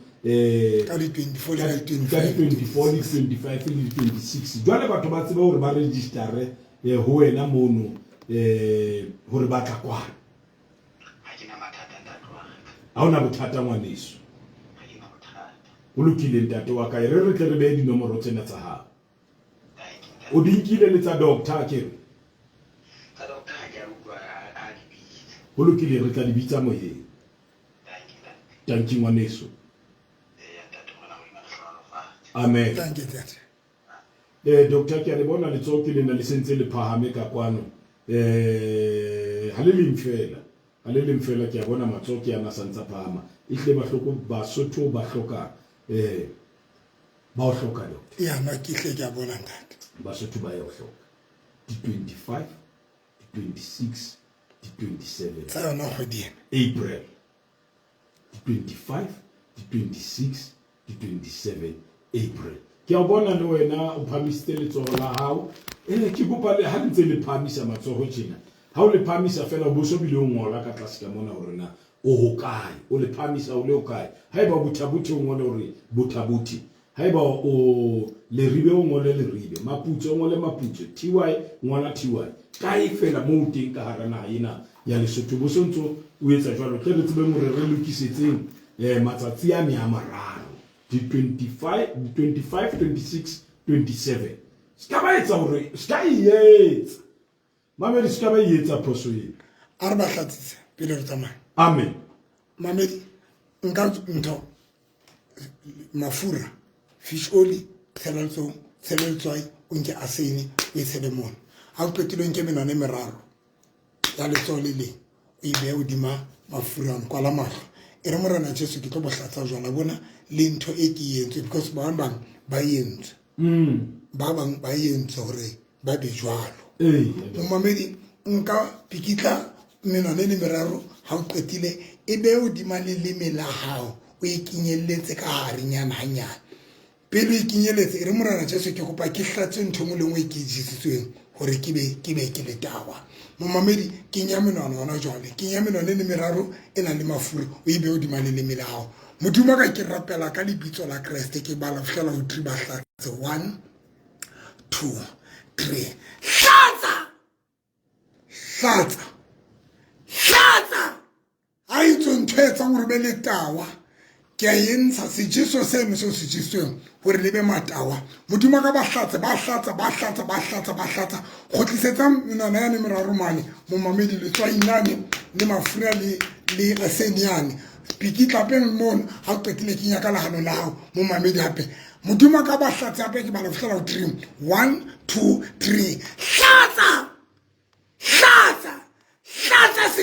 ka di 24 25 26 jwale batho ba tseba hore ba registere ho wena mono hore ba tla kwano ha ona bothata ngwaneso o lokile ntate wa ka re tle re be di nomoro tsena tsa hao o di nkile le tsa doctor ke o lokile re tla di bitsa moyeng thank you ngwaneso amen thank you that doctor ke le bona le tsoke le na le sentse le phahame ka kwano ha le limfela ke a bona matsoke ana santsa phahama ihle ba hloko ba sotho ba hloka ba o hloka doctor ya na ke hle ke a bona ntate ba sotho ba ya o hloka di 25 di 26 di 27 tsa yona go di April di 25 di 26 di 27 April ke a bona le wena o phamisitse letsoho la hao ke kopa le ha ntse le phamisa matsoho tjena ha o le phamisa fela bo so bile o ngola ka tlase ka mona hore na o hokae o le phamisa o le hokae haeba bothabuthi o ngole hore bothabuthi haeba o le ribe o ngole le ribe maputso o ngole maputso TY ngola TY kae fela mo teng ka hara na ena ya Lesotho bo sontso o etsa jwalo tle re tsebe more re lokisetseng matsatsi a me a mararo di 25 26 27 ska ba etsa hore ska yetsa mamedi ska ba yetsa phoso e a re ba hlatsitse pele re tsamaya amen mamedi nka ntho mafura fish oil tseletswai o nke asene o itshele mona ha o qetile o nke menwane meraro ya letsoho le leng o e beha hodima mafura ano kwala mahlo e re morena Jesu ke tlo bohlatsa jwala bona le ntho e ke yentswe because ba bang ba yentswe ba bang ba yentswe hore ba be jwalo mamedi nka pikitla menwane le meraro ha o qetile e be hodima leleme la hao o e kenyelletse ka hare nyana hanyane pele e kenyelletse e re morena Jesu ke kopa ke hlatse ntho ngwe le ngwe ke jisitsweng hore ke be ke le tawa momamedi ke nya menwana ona jwale ke nya menwana le meraro e nang le mafura o e be hodima leleme la hao modimo ka ke rapela ka lebitso la Kriste ke bala fela ho triba hlatse 1 2 3 hlatsa ha itso ntho etsa hore be le tawa ke a yentsha sejeso seno se se jesweng hore le be matawa modimo ka ba hlatsa go tlisetsa menwana ya ne meraro mane mo mamedi le tswa inane le mafura le aseniane pikitla peng mon ha o qetile ke nyaka lahano la hao mo mamedi hape modimo ka ba hlatsa hape ke bala fela ho dream 1 2 3 hlatsa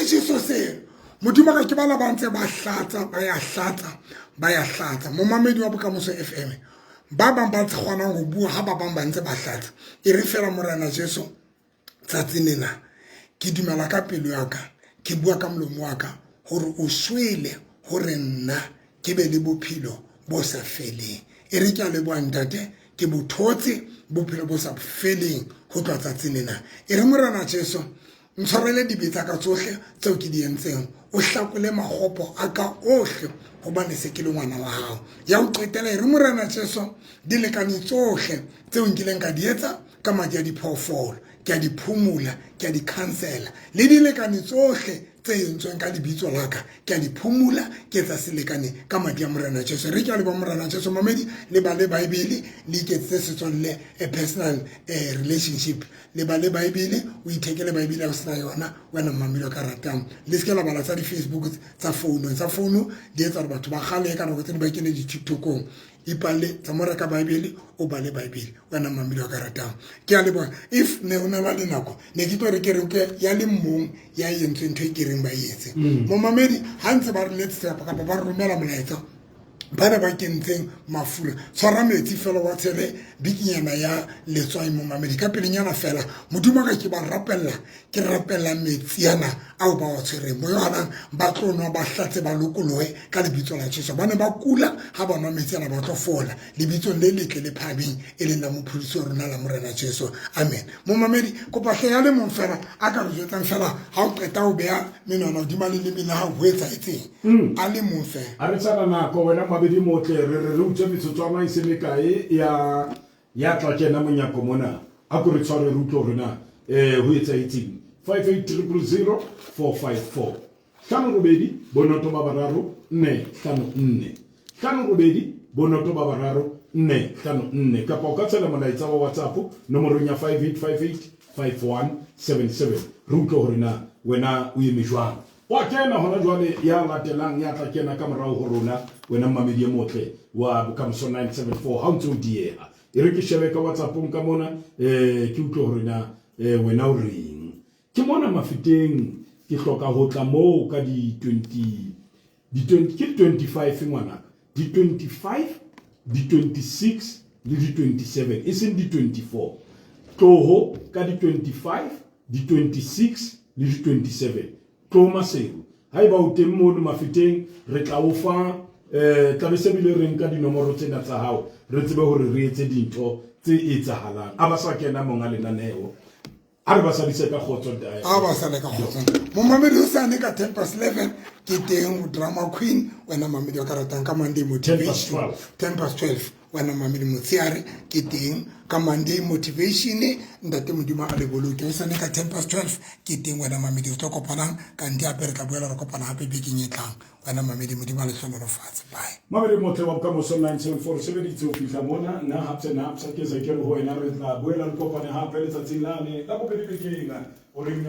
Jesu se modimo ka ke bala ba ntse ba hlatsa ba ya hlatsa mo mamedi wa bokamoso FM ba bang ba tshwana go bua ha ba bang ba ntse ba hlatsa e re fela morena Jesu tsatsinena ke dumela ka pelo ya ka ke bua ka molomo wa ka gore o swele gore nna ke be le bophelo bo sa feleng e re ke a le bua ntate ke bothotse bophelo bo sa feleng go tloa tsatsinena e re morena Jesu ntshwarele dibetsa ka tsohle tseo ke di entseng o hlakole magopo a ka ohle gobane se ke le ngwana wa hao ya o qetela e re morena Jesu di lekane tsohle tseo nkileng ka di etsa ka madi a diphoofolo ke a di phumula ke a di cancela le di lekane tsohle tse entsweng ka lebitso la ka ke a di phumula ke etsa selekane ka madi a morena Jesu re ke a le ba morena Jesu mamedi le ba le Bible le iketse setswalle a personal relationship le ba le Bible o ithekele Bible ya sena yona wena mamelo ka ratang le se ke la bala tsa di Facebook tsa phone di etsa batho ba gale ka nako tse di ba kene di TikTokong ipale tsa mo reka Bible o ba le Bible wena mamelo ka ratang ke a le bona if ne ona ba le nako ne ke tlo re ke re ke ya le mmong ya yentswe ntwe ke reng ba yetse mo mamedi ha ntse ba re letsa ka ba romela molaetsa bana ba kentseng mafura tshwara metsi fela wa tshele bikinyana ya letswai mo mamedi ka pelenyana fela modimo ka ke ba rapella metsi yana ao ba wa tshwere mo yona ba tlono ba hlatse ba lokoloe ka lebitso la Jesu bana ba kula ha ba nwa metsi yana ba tlo fola lebitso le letle le phabing e le la mophodiso rona la morena Jesu amen mo mamedi ko pa ya le mon fela a ka re jetsang fela ha o qeta o bea menwana di male le mina ha o etsa etseng a le mon fela a re tsana na ko wena mabedi motle re utse metsotswana e se le kae ya tla kena monyako mona a ko re tshware re utlo rena ho etsa etseng 58000 454 tlhano robedi bonoto ba bararo 454 tlhano robedi bonoto ba bararo 454 kapa o ka tsela molaetsa wa WhatsApp nomorong ya 5858 5177 re utlo hore na wena o eme jwang wa kena hona jwale ya latelang ya tla kena ka morao ho rona wena mamedi motle wa bokamoso 974 ha ntse o diega e re ke shebe ka WhatsApp ka mona ke utlo hore na wena o reng ke mona mafiteng ke hloka ho tla mo ka di 20 ke 25 ngwana di 25 di 26 le di 27 e seng di 24 tloho ka di 25 di 26 le di 27 toma seo haeba o teng mo mafiteng re tla o fa tla be se bile reng ka dinomoro tsena tsa hao re tsebe hore re etse dintho tse etsahalang a ba sa kena monga lenaneo a re ba sa ditse ka khotso dai a ba sa le ka khotso mo mamedi o sa ne ka 10:11 ke teng drama queen wena mamedi wa karatang ka Monday motivation 10:12 wena mamedi motsiare ke teng ka Monday motivation ndate modimo a le boloke o sa ne ka 10:12 ke teng wena mamedi o tlo kopanang ka ndi a pere ka boela re kopana hape beking e tlang wena mamedi modimo a le hlolo fatshe bye mamedi motle wa bokamoso 974 sebeditse o fihla mona na hapse ke se ke re ho ena re tla boela re kopane hape le tsatsing la ne la bobedi bekeng o reng